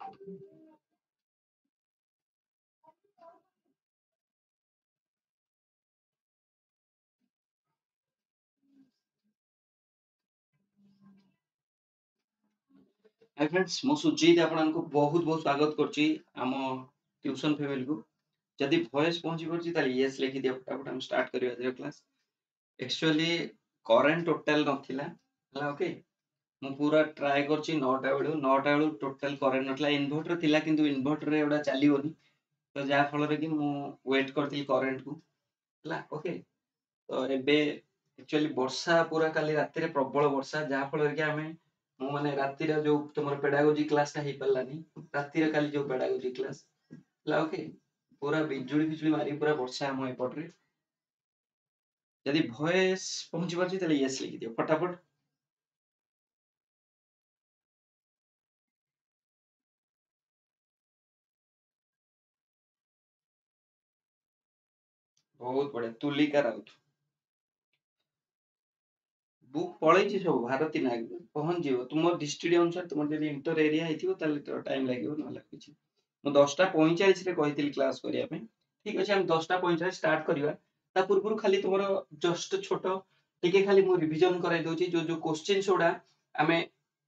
Hi friends मो सुजीत आपको बहुत बहुत स्वागत करची आम ट्यूशन फैमिली को जदि वॉइस पहुंची पड़ची ताले यस लिखि दियो फटाफट हम स्टार्ट करियो आज क्लास एक्चुअली करंट टोटल नथिला हला ओके मु पूरा ट्राई करची 9टा बेलू टोटल करंट नथला इन्वर्टर थिला किंतु इन्वर्टर रे एडा चलीबोनी तो जा फल रे कि मु वेट करथि करंट को हला ओके तो एबे एक्चुअली वर्षा पूरा काली राति रे प्रबल वर्षा जा फल रे कि हमें मु माने राति रे जो तुमर पेडागोजी क्लास ता हे पल्लानी राति रे काली जो पेडागोजी क्लास ला ओके पूरा बिजुली बिजुली मारी पूरा वर्षा हम एपट रे यदि वॉइस पहुंची परची तले यस लिखि दियो फटाफट बहुत बढ़िया तुलिका राउत बुक पळैछि सब भारती नाग पहुंच जिवो तुम डिस्ट्रिक्ट अनुसार तुम जदि इंटर एरिया हेतिबो ताले तो टाइम लागिवो न लागिछि मु 10:45 रे कहितली क्लास करिया पे ठीक अछि हम 10:45 स्टार्ट करिवा ता पूर्वरु खाली तुमरो जस्ट छोटो टिके खाली मु रिवीजन कराइ दोछि जो जो क्वेश्चन सोडा हमें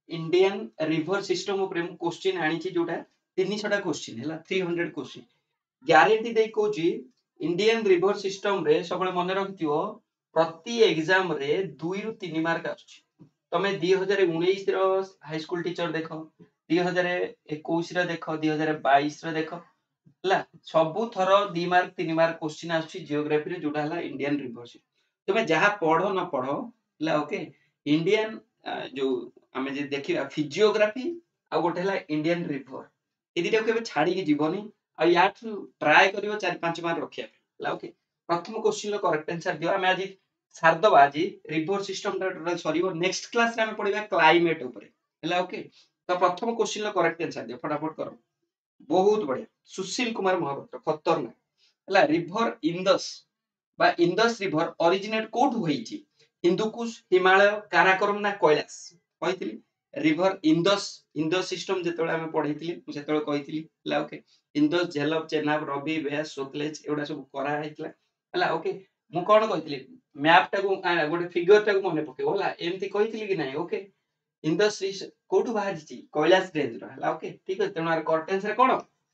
इंडियन रिवर सिस्टम ऊपर मु क्वेश्चन आनिछि जोटा 300टा क्वेश्चन हैला 300 क्वेश्चन ग्यारंटी दे कहूची इंडियन रिवर सिस्टम रे सबले मन रखिथियो प्रति एग्जाम रे 2 रु 3 मार्क आछी तमे 2019 रो हाई स्कूल टीचर देखो 2021 रो देखो 2022 रो देखो हला सबु थरो 2 मार्क 3 मार्क क्वेश्चन आछी जियोग्राफी रे जोटा हला इंडियन रिवर सिस्टम तमे जहा पढो न पढो हला ओके इंडियन जो हमें जे देखिबा फिजियोग्राफी आ गोटे हला इंडियन रिवर ए दिटा केबे छाडी के जीवनी आ याठू ट्राई करियो 4-5 मार्क रखिया हला ओके प्रथम क्वेश्चन रो करेक्ट आंसर दियो हम आज सारदबा आज रिवर सिस्टम टा टोटल सरीबो नेक्स्ट क्लास रे हम पढिबा क्लाइमेट ऊपर हला ओके तो प्रथम क्वेश्चन रो करेक्ट आंसर दियो फटाफट करो बहुत बढ़िया सुशील कुमार महापात्र खतरनाक हला रिवर इंदस बा इंदस रिवर ओरिजिनेट कोठु होईची हिंदुकुश हिमालय काराकोरम ना कैलाश कहितली रिवर इंदस इंदस सिस्टम जेतळे हम पढैतली जेतळे कहितली हला ओके इंदस झेलम चेनाब रवि व्यास सतलेज एडा सब करा हैतला हला ओके मु कोन कहितली मैप टा को गोटे फिगर टा को मने पकेबो हला एमती कहितली कि नाही ओके इंदस कोठु बाहरची कैलाश रेंज रो हला ओके ठीक है तेनार करेक्ट आंसर कोन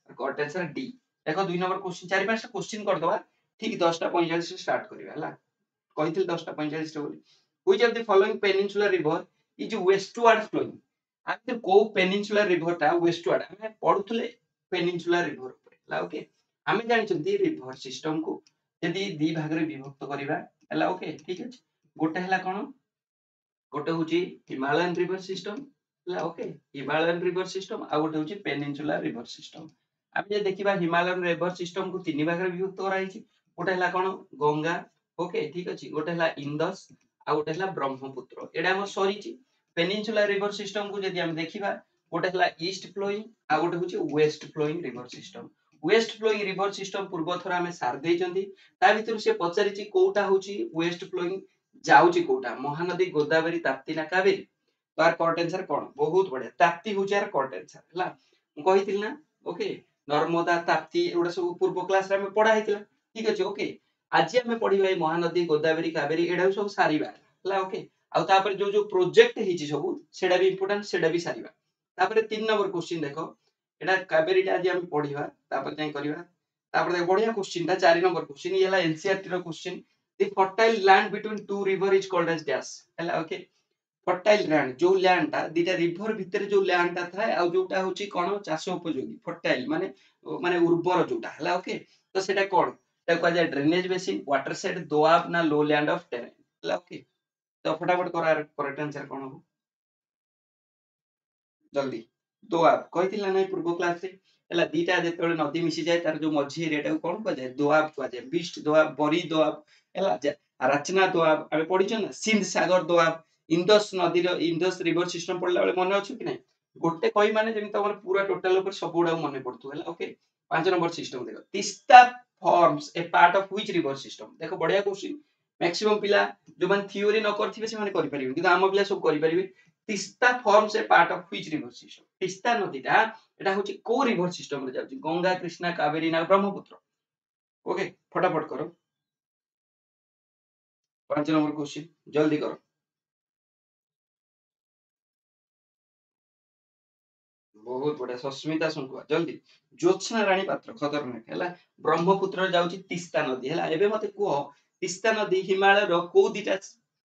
करेक्ट आंसर डी देखो 2 नंबर क्वेश्चन 4-5 क्वेश्चन कर दवा ठीक 10:45 से स्टार्ट करिवा हला कहितली 10:45 रे बोली which of the following peninsular river is westward flowing आखिर को पेनिनसुलर रिवर टा वेस्टवर्ड हमें पढुथले पेनिनसुलर रिवर ऊपर हला ओके हमें जानिछंती रिवर सिस्टम को यदि दी भाग रे विभक्त करिवा हला ओके ठीक अछि गोटे हला कोन गोटे होची हिमालयन रिवर सिस्टम हला ओके हिमालयन रिवर सिस्टम आ गोटे होची पेनिनसुलर रिवर सिस्टम हम जे देखिबा हिमालयन रिवर सिस्टम को तीन भाग रे विभक्त कराइछि गोटे हला कोन गंगा ओके ठीक अछि गोटे हला इंदस आ गोटे हला ब्रह्मपुत्र एडा हम सरीछि पेनिनसुलर रिवर सिस्टम को यदि हम देखिबा गोटे हला ईस्ट फ्लोइंग आ गोटे होची west flowing river system west flowing river system पूर्व थरा हमें सार देइचंदी ता भितर से पचारिछि कोउटा होची वेस्ट फ्लोइंग जाउची कोउटा महानदी गोदावरी ताप्ती ना कावेरी तार करेक्ट आंसर कोन बहुत बढ़िया ताप्ती होची यार करेक्ट आंसर हला मु कहितिल ना ओके नर्मदा ताप्ती एडा सब पूर्व क्लास रे हम पढा हैतिला ठीक अछि ओके आज हम पढिबा महानदी गोदावरी कावेरी एडा सब सारीबा हला ओके आ तापर जो जो प्रोजेक्ट हिची सब सेडा भी इंपोर्टेंट सेडा भी सारीबा तापर 3 नंबर क्वेश्चन देखो एडा कावेरी टा आज हम पढिबा तापर जाय करिबा तापर देख बढ़िया क्वेश्चन ता 4 नंबर क्वेश्चन ये हला एनसीईआरटी रो question the fertile land between two river is called as dash हला ओके फर्टाइल लैंड जो लैंड ता दीटा रिवर भितर जो लैंड ता थाए आ जोटा होची कोन चाष उपयोगी फर्टाइल माने माने उर्वर जोटा हला ओके तो सेटा कोन ता को जाय drainage basin water side Doab ना लो लैंड ऑफ टेरेन हला ओके तो फटाफट करा करेक्ट आंसर कोन हो जल्दी दोआब कहिथिला नै पूर्व क्लास रे हला दीटा जेतले नदी मिसी जाय तार जो मझी एरिया टा कोन को जाय दोआब को जाय बिस्ट दोआब बरी दोआब हला रचना दोआब आबे पढिछ ना सिंध सागर दोआब इंदस नदी रो इंदस रिवर सिस्टम पढला बेले मन अछि कि नै गोटे कहि माने जेम तमर पूरा टोटल ऊपर सब गुडा मन पडतु हला ओके 5 नंबर सिस्टम देखो Teesta forms a part of which river system देखो बढ़िया क्वेश्चन मैक्सिमम पिला जो मान थ्योरी न करथिबे से माने करि परिबे किंतु हम पिला सब करि परिबे Teesta forms a part of which river system Teesta नदी ता एटा होची को रिवर सिस्टम रे जाउची गंगा कृष्णा कावेरी ना ब्रह्मपुत्र ओके फटाफट करो 5 नंबर क्वेश्चन जल्दी करो बहुत बढ़िया सस्मिता संकुआ जल्दी ज्योत्सना रानी पात्र खतरनाक हैला ब्रह्मपुत्र जाउची तिस्ता नदी हैला एबे मते को तिस्ता नदी हिमालय रो को दिटा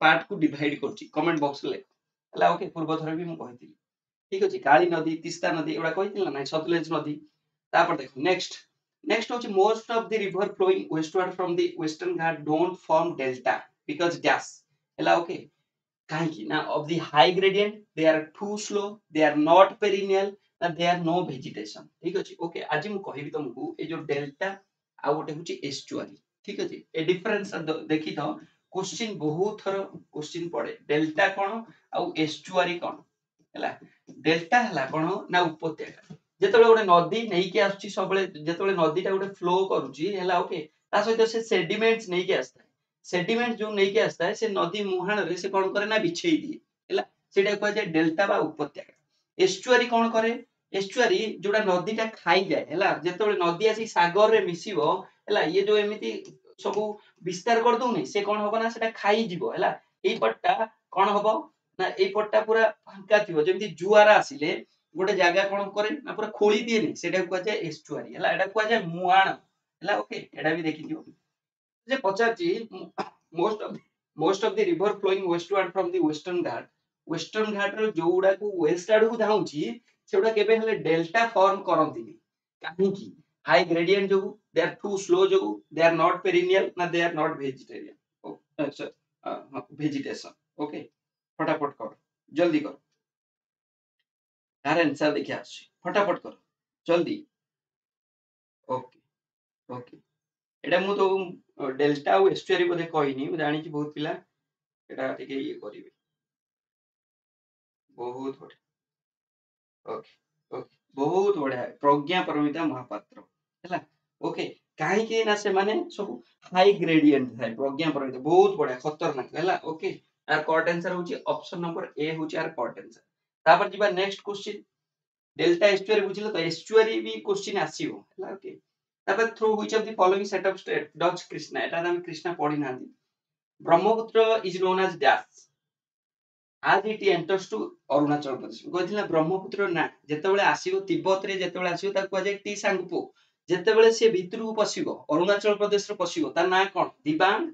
पार्ट को डिवाइड करची कमेंट बॉक्स ले हैला ओके पूर्व थर भी मु कहितली ठीक अछि काली नदी तिस्ता नदी एबा कहितला ना सतलेज नदी तापर देखो नेक्स्ट नेक्स्ट होची most of the river flowing westward from the western Ghat don't form delta because गैस हैला ओके काहेकि ना of the high gradient they are too slow they are not perennial and they are no vegetation ठीक अछि okay आज मु कहिबी तुमको ए जो डेल्टा आ गोटे होची एस्चुआरी ठीक अछि ए डिफरेंस देखि तो क्वेश्चन बहुत थर क्वेश्चन पड़े डेल्टा कोन आ एस्चुआरी कोन हैला डेल्टा हला कोन ना उपत्यका जेतबे गोटे नदी नै के आछी सबले जेतबे नदीटा गोटे फ्लो करूची हैला ओके ता सहित से सेडिमेंट्स नै के आस्ता सेडिमेंट जो नहीं के आस्ता है से नदी मुहाण रे से कोन करे ना बिछेई दिए हैला सेटा कहै छै डेल्टा बा उपत्यका एस्चुआरी कोन करे एस्चुआरी जोडा नदीटा खाई जाय हैला जेतबे नदी आसी सागर रे मिसिबो हैला ये जो एमिति सब विस्तार कर दउनी से कोन होबो ना सेटा खाई जिवो हैला एई पट्टा कोन होबो ना एई पट्टा पूरा फांका थिबो जेमिति जुआरा आसिले गोटे जागा कोन करे ना पूरा खोली दिए नि सेटा कहै छै एस्चुआरी हैला एटा कहै छै मुहाण हैला ओके एटा भी देखि दियो जे पचारची most of the river flowing westward from the western ghat रो जोउडा को वेस्ट आडू धाउची सेउडा केबे हले डेल्टा फॉर्म करंतीनी काहे की हाई ग्रेडियंट जो दे आर टू स्लो जो दे आर नॉट पेरिनियल ना दे आर नॉट वेजिटेरियन अच्छा वेजिटेशन ओके फटाफट करो जल्दी करो यार आंसर देखि आछी फटाफट करो जल्दी ओके ओके एटा मु तो डेल्टा और एस्चुआरी बोधे कहनी मु जानि कि बहुत पिला एटा टिके ये करिवे बहुत बढ़िया ओके ओके बहुत बढ़िया प्रज्ञा परमिता महापात्र हैला ओके काहे कि ना से माने सब हाई ग्रेडियंट थाए प्रज्ञा परमिता बहुत बढ़िया खतरनाक हैला ओके आर करेक्ट आंसर होची ऑप्शन नंबर ए होची आर करेक्ट आंसर तापर जिबा नेक्स्ट क्वेश्चन डेल्टा एस्चुआरी बुझिलो तो एस्चुआरी भी क्वेश्चन आसीबो हैला ओके तापर through which of the following set of state डच कृष्णा एटा हम कृष्णा पढ़ी नांदी Brahmaputra is known as dash as it enters to Arunachal Pradesh कहथिला ब्रह्मपुत्र ना जेतेबेले आसीबो तिब्बत रे जेतेबेले आसीबो ता कुआ जाय टी सांगपो जेतेबेले से भितरु पसिबो अरुणाचल प्रदेश रे पसिबो ता ना कोन दिबांग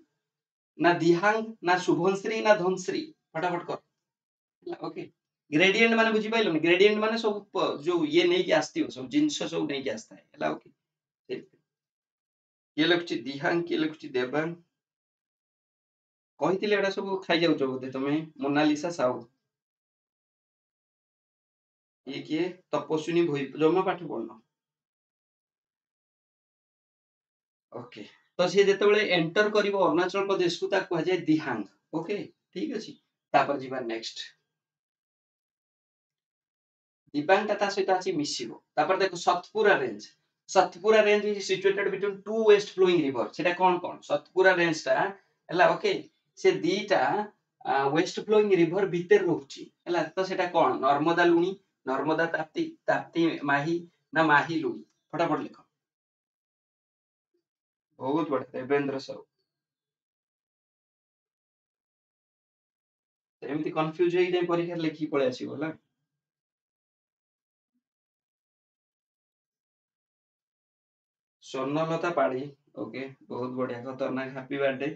ना दिहांग ना शुभश्री ना धनश्री फटाफट कर ओके ग्रेडिएंट माने बुझी पाइलो ग्रेडिएंट माने सब जो ये नै के आस्तियो सब जिंस सब नै के आस्ता है हला ओके ये लखछि दिहांग के लखछि देबांग कहिथिले एडा सब खाइ जाउछ बोते तमे मोनालिसा साहू ये किए तपस्विनी भोई जमा पाठ पढ़न ओके तो से जेतेबेले एंटर करिवो अरुणाचल प्रदेश को ता कहै जाय दिहांग ओके ठीक अछि तापर जिबा नेक्स्ट दिबांग ता सहित अछि मिसिबो तापर देखो Satpura range is situated between two west flowing river सेटा कोन सतपुरा रेंज ता हला ओके से दीटा वेस्ट फ्लोइंग रिवर भीतर रहउची हला तो सेटा कोन नर्मदा ताप्ती ताप्ती माही ना माही लुणी फटाफट लिखो बहुत बढ़िया देवेंद्र साहू एमती कंफ्यूज होई जाय परीक्षा लिखि पळे आसीबो हला स्वर्णलता पाड़ी ओके बहुत बढ़िया खतरनाक हैप्पी बर्थडे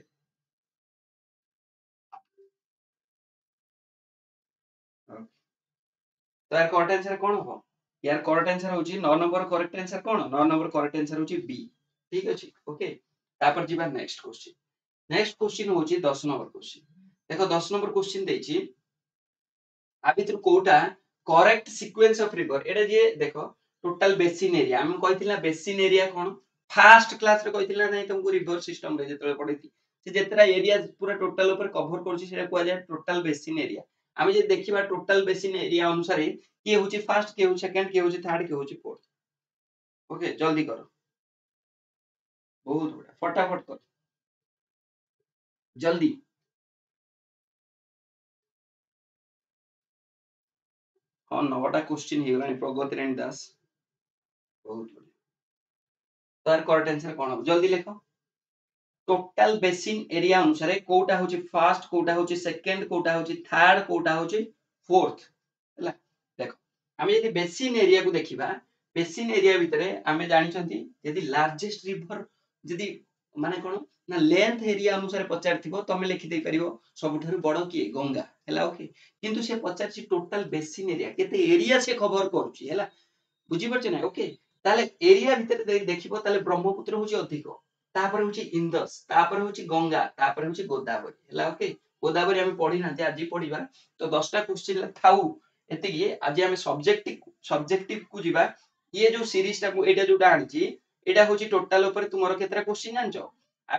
तो यार करेक्ट आंसर कोन हो यार करेक्ट आंसर होची 9 नंबर करेक्ट आंसर कोन 9 नंबर करेक्ट आंसर होची बी ठीक अछि ओके तापर जिबा नेक्स्ट क्वेश्चन होची 10 नंबर क्वेश्चन देखो 10 नंबर क्वेश्चन देछि आ भितर कोटा करेक्ट सीक्वेंस ऑफ रिवर एटा जे देखो टोटल बेसिन एरिया हम कहिथिला बेसिन एरिया कोन फास्ट क्लास रे कहिथिला नै तुमको रिवर सिस्टम रे जेतले पढैती से जेतरा एरिया पूरा टोटल ऊपर कवर करछि सेटा कोआ जाय टोटल बेसिन एरिया आमे जे देखिबा टोटल बेसिन एरिया अनुसार के होची फर्स्ट के होची सेकंड के होची थर्ड के होची फोर्थ ओके जल्दी करो बहुत बड़ा फटाफट कर जल्दी हां 9टा क्वेश्चन हे गलानी प्रगति रानी दास बहुत बढ़िया। तार करेक्ट आंसर कोन हो जल्दी लिखो। टोटल बेसिन एरिया अनुसार कोटा होची फर्स्ट, कोटा होची सेकंड, कोटा होची थर्ड, कोटा होची फोर्थ हला। देखो आमे यदि बेसिन एरिया को देखिबा, बेसिन एरिया भितरे आमे जानि छथि यदि लार्जेस्ट रिवर यदि माने कोन ना लेंथ एरिया अनुसार पचारथिबो तमे लिखि दे परिबो सबठारु बडो की गंगा हला। ओके किंतु से पचारछि टोटल बेसिन एरिया केते एरिया से कवर करूछि हला, बुझी परछ ना। ओके ताले एरिया भितरे देखिबो ताले ब्रह्मपुत्र होची अधिक, तापर होची इंदस, तापर होची गंगा, तापर होची गोदावरी हला। ओके गोदावरी हम पढी ना आज पढिबा तो 10 टा क्वेश्चन थाउ एतिकी। आज हम सब्जेक्टिव को जिबा। ये जो सीरीज टा को एटा जोटा आनिची एटा होची टोटल ऊपर तुमरो केतरा क्वेश्चन जानचो आ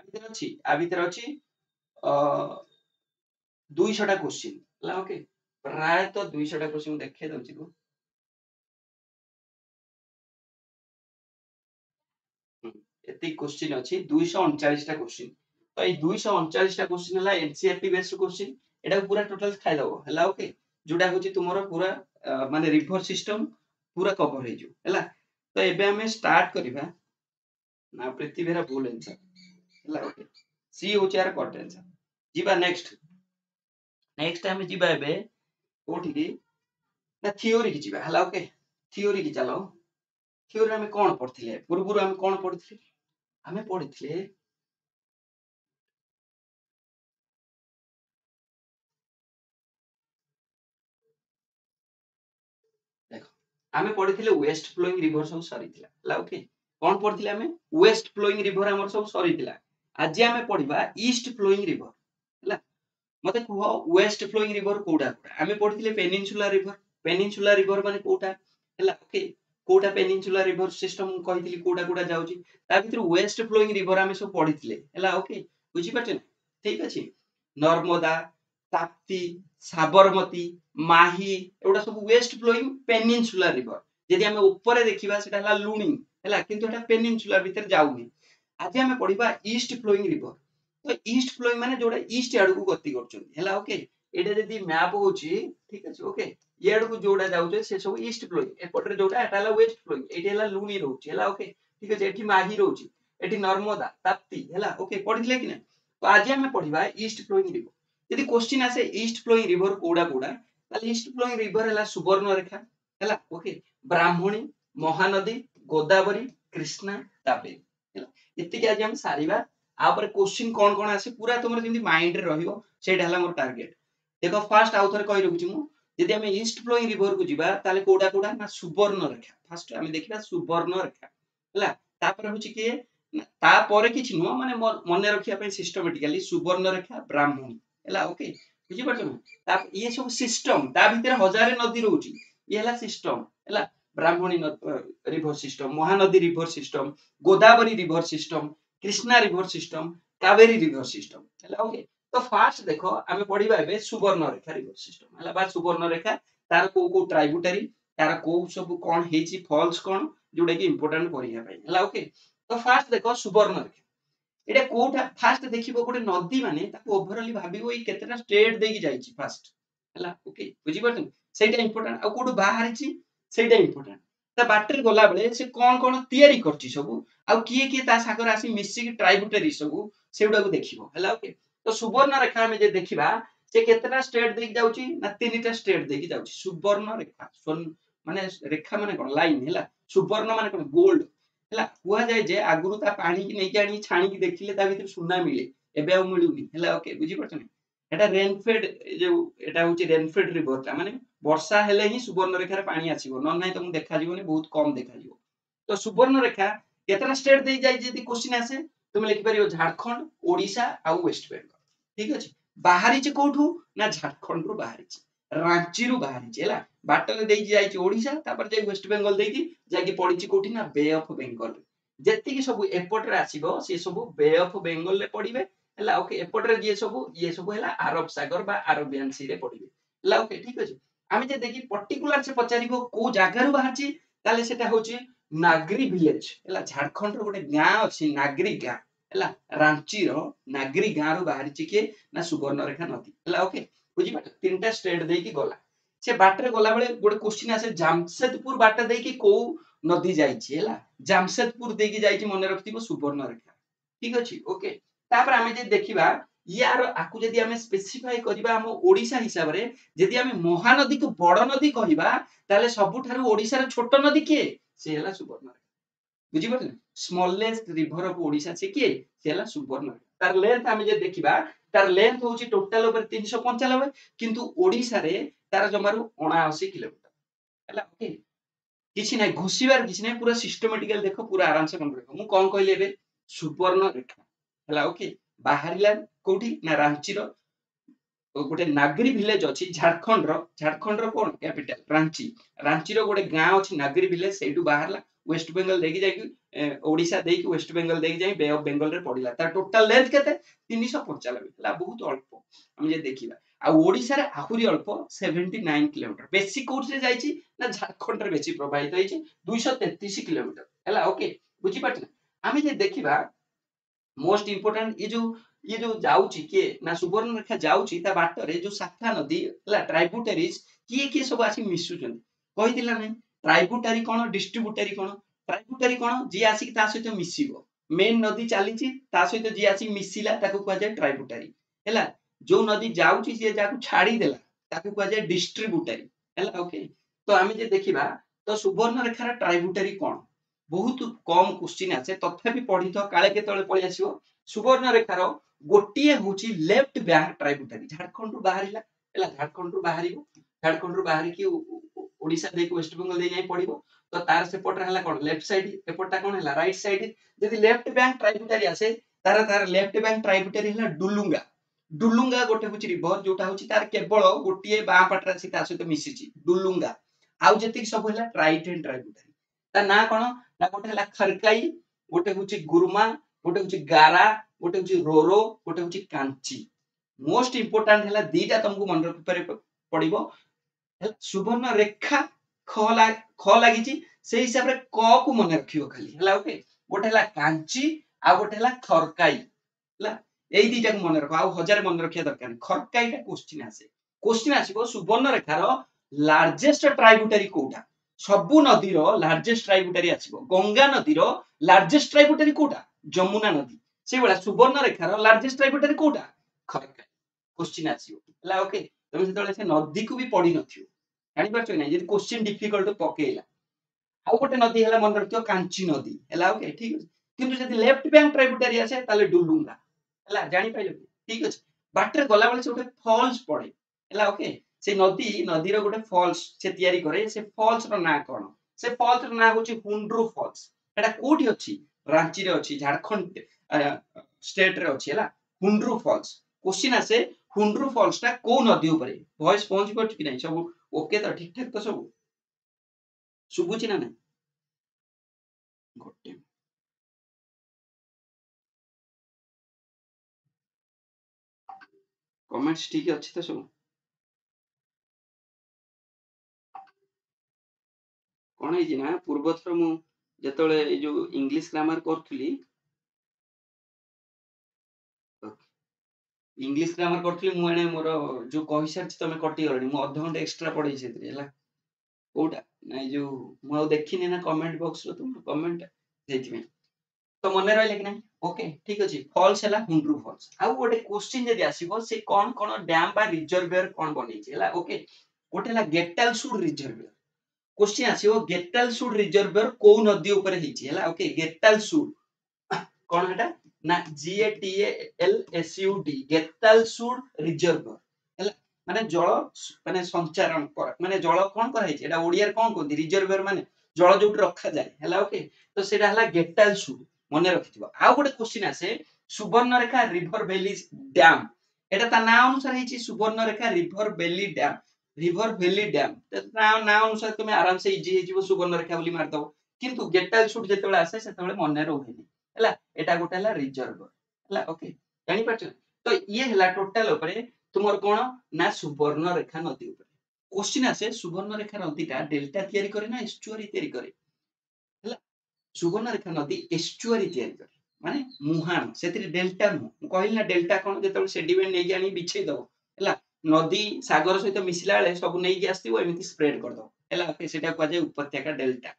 भीतर अछि 200 टा क्वेश्चन हला। ओके प्राय तो 200 टा क्वेश्चन देखे दउची को एति क्वेश्चन अछि 239 टा क्वेश्चन। तो ए 239 टा क्वेश्चन हला एनसीईआरटी बेस्ड क्वेश्चन एटा पूरा टोटल खाइ दबो हला। ओके जोटा होची तुमरो पूरा माने रिवर सिस्टम पूरा कवर हे जो हला। तो एबे हमें स्टार्ट करिबा ना पृथ्वीरा भूल आंसर हला। ओके सी होची यार करेक्ट आंसर। जीबा नेक्स्ट हमें जीबा एबे कोठी की ना थ्योरी की जीबा हला। ओके थ्योरी की चलो। थ्योरी हमें कोन पढथिले पूर्वरु हमें कोन पढथिले हमें पढिथिले देखो आमे पढिथिले वेस्ट फ्लोइंग रिवर सब सरीथिला हला। ओके कोन पढिथिले हमें वेस्ट फ्लोइंग रिवर हमर सब सरीथिला। आज हमें पढिबा ईस्ट फ्लोइंग रिवर हला। मते कुहो वेस्ट फ्लोइंग रिवर कोडा कोडा हमें पढिथिले पेनिनसुला रिवर माने कोटा हला। ओके कोटा पेनिनसुला रिवर सिस्टम कहिथिली कोडा कोडा जाउची ता भितर वेस्ट फ्लोइंग रिवर हमें सब पढिथिले हला। ओके बुझी परछन ठीक अछि। नर्मदा, ताप्ती, साबरमती, माही एउडा सब वेस्ट फ्लोइंग पेनिनसुला रिवर। यदि हमें ऊपर देखिबा सेटा हला लुनी हला किंतु एटा पेनिनसुला भीतर जाउनी। आज हमें पढिबा ईस्ट फ्लोइंग रिवर। तो ईस्ट फ्लोइंग माने जोडा ईस्ट आडू को गति करछन हला। ओके एटा जदी मैप होची ठीक अछि। ओके ये आडू को जोडा जाउचे से सब ईस्ट फ्लोइंग एपटरे जोडा एटा हला वेस्ट फ्लोइंग एटी हला लुनी रहउची हला। ओके ठीक अछि। एठी माही रहउची एठी नर्मदा ताप्ती हला। ओके पढिले कि नै। तो आज हमें पढिबा ईस्ट फ्लोइंग रिवर। यदि क्वेश्चन आसे ईस्ट फ्लोइंग रिवर कोडा कोडा ताले ईस्ट फ्लोइंग रिवर हला सुवर्णरेखा हला। ओके ब्राह्मणी, महानदी, गोदावरी, कृष्णा, कावेरी हला। एतिके आज हम सारीबा आ पर क्वेश्चन कोन कोन आसे पूरा तुमर जेंति माइंड रे रहिबो सेटा हला मोर टारगेट। देखो फर्स्ट आउ थरे कहि रखुची मु यदि हम ईस्ट फ्लोइंग रिवर को जिबा ताले कोडा कोडा ना सुवर्णरेखा फर्स्ट हम देखिबा सुवर्णरेखा हला। तापर होची के ता परे किछि नो माने मने रखिया पे सिस्टमैटिकली सुवर्णरेखा ब्राह्मणी हला। ओके बुझी परछन ता ये सब सिस्टम ता भीतर हजारे नदी रहउची ये हला सिस्टम हला। Brahmani river system, Mahanadi river system, Godavari river system, Krishna river system, Kaveri river system हला। ओके तो फर्स्ट देखो आमे पढिबा एबे सुवर्णरेखा रिवर सिस्टम हला बा सुवर्णरेखा तार को ट्राइब्यूटरी तार को सब कोन हेची फॉल्स कोन जोडे की इंपोर्टेंट पढिया पई हला। ओके तो फर्स्ट देखो सुवर्णरेखा एटा कोठा फर्स्ट देखिबो गोटे नदी माने ताको ओवरऑली भाबिबो ई केतेटा स्टेट देकी जाईची फर्स्ट हला। ओके बुझी परछन सेटा इंपोर्टेंट आ कोठो बाहरिची सेटा इंपोर्टेंट ता बाटर गोला बेले से कोन कोन तयारी करची सब आ किए किए ता सागर आसी मिसी की ट्राइब्यूटरी सब सेउडा को देखिबो हला। ओके तो सुवर्णरेखा में जे देखिबा से केतेटा स्टेट देकी जाउची ना तीनटा स्टेट देकी जाउची सुवर्णरेखा माने रेखा माने कोन लाइन हला। सुवर्ण माने कोन गोल्ड हला। हुआ जाय जे आगुरु ता पानी की नेकी आनी छाणी की देखिले ता भीतर सुना मिले एबे आ मिलुनी हला। ओके बुझी परछन एटा रेनफेड जो एटा होची रेनफेड रिवर ता माने वर्षा हेले ही सुवर्णरेखा रे पानी आसीबो न नाही तुम देखा जीवनी बहुत कम देखा जीवो। तो सुवर्णरेखा केतना स्टेट दे जाय जदी क्वेश्चन आसे तुम लिखि परियो झारखंड, ओडिशा आ वेस्ट बेंगल ठीक अछि। बाहरी चे कोठू ना झारखंड रो बाहरी चे रांची रो बाहरी चे हला। बाटले देई जायची ओडिशा तापर जे वेस्ट बेंगल देई जाकी पडिची कोठी ना बे ऑफ बेंगल जेति की सब एपट रे आसीबो से सब बे ऑफ बेंगल ले पडिबे हला। ओके एपट रे ये सब हला अरब सागर बा अरबियन सी रे पडिबे हला। ओके ठीक अछि। आमे जे देखि पर्टिकुलर से पचारिबो को जागा रो बाहरची ताले सेटा होची नागरी विलेज हला। झारखंड रो गोटे गां अछि नागरी गां हला। रांची रो नागरी गां रो बाहरची के ना सुवर्णरेखा नदी हला। ओके बुझी बात तीनटा स्टेट देई की गला से बाटरे गला बेले गोटे क्वेश्चन आसे जामशेदपुर बाटा देई की को नदी जाइछि हैला जामशेदपुर देकी जाइछि मन रखिथिबो सुवर्णरेखा ठीक अछि ओके तापर आमे जे देखिबा यार आकु जदि आमे स्पेसिफाई करिबा हम ओडिसा हिसाब रे जदि आमे महानदी को बड़ नदी कहिबा ताले सबुठारु ओडिसा रे छोट नदी के से हैला सुवर्णरेखा बुझी पड़ले स्मॉलेस्ट रिवर ऑफ ओडिसा से किए से हैला सुवर्णरेखा तार लेंथ आमे जे देखिबा तार लेंथ होची टोटल ओवर 395 किंतु ओडिसा रे तार जमारु 79 किलोमीटर हैला ओके किछि नै घोषिबार किछि नै पूरा सिस्टमैटिकली देखो पूरा आराम से मन रखो मु कोन कहले एबे सुवर्णरेखा हैला ओके बाहरिला कोठी ना रांची रो गोटे नागरी विलेज अछि झारखंड रो कोन कैपिटल रांची रांची रो गोटे गां अछि नागरी विलेज सेटू बाहरला वेस्ट बंगाल देखि जाई ओडिसा देकी वेस्ट बंगाल देखि जाई बे ऑफ बंगाल रे पडिला तार टोटल लेंथ केते 395 हला बहुत अल्प हम जे देखिबा आ ओडिसा रे आहुरी अल्प 79 किलोमीटर बेसी कोर्स रे जाईची ना झारखंड रे बेसी प्रभावित होईची 233 किलोमीटर हला ओके बुझी पाछना आमे जे देखिबा मोस्ट इंपोर्टेंट ये जो जाउची के ना सुवर्णरेखा जाउची ता बाटरे जो शाखा नदी हला ट्राइब्यूटरीज किए सब आसी मिसुचन कहितिला नै ट्राइब्यूटरी कोन डिस्ट्रीब्यूटरी कोन ट्राइब्यूटरी कोन जी आसी ता सहित मिसिबो मेन नदी चालीची ता सहित जी आसी मिसिला ताकू कहै जाय ट्राइब्यूटरी हला जो नदी जाउची जे जाकू छाडी देला ताकू कहै जाय डिस्ट्रीब्यूटरी हला ओके तो आमे जे देखिबा तो सुवर्णरेखा ट्राइब्यूटरी कोन बहुत कम क्वेश्चन आसे तथापि पढित काले केतळे पळि आसीबो सुवर्णरेखार गोटिए होची लेफ्ट बैंक ट्राइब्यूटरी झारखंड रु बाहरिला हला झारखंड रु बाहरिबो झारखंड रु बाहरी की ओडिसा देक वेस्ट बंगाल दे जाई पडिबो तो तार से पटर हला कोन लेफ्ट साइड एपटा कोन हला राइट साइड जदि लेफ्ट बैंक ट्राइब्यूटरी आसे तार लेफ्ट बैंक ट्राइब्यूटरी हला डुलुंगा डुलुंगा गोटे होची रिवर जोटा होची तार केवल गोटिए बा पटरा से ता सहित मिसिची डुलुंगा आउ जति सब हला राइट हैंड ट्राइब्यूटरी ता ना कोन ना गोटे हला खरकाई गोटे होची गुरमा गोटे होची गारा गोटे होची रोरो गोटे होची कांची मोस्ट इंपोर्टेंट हला दीटा तुमको मन रख पड़िबो सुवर्ण रेखा ख लागिची से हिसाब रे क को मन रखियो खाली हला ओके गोटे हला कांची आ गोटे हला खरकाई हला एई दीटा को मन रखो आ हजार मन रखिया दरकार खरकाईटा क्वेश्चन आसीबो सुवर्ण रेखार लार्जेस्ट ट्राइब्यूटरी कोटा सबु नदी रो लार्जेस्ट ट्राइब्यूटरी आसीबो गंगा नदी रो लार्जेस्ट ट्राइब्यूटरी कोटा जमुना नदी से बडा सुवर्ण रेखार लार्जेस्ट ट्राइब्यूटरी कोटा खरकाई क्वेश्चन आसीबो हला ओके तमे सेतले से नदी को भी पढी नथियो जानि परछो नै यदि क्वेश्चन डिफिकल्ट पकेइला आ गोटे नदी हला मन रखियो कांची नदी हला ओके ठीक अछि किंतु जदि लेफ्ट बैंक ट्राइब्यूटरी आसे ताले डुलुंगा हला जानि पाइलो ठीक अछि बाटरे गला बेले से गोटे फॉल्स पड़े हला ओके से नदी रो गोटे फॉल्स से तयारी करे से फॉल्स रो ना कोन से फॉल्स रो ना होची हुंड्रू फॉल्स एटा कोठी अछि रांची रे अछि झारखंड स्टेट रे अछि हला हुंड्रू फॉल्स क्वेश्चन आसे हुंड्रू फॉल्स ता को नदी ऊपर वॉइस पहुंच पड़ कि नै सब ओके तो ठीक ठाक तो सब सुबुची ना नै गोटे कमेंट्स ठीक अछि तो सब कोन है ना पूर्व थर मु जेतले ए जो इंग्लिश ग्रामर करथली इंग्लिश ग्रामर करथली मु एने मोर जो कहि सारछि तमे कटि गलनी मु आधा घंटा एक्स्ट्रा पढै छेतरी हला कोटा नै जो मु देखिने ना कमेंट बॉक्स रो तुम कमेंट देथि में तो मने रहले कि नै ओके ठीक अछि फॉल्स हला हुंड्रू फॉल्स आ गोटे क्वेश्चन जदि आसीबो से कोन कोन डैम बा रिजर्वयर कोन बनै छै हला ओके गोटे हला गेटलसुड रिजर्वयर क्वेश्चन आसीबो गेटलसुड रिजर्वयर को नदी ऊपर हिची हला ओके गेटलसुड कोन हेटा ना GATALSUD गेटलसुड रिजर्वयर हला माने जल माने संचारण कर माने जल कोन कर हिची एटा ओडिया रे कोन कोंती रिजर्वयर माने जल जोट रखा जाय हला ओके तो सेटा हला गेटलसुड मने रखिथिबो आ गोटे क्वेश्चन आसे सुवर्णरेखा रिवर वैली डैम एटा ता ना अनुसार हिची सुवर्णरेखा रिवर वैली डैम ना अनुसार तुम आराम से इजी हे जीवो सुवर्णरेखा बोली मार दबो किंतु गेटलसुड जेतेबेले आसे सेतेबेले मने रहउनी हला एटा गोटे हला रिजर्व हला ओके जानि पाछ तो ये हला टोटल ऊपर तुमर कोन ना सुवर्णरेखा नदी ऊपर क्वेश्चन आसे सुवर्णरेखा नदीटा डेल्टा तयारी करे ना एस्चुआरी तयारी करे हला सुवर्णरेखा नदी एस्चुआरी तयारी करे माने मुहान सेतिर डेल्टा मु कहली ना डेल्टा कोन जेतेबेले सेडिमेंट नै जानी बिछै दबो हला नदी सागर सहित मिसिला बेले सब नै आस्तिबो एमिति स्प्रेड कर दो हला ओके सेटा को जाय उपत्यका डेल्टा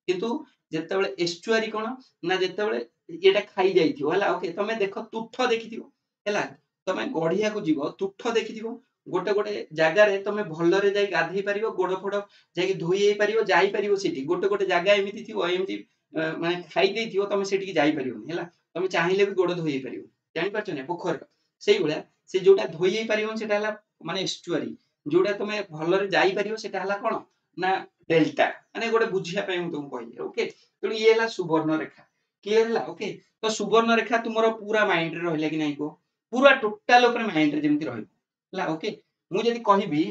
किंतु जेतेबेले एस्चुआरी कोन ना जेतेबेले एटा खाई जाइथियो हला ओके तमे देखो तुठ देखिथियो हला तमे गढिया को जीवो तुठ देखिथियो गोटे गोटे जागा रे तमे भल्लरे जाई गाधेई परिबो गोड़ फोड़ जाई धोई हेई परिबो जाई परिबो सेठी गोटे गोटे जागा एमिति थिबो एमिति माने खाई देइथियो तमे सेठी जाई परिबोनी हला तमे चाहिले भी गोड़ धोई हेई परिबो जानि परछ ना पोखर सेई भलिया से जोटा धोई हेई परिबो सेटा हला माने एस्चुआरी जोटा तमे भल्लरे जाई परिबो सेटा हला कोन ना डेल्टा माने गोटे बुझिया पय मु तुमको कहि ओके तो ये हला सुवर्ण रेखा क्लियर हला ओके तो सुवर्ण रेखा तुमरो पूरा माइंड रे रहले कि नाही को पूरा टोटल ऊपर माइंड रे जेमति रहइबो हला ओके मु जदि कहिबी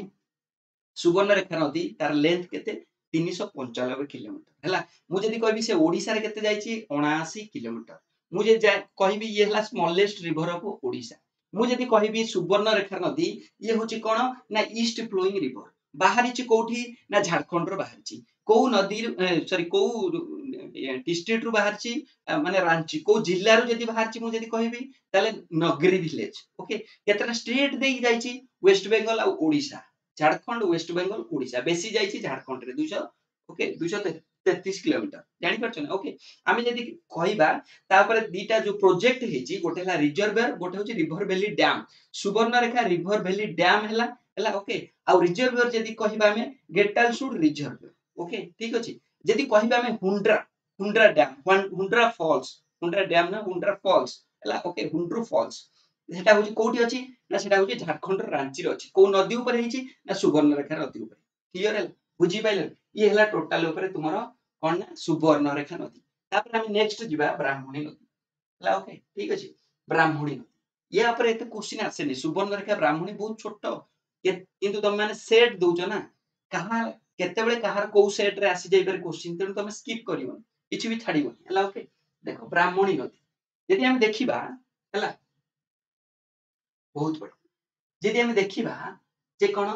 सुवर्ण रेखा नदी तार लेंथ केते 395 किलोमीटर हला मु जदि कहबी से ओडिसा रे केते जाईची 79 किलोमीटर मु जे कहबी ये हला स्मॉलेस्ट रिवर ऑफ ओडिसा मु जदि कहबी सुवर्ण रेखा नदी ये होची कोन ना ईस्ट फ्लोइंग रिवर बाहरीची कोठी ना झारखंड रो बाहरीची को नदी सॉरी को डिस्ट्रिक्ट रू बाहरीची माने रांची को जिल्ला रू जदि बाहरीची मु जदि कहबी ताले नगरी विलेज ओके केतरा स्टेट देई जाईची वेस्ट बेंगल आ ओडिसा झारखंड वेस्ट बेंगल ओडिसा बेसी जाईची झारखंड रे 200 ओके 233 किलोमीटर जानि परछ ना ओके आमे जदि कहिबा तापर दीटा जो प्रोजेक्ट हेची गोटे हला रिजर्वर गोटे होची रिवर वैली डैम सुवर्ण रेखा रिवर वैली डैम हला ओके आ रिजर्वर जदि कहिबा हमें गेटालसुड रिजर्वर ओके ठीक अछि जदि कहिबा हमें हुंड्रा हुंड्रा डैम हुंड्रा फॉल्स हुंड्रा डैम ना हुंड्रा फॉल्स हला ओके हुंड्रू फॉल्स सेटा होची कोठी अछि ना सेटा होची झारखंड रांची रे अछि को नदी ऊपर हेची ना सुवर्ण रेखा नदी ऊपर क्लियर है बुझी पाइले ये हला टोटल ऊपर तुमरो कोन ना सुवर्ण रेखा नदी तापर हम नेक्स्ट जिबा ब्राह्मणी नदी हला ओके ठीक अछि ब्राह्मणी नदी ये ऊपर एते क्वेश्चन आसेनी सुवर्ण रेखा ब्राह्मणी बहुत छोटो किंतु तुम माने सेट दोउचो ना कहा केतेबेले कहार को सेट रे आसी जाई पर क्वेश्चन तेनु तुम स्किप करियो किछि भी छाडिबो हला ओके देखो ब्राह्मणी नदी यदि हम देखिबा हला बहुत बड़ यदि हम देखिबा जे कोन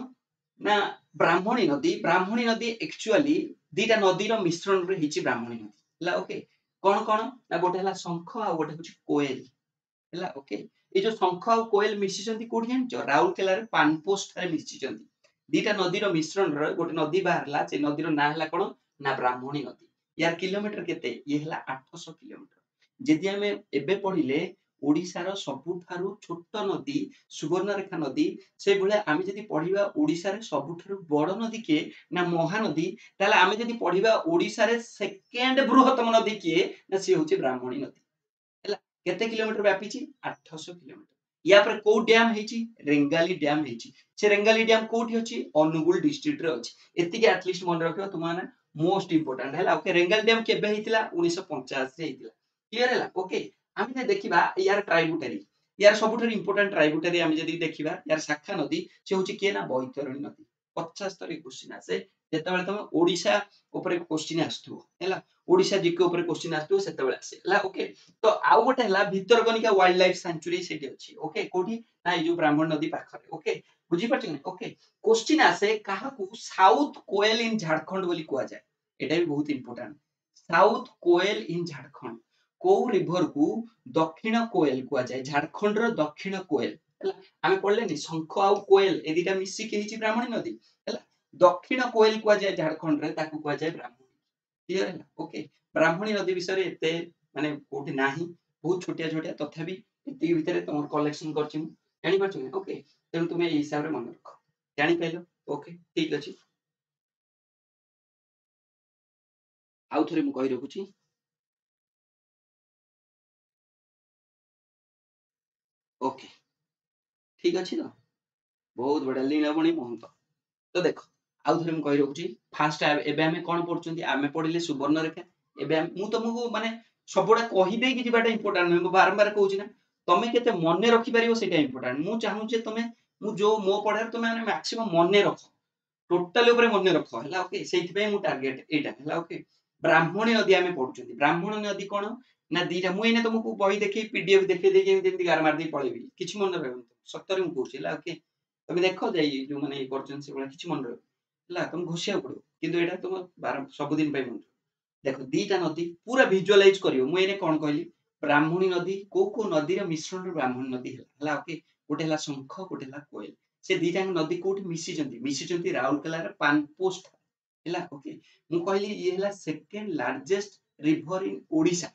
ना ब्राह्मणी नदी एक्चुअली दीटा नदीर मिश्रण रे हिची ब्राह्मणी नदी हला ओके कोन कोन ना गोटे हला शंख आ गोटे होची कोएल हला ओके ए जो शंख आ कोएल मिसिचंती कोठी जानचो राउरकेला रे पानपोस्ट रे मिसिचंती दीटा नदीर मिश्रण रे गोटे नदी बाहरला से नदीर ना हला कोन ना ब्राह्मणी नदी यार किलोमीटर केते ये हला 800 किलोमीटर जदि हमें एबे पढिले ओडिसा रो सबुठारु छोट नदी सुवर्ण रेखा नदी से भले आमे जदि पढिबा ओडिसा रे सबुठारु बड़ नदी के ना महानदी ताले आमे जदि पढिबा ओडिसा रे सेकंड बृहत्तम नदी के ना से होची ब्राह्मणी नदी ହେଲା କେତେ କିଲୋମିଟର ବ୍ୟାପିଛି 800 କିଲୋମିଟର ୟା ପରେ କୋଉ ଡ୍ୟାମ ହେଇଛି ରେଙ୍ଗାଲି ଡ୍ୟାମ ହେଇଛି ସେ ରେଙ୍ଗାଲି ଡ୍ୟାମ କୋଉଠି ଅଛି ଅନୁଗୁଳ ଡିଷ୍ଟ୍ରିକ୍ଟ ରେ ଅଛି ଏତିକି ଆଟଲିଷ୍ଟ ମନେ ରଖିବ ତୁମ ମାନେ ମୋଷ୍ଟ ଇମ୍ପୋର୍ଟାଣ୍ଟ ହେଲା ଓକେ ରେଙ୍ଗାଲି ଡ୍ୟାମ କେବେ ହେଇଥିଲା 1985 ରେ ହେଇଥିଲା କ୍ଲିୟର ହେଲା ଓକେ ଆମେ ଯଦି ଦେଖିବା ୟାର ଟ୍ରାଇବୁଟାରୀ ୟାର ସବୁଠାରୁ ଇମ୍ପୋର୍ଟାଣ୍ଟ ଟ୍ରାଇବୁଟାରୀ ଆମେ ଯଦି ଦେଖିବା ୟାର ଶାଖା ନଦୀ ସେ ହଉଛି କିଏ ନା ବୈତରଣୀ ନଦୀ 75 क्वेश्चन आसे ଯେତେବେଳେ ତମେ ଓଡିଶା ଉପରେ କ୍वेଶ୍ଚନ ଆସୁଥିବ ହେଲା ओडिशा जीके ऊपर क्वेश्चन आस्तु सेतेबेले आसे ला ओके तो आउ गोटे हला भितरकनिका वाइल्ड लाइफ सेंचुरी सेठी अछि ओके कोठी ना ए जो ब्राह्मण नदी पाखरे ओके बुझी परछ कि ओके क्वेश्चन आसे काहा को साउथ कोएल इन झारखंड बोली कुआ जाय एटा भी बहुत इंपोर्टेंट साउथ कोएल इन झारखंड को रिवर को दक्षिण कोएल कुआ जाय झारखंड रो दक्षिण कोएल हला आमे पढले नि शंख आ कोएल ए दिटा मिसी के हिची ब्राह्मणी नदी हला दक्षिण कोएल कुआ जाय झारखंड रे ताकू कुआ जाय ब्राह्मणी क्लियर है ओके ब्राह्मणी नदी विषय रे एते माने कोठी नाही बहुत छोटिया छोटिया तथापि एति भितरे तुम कलेक्शन करछि मु जानि परछ ओके तेनु तुमे ए हिसाब रे मन रख जानि पाइलो ओके ठीक अछि आउ थरे मु कहि रखुछि ओके ठीक अछि तो बहुत बढिया लीलामणि महंत तो देखो आउ थरे मु कहि रखुछि फास्ट एबे हमें कोन पढुचंती आमे पढिले सुवर्ण रेखा एबे मु तुमको माने सबुडा कहि देई कि जिबाटा इंपोर्टेंट नै मु बारंबार कहूछि ना तमे केते मने रखि परिबो सेटा इंपोर्टेंट मु चाहू जे तमे मु जो मो पढार तमे माने मैक्सिमम मने रख टोटल ऊपर मने रख हला ओके सेति पे मु टारगेट एटा हला ओके ब्राह्मणी नदी आमे पढुचंती ब्राह्मणी नदी कोन ना दीटा मु एने तुमको बही देखि पीडीएफ देखि देई जेमति गार मार देई पळेबी किछि मन रहबो सत्तर मु कहूछि हला ओके तमे देखो जाई जो माने करचन से बडा किछि मन रहबो हला तुम घोषिया पड़ो किंतु एटा तुम बार सब दिन पे मन देखो दीटा नदी पूरा विजुअलाइज करियो मु एने कोन कहली ब्राह्मणी नदी को नदी रा मिश्रण ब्राह्मणी नदी हला ओके गोटे हला शंख गोटे हला कोएल से दीटा नदी कोठी मिसिचंती राउरकेला रे पानपोस्ट ହେଲା ओके मु कहली ये हला second largest river in Odisha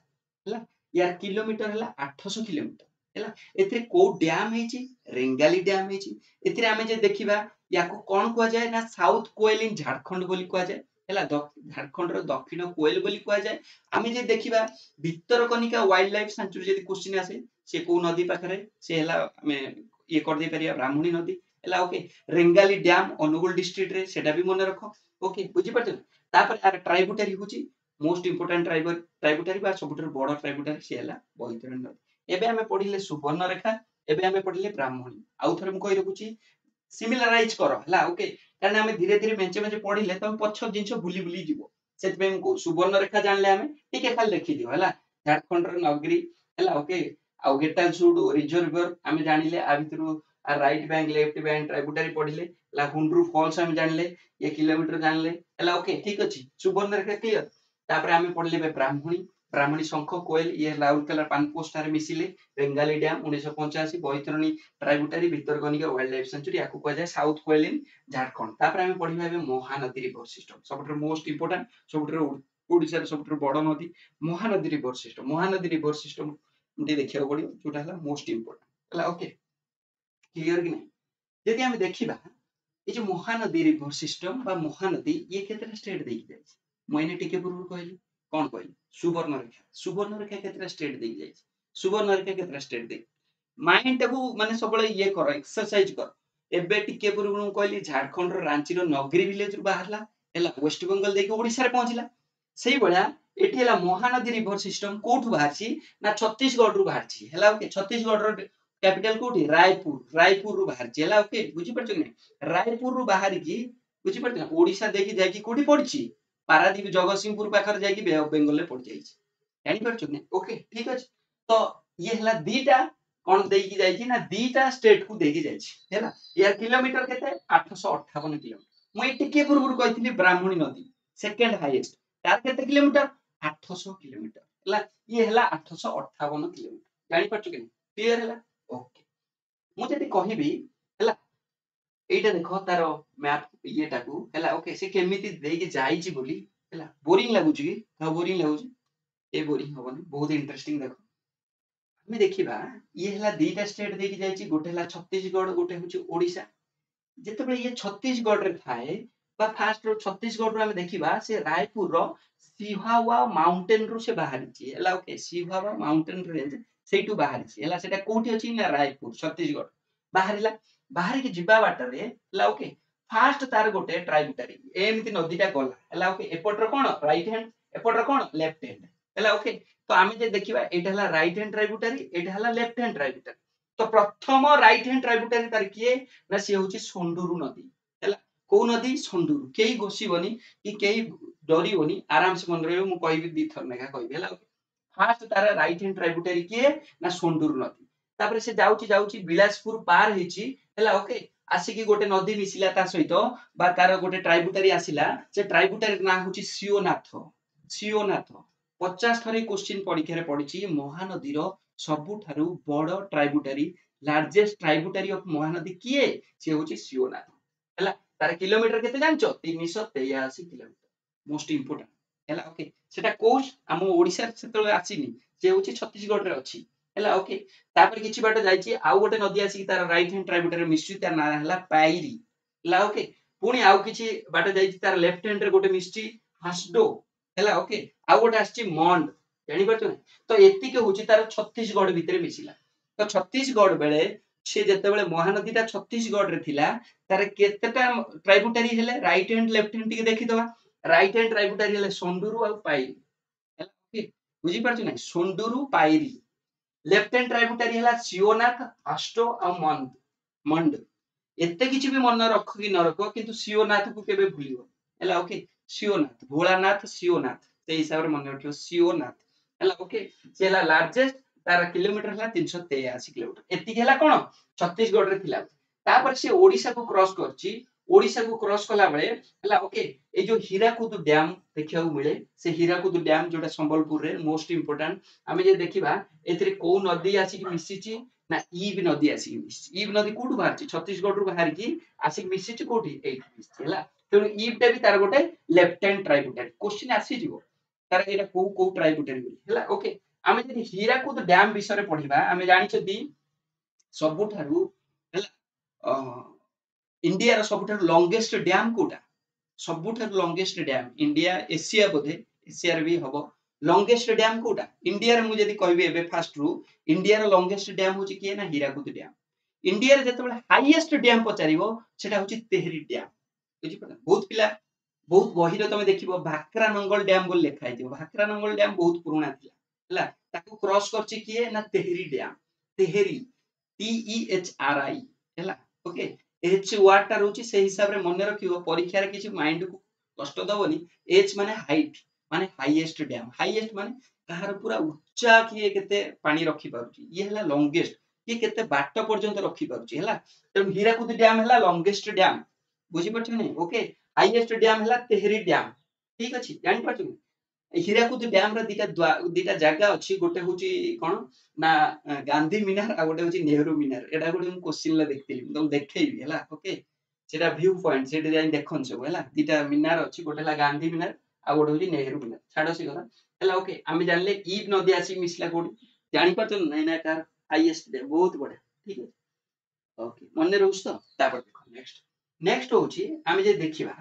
ହେଲା यार किलोमीटर हला 800 किलोमीटर ହେଲା एथिरे को डैम हेची रेंगाली डैम हेची एथिरे आमे जे देखिबा याको कोन कुआ जाय ना साउथ कोएल इन झारखंड बोली कुआ जाय ହେଲା झारखंड रो दक्षिण कोएल बोली कुआ जाय आमे जे देखिबा भितरकनिका वाइल्ड लाइफ सेंचुरी जदी क्वेश्चन आसे से को नदी पाखरे से हला आमे ये कर दे परिया ब्राह्मणी नदी ହେଲା okay Rengali dam Angul district रे सेटा भी मने रखो ओके बुझी पड़छ तापर यार ट्राइब्यूटरी होची मोस्ट इंपोर्टेंट ट्राइब्यूटरी बा सबुठर बड़ ट्राइब्यूटरी से हला बैतरणी नदी एबे हमें पढिले सुवर्णरेखा एबे हमें पढिले ब्राह्मणी आउ थरे मु कहि रखुची सिमिलराइज करो हला ओके कारण हमें धीरे धीरे मेंचे मेंचे पढिले तम पछ जिंस भूली भूली जीवो सेत पे को सुवर्णरेखा जानले हमें ठीक है खाली लिखि दियो हला झारखंड रो नगरी हला ओके आउ गेटा सुड रिजर्व हमें जानिले आ भितरु right bank left bank tributary पढिले ला हुंड्रू फॉल्स हम जानले ये किलोमीटर जानले हला ओके ठीक अछि सुवर्णरेखा क्लियर तापर हमें पढिले बे ब्राह्मणी ब्राह्मणी शंख कोयल ये राउरकेला पान पोस्ट रे मिसिले बेंगाली dam 1985 Baitarani tributary Bhitarkanika wild life sanctuary याकू कह जाय साउथ कोयल इन झारखंड तापर हमें पढिबा बे महानदी रिवर सिस्टम सबटर मोस्ट इंपोर्टेंट सबटर ओडिसा सबटर बड़ नदी महानदी रिवर सिस्टम टी देखिया पड़ियो जोटा हला मोस्ट इंपोर्टेंट हला ओके क्लियर कि नहीं यदि हम देखिबा ये जो महानदी रिवर सिस्टम बा महानदी ये केतरा स्टेट देई जाय मैंने टिके पूर्व कहली कोन कहली सुवर्णरेखा केतरा स्टेट देई जाय सुवर्णरेखा केतरा स्टेट देई माइंड टाकू माने सबले ये करो एक्सरसाइज कर एबे टिके पूर्व कहली झारखंड रो रांची रो नगरी विलेज रो बाहरला एला वेस्ट बंगाल देखि ओडिसा रे पहुंचला सेही बळा एठी हला महानदी रिवर सिस्टम कोठु बाहरची ना छत्तीसगढ़ रु बाहरची हला ओके छत्तीसगढ़ रो कैपिटल कोठी रायपुर रु बाहरची हला ओके बुझी पड़छ कि नहीं रायपुर रु बाहर की बुझी पड़छ ना ओडिसा देखि जाय की कोठी पड़ची पारादीप जगतसिंहपुर पाखर जाय की बे ऑफ बंगाल रे पड़ जाईची जानि पड़छ कि ओके ठीक अछि तो ये हला दीटा कोन देई की जाय छी ना दीटा स्टेट को देई की जाय छी हैला यार किलोमीटर केते 858 किलोमीटर मु टिके पूर्व कहितली ब्राह्मणी नदी सेकंड हाईएस्ट तार केते किलोमीटर 800 किलोमीटर हैला ये हला 858 किलोमीटर जानि पड़छ कि क्लियर हैला ओके मु जदी कहिबी हैला एटा देखो तार मैप येटा को हैला ओके से केमिति देई की जाई छी बोली हैला बोरिंग लागु छी का बोरिंग लागु छी ए बोरिंग होबनी बहुत इंटरेस्टिंग देखो हमें देखिबा ये हला दीटा स्टेट देकी जाई छी गोटे हला छत्तीसगढ़ गोटे होची ओडिसा जेतेबे ये छत्तीसगढ़ रे थाए बा फास्ट रो छत्तीसगढ़ रो हम देखिबा से रायपुर रो सिहावा माउंटेन रो से बाहर छी हला ओके सिहावा माउंटेन रेंज सेटू बाहर छी हला सेटा कोठी अछि ना रायपुर छत्तीसगढ़ बाहरिला बाहर के जिबा बाटर रे हला ओके फास्ट तार गोटे ट्राइब्यूटरी एमति नदीटा गला हला ओके एपट रो कोन राइट हैंड एपट रो कोन लेफ्ट हैंड हला ओके तो आमे जे देखिबा एटा हला राइट हैंड ट्राइब्यूटरी एटा हला लेफ्ट हैंड ट्राइब्यूटरी तो प्रथम राइट हैंड ट्राइब्यूटरी तार किए ना से होची सोंडुरु नदी हला को नदी सोंडुरु केही गोसीबनी कि केही डरिबनी आराम से मन रहबो मु कहबी दी थर नेखा कहबी हला फास्ट तार राइट हैंड ट्राइब्यूटरी किए ना सोंडुरु नदी तापर से जाउची बिलासपुर पार हेची हला ओके आसिकी गोटे नदी मिसिला ता सहित बा तार गोटे ट्राइब्यूटरी आसिला से ट्राइब्यूटरी ना होची सियोनाथ 50 थरी क्वेश्चन परीक्षा रे पडिची महानदी रो सबुठारु बड़ tributary largest tributary of Mahanadi किए से होची सियोनाथ हला तार किलोमीटर केते जानचो 383 किलोमीटर मोस्ट इंपोर्टेंट हला ओके सेटा कोस हम ओडिसा सेतले आसीनी से होची छत्तीसगढ़ रे अछि हला ओके तापर किछि बाट जाईची आउ गोटे नदी आसी तार राइट हैंड ट्राइब्यूटरी मिस्ट्री तार ना हला पाइरी हला ओके पुनी आउ किछि बाट जाईची तार लेफ्ट हैंड रे गोटे मिस्ट्री हासडो हला ओके आउ गोटे आछि मंड जानि परछो तो एति के होची तार छत्तीसगढ़ भितरे मिसिला तो छत्तीसगढ़ बेले से जते बेले महानदीटा छत्तीसगढ़ रे थिला तार केतेटा ट्राइब्यूटरी हेले राइट हैंड लेफ्ट हैंड टिके देखि दवा राइट हैंड ट्राइब्यूटरी हेले सोंडुरु आ पाइरी हला ओके बुझी परछो नै सोंडुरु पाइरी लेफ्ट हैंड ट्राइब्यूटरी हला सियोनाथ अष्टो आ मंड एते किछि भी मन रख कि न रख किंतु सियोनाथ को केबे भूलिबो हला ओके सियोनाथ भोलानाथ सियोनाथ से हिसाब रे मन रखियो सियोनाथ हला ओके से हला लार्जेस्ट तार किलोमीटर हला 383 किलोमीटर एति हला कोन छत्तीसगढ़ रे थिला तापर से ओडिसा को क्रॉस कला बेले हला ओके ए जो हीराकुद डैम देखिया मिले से हीराकुद डैम जोटा संबलपुर रे मोस्ट इंपोर्टेंट हमें जे देखिबा एतरे को नदी आसी कि मिसिची ना ईब नदी आसी कि मिसिची ईब नदी कोठु बाहर छी छत्तीसगढ़ रु बाहर की आसी कि मिसिची कोठी एठी मिसिची हला ତେଣु ଇବଟା ବି ତାର ଗୋଟେ ଲେଫ୍ଟ ହ୍ୟାଣ୍ଡ ଟ୍ରାଇବ୍ୟୁଟାରି क्वेश्चन आसी जिवो तार एटा को ट्राइब्यूटारी बोली हैला ओके आमे जदि हीराकुद डैम विषय पढ़िबा आमे जानिछथि सबुठारु हैला इंडिया रो सबुठारु लॉन्गेस्ट डैम कोटा सबुठारु लॉन्गेस्ट डैम इंडिया एशिया बोधे एशिया रे भी हबो लॉन्गेस्ट डैम कोटा इंडिया रे मु जदि कहबी एबे फास्ट रु इंडिया रो लॉन्गेस्ट डैम होची किए ना हीराकुद डैम इंडिया रे जतबेले हाईएस्ट डैम पचारिबो सेटा होची तेहरी डैम बुझि पडला बहुत पिला बहुत बहिर तमे देखिबो भाकरा नंगल डैम बोल लिखा हैतिबो भाकरा नंगल डैम बहुत पुराना थिला हैला ताको क्रॉस करची किए ना तेहरी डैम तेहरी TEHRI हैला ओके एच वर्ड टा रहउची से हिसाब रे मने रखिबो परीक्षा रे किछि माइंड को कष्ट दबनी एच माने हाइट माने हाईएस्ट डैम हाईएस्ट माने कहार पूरा उच्चा किए केते पानी रखी पारुची ये हला लॉन्गेस्ट कि केते बाट पर्यंत रखी पारुची हला त हीराकुद डैम हला लॉन्गेस्ट डैम बुझी पछ नै ओके हाईएस्ट डैम हला तेहरी डैम ठीक अछि जानि पाछु हीराकुद डैम रा दिटा जागा अछि गोटे होची कोन ना गांधी मिनार आ गोटे होची नेहरू मिनार एडा गोटे मु क्वेश्चन ला देखतिली तुम देखैबी हला ओके सेटा व्यू पॉइंट सेटा जाई देखन सब हला दिटा मिनार अछि गोटे ला गांधी मिनार आ गोटे होची नेहरू मिनार छाडो से कथा हला ओके आमे जानले ईब नदी आसी मिसला कोडी जानि पाछन नै ना कार हाईएस्ट डैम बहुत बडा ठीक है ओके मने रहउस तो तापर देखो नेक्स्ट नेक्स्ट होची आमे जे देखिबा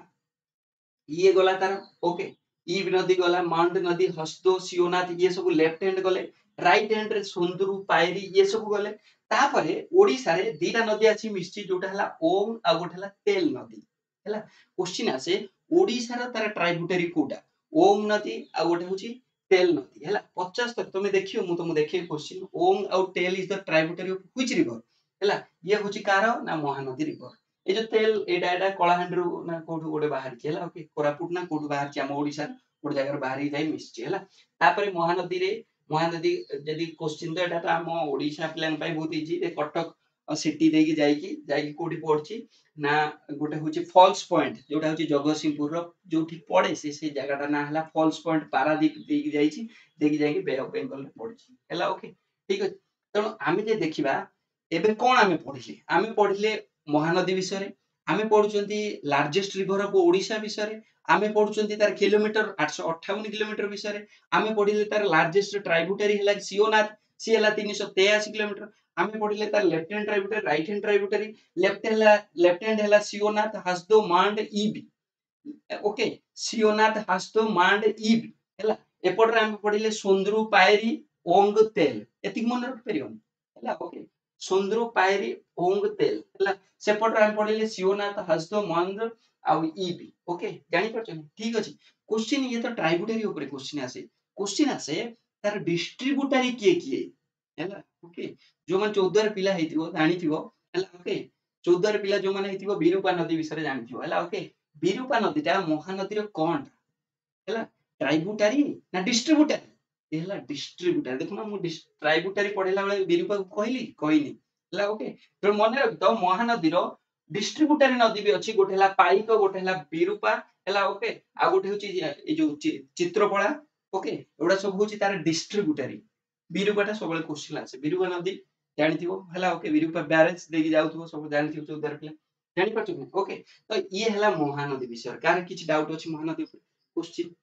ये गला तार ओके ईब नदी गला माउंट नदी हसदो सियोनाथ ये सब लेफ्ट हैंड गले राइट हैंड रे सुंदुरु पायरी ये सब गले तापरे ओडिसा रे दीटा नदी अछि मिसची जोटा हला ओम आ गोटा हला तेल नदी हला क्वेश्चन आसे ओडिसा रा तार ट्राइब्यूटरी कोटा ओम नदी आ गोटे होची तेल नदी हला 50 तक तुमे देखियो मु तुम देखियो क्वेश्चन ओम आ तेल is the tributary of which river हला ये होची कार ना महानदी रिवर ए जो तेल एडा कलाहांडी ना कोठु गोटे बाहर छला ओके कोरापुट ना कोठु बाहर छ हम ओडिसा गोटे जगह बाहर जाई मिस छला तापरे महानदी रे महानदी जदी क्वेश्चन तो एटा हम ओडिसा प्लान पाई बहुत इजी ए कटक सिटी देकी जाईकी कोठी पड़ची ना गोटे होची फॉल्स पॉइंट जोटा होची जगतसिंहपुर रो जोठी पड़े से जगहटा ना हला फॉल्स पॉइंट पारादीप देकी जाईकी बे ऑफ बंगाल रे पड़ची हला ओके ठीक अछि तनो आमे जे देखिबा एबे कोन आमे पढिले महानदी विषय आमे पढुचंती लार्जेस्ट रिवर ऑफ ओडिसा विषय आमे पढुचंती तार किलोमीटर 858 किलोमीटर विषय आमे पढिले तार लार्जेस्ट ट्राइब्यूटरी हला सियोनाथ सी हला 383 किलोमीटर आमे पढिले तार left hand tributary right hand tributary left hand हला सियोनाथ हसदो मांड ईबी ओके सियोनाथ हसदो मांड ईबी हला एपट रे आमे पढिले सुंदरू पायरी ओंग तेल एतिक मन रख परियो हला ओके सुंदरू पायरी ओंग तेल हला सेपट रे आमे पढिले सियोनाथ हसदो मांड आउ ईबी ओके जानि परछन ठीक अछि क्वेश्चन ये तो ट्राइब्यूटरी ऊपर क्वेश्चन आसे तार डिस्ट्रीब्यूटरी किए हला ओके जो मन 14 रे पिला हेतिबो जानिथिबो हला ओके 14 रे पिला जो मन हेतिबो बिरूपा नदी विषय जानिथिबो हला ओके बिरूपा नदीटा महानदी रो कोन हला ट्राइब्यूटरी ना डिस्ट्रीब्यूटरी हला डिस्ट्रीब्यूटरी देखो ना मु ट्राइब्यूटरी पढिला बेले बिरूपा कहली हला ओके तो मन रख तो महानदी रो डिस्ट्रीब्यूटरी नदी भी अछि गोटे हला पाइक गोटे हला बिरूपा हला ओके आ गोटे होची ए जो चित्रकला ओके एडा सब होची तार डिस्ट्रीब्यूटरी बिरूपाटा सबले क्वेश्चन आसे बिरूपा नदी जानिथिबो हला ओके बिरूपा बैरेज देकी जाउथबो सब जानिथिबो 14 पिला जानि परछु ओके तो ये हला महानदी विषय कार किछ डाउट अछि महानदी क्वेश्चन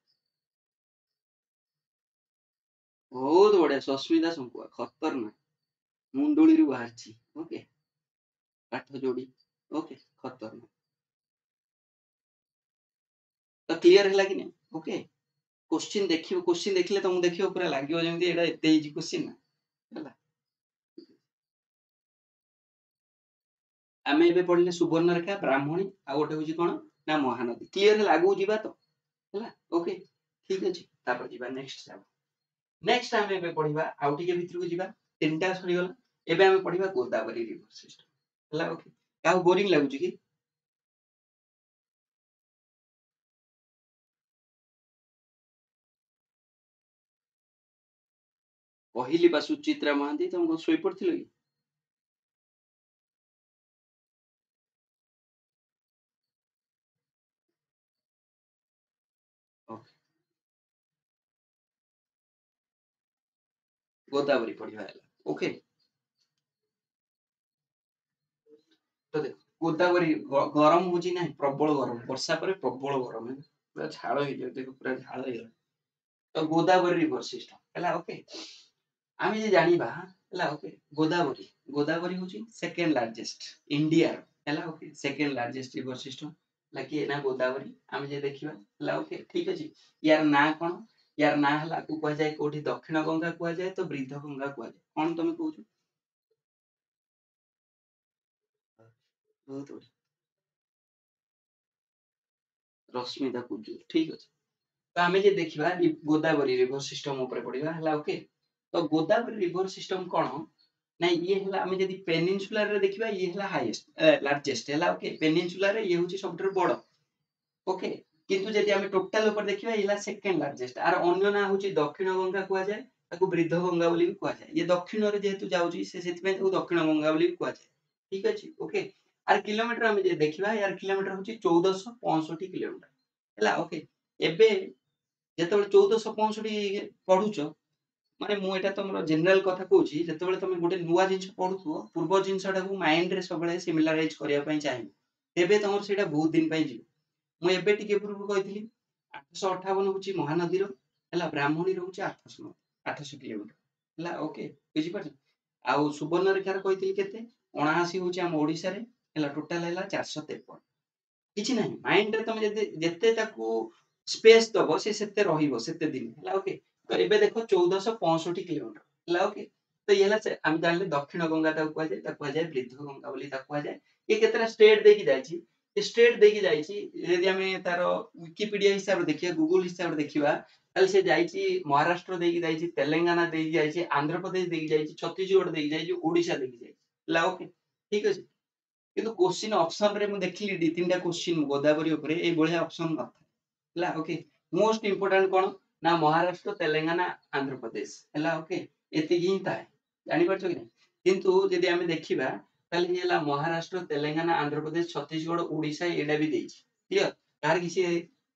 बहुत बढिया सस्मिता संकुआ खतरनाक मुंडुली रु बाहरची ओके काठ जोड़ी ओके खतरनाक तो क्लियर है कि नहीं ओके क्वेश्चन देखिले तुमको देखियो पूरा लागियो जेमति एटा एते इजी क्वेश्चन ना हला आमे एबे पढिले सुवर्णरेखा ब्राह्मणी आ गोटे होची कोन ना महानदी क्लियर है लागू जीवा तो हला ओके ठीक अछि तापर जीवा नेक्स्ट जाबा नेक्स्ट आमे एबे पढिबा आउटी के भितर को जीवा तीनटा सरी गला एबे आमे पढिबा गोदावरी रिवर सिस्टम हला ओके का बोरिंग लागु छी कि କହିଲି ବା ସୁଚିତ୍ରା ମହାନ୍ତି ତମକୁ ଶୋଇ ପଡିଥିଲ କି ଓକେ ଗୋଦାବରୀ ପଢିବା ହେଲା ଓକେ ତ ଦେଖ गोदावरी गरम होची ना प्रबल गरम वर्षा पर प्रबल गरम है पूरा झाड़ हो जाए देखो पूरा झाड़ हो गला तो गोदावरी रिवर सिस्टम हैला ओके आमे जे जानिबा हैला ओके गोदावरी गोदावरी होची सेकंड लार्जेस्ट इंडिया हैला okay second largest river system लाकी एना गोदावरी आमे जे देखिबा हैला ओके ठीक अछि यार ना कोन यार ना हला को कह जाय कोठी दक्षिण गंगा कह जाय तो वृद्ध गंगा कह जाय कोन तमे कहू बहुत बढ़िया रश्मिता कुजू ठीक अछि तो आमे जे देखिबा गोदावरी रिवर सिस्टम ऊपर पडिबा हला ओके तो गोदावरी रिवर सिस्टम कोन ना ये हला आमे जदी पेनिनसुलर रे देखिबा ये हला हाईएस्ट लार्जेस्ट हला ओके पेनिनसुलर रे ये होची सबटर बड़ ओके किंतु जदी आमे टोटल ऊपर देखिबा ये हला सेकंड लार्जेस्ट आर अन्य ना होची दक्षिण गंगा कुआ जाय ताको वृद्ध गंगा बोली भी कुआ जाय ये दक्षिण रे जेतु जाउची से सेति में ताको दक्षिण गंगा बोली भी कुआ जाय ठीक अछि ओके आर किलोमीटर आमे जे देखिबा यार किलोमीटर होची 1465 किलोमीटर हला ओके एबे ଯେତେବେଳେ 1465 ପଢୁଛ ମାନେ ମୁଁ ଏଟା ତମର ଜେନେରାଲ କଥା କହୁଛି ଯେତେବେଳେ ତମେ ଗୋଟେ ନୂଆ ଜିନିଷ ପଢୁଥିବ ପୂର୍ବ ଜିନିଷଟାକୁ ମାଇଣ୍ଡରେ ସବୁବେଳେ ସିମିଲାରାଇଜ କରିବା ପାଇଁ ଚାହିଁବ ତେବେ ତମର ସେଇଟା ବହୁତ ଦିନ ପାଇଁ ଯିବ ମୁଁ ଏବେ ଟିକେ ପୂର୍ବରୁ କହିଥିଲି 858 ହଉଛି ମହାନଦୀର ହେଲା ବ୍ରାହ୍ମଣୀ ରହୁଛି 800 କିଲୋମିଟର ହେଲା ଓକେ ବୁଝିପାରୁଛ ଆଉ ସୁବର୍ଣ୍ଣରେଖାର କହିଥିଲି କେତେ 79 ହଉଛି ଆମ ଓଡିଶାରେ ହେଲା ଟୋଟାଲ ହେଲା 453 କିଛି ନାହିଁ ମାଇଣ୍ଡରେ ତମେ ଯଦି ଯେତେ ତାକୁ ସ୍ପେସ୍ ଦବ ସେ ସେତେ ରହିବ ସେତେ ଦିନ ହେଲା ଓକେ ତ ଏବେ ଦେଖ 1465 କିଲୋମିଟର ହେଲା ଓକେ ତ ଇଏ ହେଲା ଆମେ ଜାଣିଲେ ଦକ୍ଷିଣ ଗଙ୍ଗା ତାକୁ କୁହାଯାଏ ତାକୁ କୁହାଯାଏ ବୃଦ୍ଧ ଗଙ୍ଗା ବୋଲି ତାକୁ କୁହାଯାଏ ଇଏ କେତେଟା ଷ୍ଟେଟ ଦେଇକି ଯାଇଛି ଏ ଷ୍ଟେଟ ଦେଇକି ଯାଇଛି ଯଦି ଆମେ ତାର ୱିକିପିଡିଆ ହିସାବରେ ଦେଖିବା ଗୁଗଲ ହିସାବରେ ଦେଖିବା ତାହେଲେ ସେ ଯାଇଛି ମହାରାଷ୍ଟ୍ର ଦେଇକି ଯାଇଛି ତେଲେଙ୍ଗାନା ଦେଇକି ଯାଇଛି ଆନ୍ଧ୍ରପ୍ରଦେଶ ଦେଇକି ଯାଇଛି ଛତିଶଗଡ଼ ଦେଇକି ଯାଇଛି ଓଡିଶା ଦେଇକି ଯାଇଛି ହେଲା ଓକେ ଠିକ ଅଛି କିନ୍ତୁ क्वेश्चन ऑप्शन रे ମୁଁ ଦେଖିଲି ଦି ତିନିଟା क्वेश्चन गोदावरी ଉପରେ ଏଇ ଭଳିଆ ऑप्शन ନଥାଏ ହେଲା ओके मोस्ट इंपोर्टेंट कोन ना महाराष्ट्र तेलंगाना आंध्र प्रदेश ହେଲା ओके एतिकी ही थाए जानि परछो कि किंतु यदि हमें देखिबा ताले ये होला महाराष्ट्र तेलंगाना आंध्र प्रदेश छत्तीसगढ़ ओडिशा एडा भी देछि क्लियर कार किसी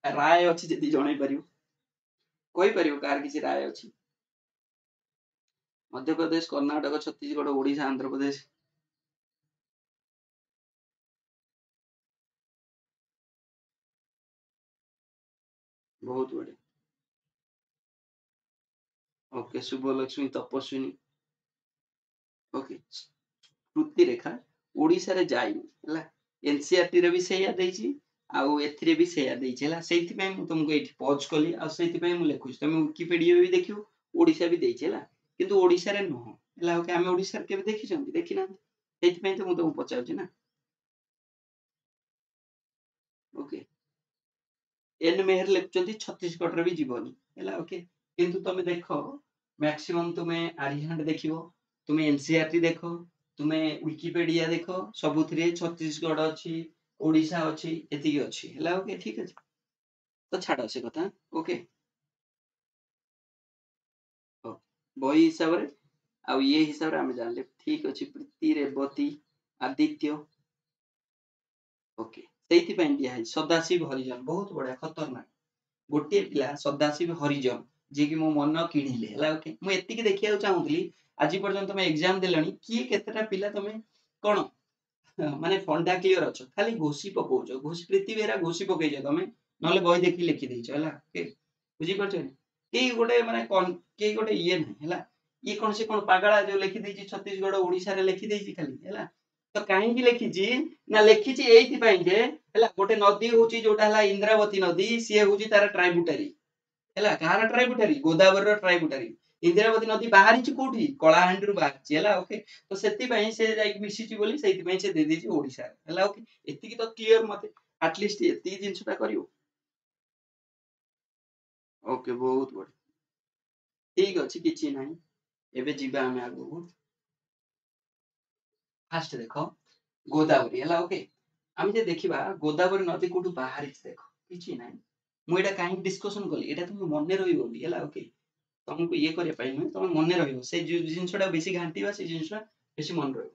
राय अछि जदि जणै परियो कोइ परियो कार किसी राय अछि मध्य प्रदेश कर्नाटक छत्तीसगढ़ ओडिशा आंध्र प्रदेश बहुत बड़े ओके शुभलक्ष्मी तपस्विनी ओके श्रुति रेखा ओडिसा रे जाइनी हला एनसीईआरटी रे भी सेया देछि आउ एथिरे भी सेया देछि हला सेति पय मु तुमको एठी पॉज कली आ सेति पय मु लेखुछि तमे विकिपीडिया भी देखियो ओडिसा भी देछि हला किंतु ओडिसा रे नहो हला ओके हमें ओडिसा रे केबे देखि छथि देखि ना सेति पय तो मु तुमको पचाउछि ना ओके एन मेहर लेखुचंती छत्तीसगढ़ रे भी जीवनी हला ओके किंतु तमे देखो मैक्सिमम तुमे आरिहांड देखिबो तुमे एनसीईआरटी देखो तुमे विकिपीडिया देखो सबुथिरे छत्तीसगढ़ अछि ओडिशा अछि एतिकी अछि हला ओके ठीक अछि तो छाड़ से कथा ओके हो बही हिसाब रे आ ये हिसाब रे हम जानले ठीक अछि प्रीति रेवती आदित्य ओके सेति पय दिया है सदाशिव हरिजन बहुत बड़ा खतरनाक गोटे पिला सदाशिव हरिजन जे कि मो मन किणिले हला ओके मु एतिकी देखिया चाहूतली आज पर्यंत तमे एग्जाम देलनी कि केतेटा पिला तमे कोन माने फंडा क्लियर अछ खाली घोषी पकोछ घोषी प्रीति बेरा घोषी पकेछ तमे नले बही देखि लिखि देछ हला ओके बुझी परछ के गोटे माने कोन के गोटे ये नहीं हला ये कोन से कोन पागला जो लिखि देछि छत्तीसगढ़ ओडिसा रे लिखि देछि खाली हला तो काहे की लिखिछि ना लिखिछि एथि पय जे हला गोटे नदी होची जोटा हला इंद्रावती नदी सिए होची तार ट्राइब्यूटरी ହେଲା କାହାର ଟ୍ରାଇବୁଟାରୀ ଗୋଦାବରୀର ଟ୍ରାଇବୁଟାରୀ ଇନ୍ଦ୍ରାବତୀ ନଦୀ ବାହାରିଛି କୋଉଠି କଳାହାଣ୍ଡିରୁ ବାହାରିଛି ହେଲା ଓକେ ତ ସେଥିପାଇଁ ସେ ଯାଇକି ମିଶିଛି ବୋଲି ସେଇଥିପାଇଁ ସେ ଦେଇଦେଇଛି ଓଡିଶା ହେଲା ଓକେ ଏତିକି ତ କ୍ଲିୟର ମତେ ଆଟଲିଷ୍ଟ ଏତିକି ଜିନିଷଟା କରିବ ଓକେ ବହୁତ ବଢିଆ ଠିକ ଅଛି କିଛି ନାହିଁ ଏବେ ଯିବା ଆମେ ଆଗକୁ ଫାଷ୍ଟ ଦେଖ ଗୋଦାବରୀ ହେଲା ଓକେ ଆମେ ଯେ ଦେଖିବା ଗୋଦାବରୀ ନଦୀ କୋଉଠୁ ବାହାରିଛି ଦେଖ କିଛି ନାହିଁ ମୁଁ ଏଇଟା କାହିଁକି ଡିସ୍କସନ କଲି ଏଇଟା ତୁମ ମନେ ରହିବ ବୋଲି ହେଲା ଓକେ तुमको ये करे पाई नुहे तुम मन रहिबो से जिनसटा बेसी घांटीबा से जिनसटा बेसी मन रहिबो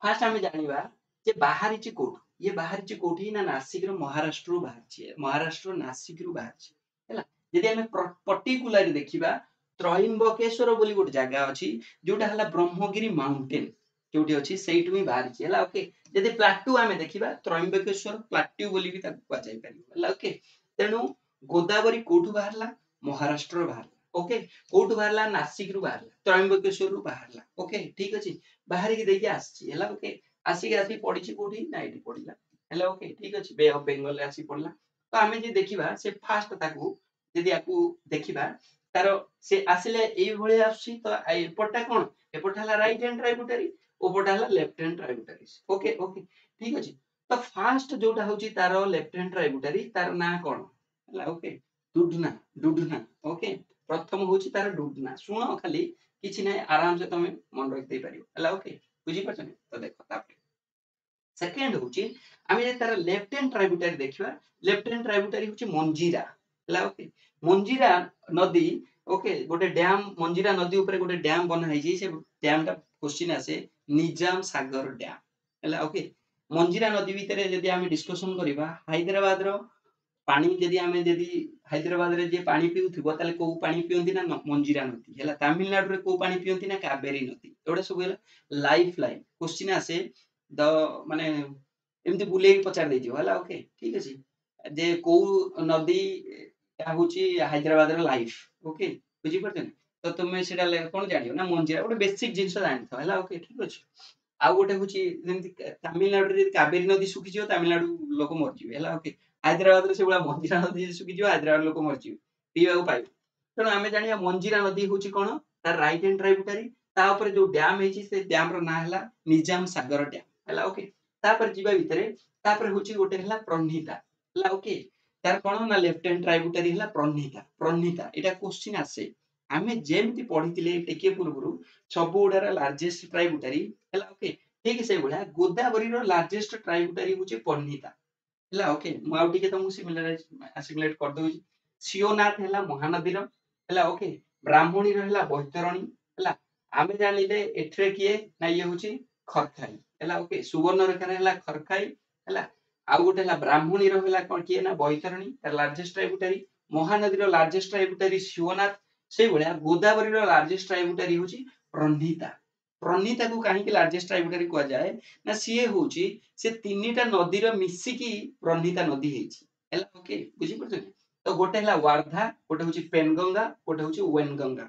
फास्ट आमे जानिबा जे बाहरी ची कोठ ये बाहरी ची कोठी ना नासिक रो महाराष्ट्र रो बाहर ची महाराष्ट्र नासिक रो बाहर ची हैला यदि आमे पर्टिकुलर देखिबा त्रयंबकेश्वर बोली गोटे जगह अछि जोटा हला ब्रह्मगिरी माउंटेन जोटी अछि सेइटु ही बाहर छी हला ओके यदि प्लाटू आमे देखिबा त्रयंबकेश्वर प्लाटू बोली भी ताकू कुआ जाय परिबो हला ओके तेनु गोदावरी कोठु बाहरला महाराष्ट्र बाहरला ओके कोठु बाहरला नासिक रु बाहरला त्रयंबकेश्वर रु बाहरला ओके ठीक अछि बाहर की देखि आसी हला ओके आसी पडिछि कोठी ना एठी पडिला हला ओके ठीक अछि बे ऑफ बंगाल रे आसी पडला तो आमे जे देखिबा से फास्ट ताकू यदि आकू देखिबा तार से आसिले एई भଳି आसी तो एपटा कोन एपटा हला राइट हैंड ट्राइब्यूटरी ओपटा हला left hand tributary okay okay ठीक अछि तो फास्ट जोटा होची तार लेफ्ट हैंड ट्राइब्यूटरी तार ना कोन हला ओके डुडना ओके प्रथम होची तार डुडना सुनो खाली किछि नै आराम से तमे मन रख दे परियो हला ओके बुझी परछन तो देखो तापर सेकेंड होची आमे जे तार लेफ्ट हैंड ट्राइब्यूटरी देखिबा लेफ्ट हैंड ट्राइब्यूटरी होची मंजीरा हला ओके मंजीरा नदी ओके गोटे डैम मंजीरा नदी ऊपर गोटे डैम बना है से डैम टा क्वेश्चन आसे निजाम सागर डैम हला ओके मंजीरा नदी भितरे यदि आमे डिस्कशन करिबा हैदराबाद रो पानी यदि आमे यदि हैदराबाद रे जे पानी पिउथिबो ताले को पानी पियंती ना मंजीरा नदी हला तमिलनाडु रे को पानी पियंती ना कावेरी नदी एडा सब हला लाइफ लाइन क्वेश्चन आसे द माने एमती बुले पचार देदियो हला ओके ठीक अछि जे को नदी ता होची हैदराबाद रो लाइफ ओके बुझी परछन तो तुमे सेटा कोन जानियो ना मंजीरा गोटे बेसिक जिंस जानिथो हला ओके ठीक अछि आ गोटे होची जेमति तमिलनाडु रे कावेरी नदी सुखी जियो तमिलनाडु लोक मर जिवे हला ओके हैदराबाद रे सेबला मंजीरा नदी सुखी जियो हैदराबाद लोक मर जिवे पिबा को पाइबे तेणु आमे जानिया मंजीरा नदी होची कोन तार राइट हैंड ट्राइब्यूटरी ता ऊपर जो डैम हेची से डैम रो ना हला निजाम सागर डैम हला ओके तापर जिबा भितरे तापर होची गोटे हला प्रणहिता हला ओके तार कोन ना लेफ्ट हैंड ट्राइब्यूटरी हला प्रणहिता एटा क्वेश्चन आसे आमे जेमति पढितिले टेके पूर्वरु सब उडार लार्जेस्ट ट्राइब्यूटरी हला ओके ठीक से भला गोदावरी रो लार्जेस्ट ट्राइब्यूटरी होची प्रणहिता हला ओके मु आउ टिके तुमको सिमुलेट कर दउची शिवनाथ हला महानदी रो हला ओके ब्राह्मणी रो हला बैतरणी हला आमे जानिले एठरे किए ना ये होची खरखाई हला ओके सुवर्ण रेखा हला खरखाई हला आउ गोटे हला ब्राह्मणी रो हला कोन किए ना बैतरणी तार लार्जेस्ट ट्राइब्यूटरी महानदी रो लार्जेस्ट ट्राइब्यूटरी शिवनाथ से भलिया गोदावरी रो लार्जेस्ट ट्राइब्यूटरी होची प्रणहिता प्रणहिता को काहे कि लार्जेस्ट ट्राइब्यूटरी कुआ जाए ना सीए होची से तीनटा नदी रो मिसी की प्रणहिता नदी हेची हला ओके बुझी परछन तो गोटे हला वार्धा गोटे होची पेनगंगा गोटे होची वेनगंगा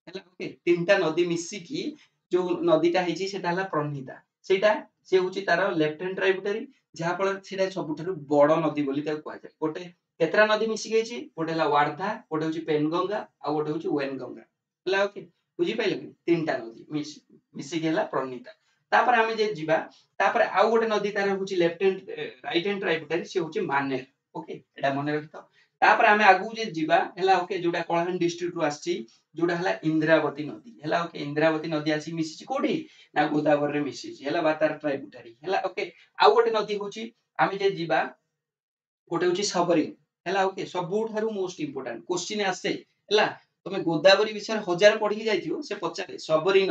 हला ओके तीनटा नदी मिसी की जो नदीटा हेची सेटा हला प्रणहिता सेटा से होची तार लेफ्ट हैंड ट्राइब्यूटरी जहा फल सेटा सबठारु बड़ नदी बोली ताको कुआ जाय गोटे केतरा नदी मिसी गेची गोटे हला वार्धा गोटे होची पेनगंगा आ गोटे होची वेनगंगा हला ओके बुझी पाइले तीनटा नदी मिसी गेला प्रणहिता तापर आमे जे जिबा तापर आउ गोटे नदी तार होची left hand right hand tributary से होची मानेर ओके एटा मने रखितो तापर आमे आगु जे जिबा हला ओके जोटा कलाहांडी डिस्ट्रिक्ट रु आछि जोटा हला इंद्रावती नदी हला ओके इंद्रावती नदी आसी मिसिछि कोठी ना गोदावरी रे मिसिछि हला बातार ट्राइब्यूटरी हला ओके आउ गोटे नदी होची आमे जे जिबा गोटे होची सबरी हला ओके सबुठारु मोस्ट इंपोर्टेंट क्वेश्चन आसे हला तमे गोदावरी विषय हजार पढी के जाइथियो से पचारे सबरी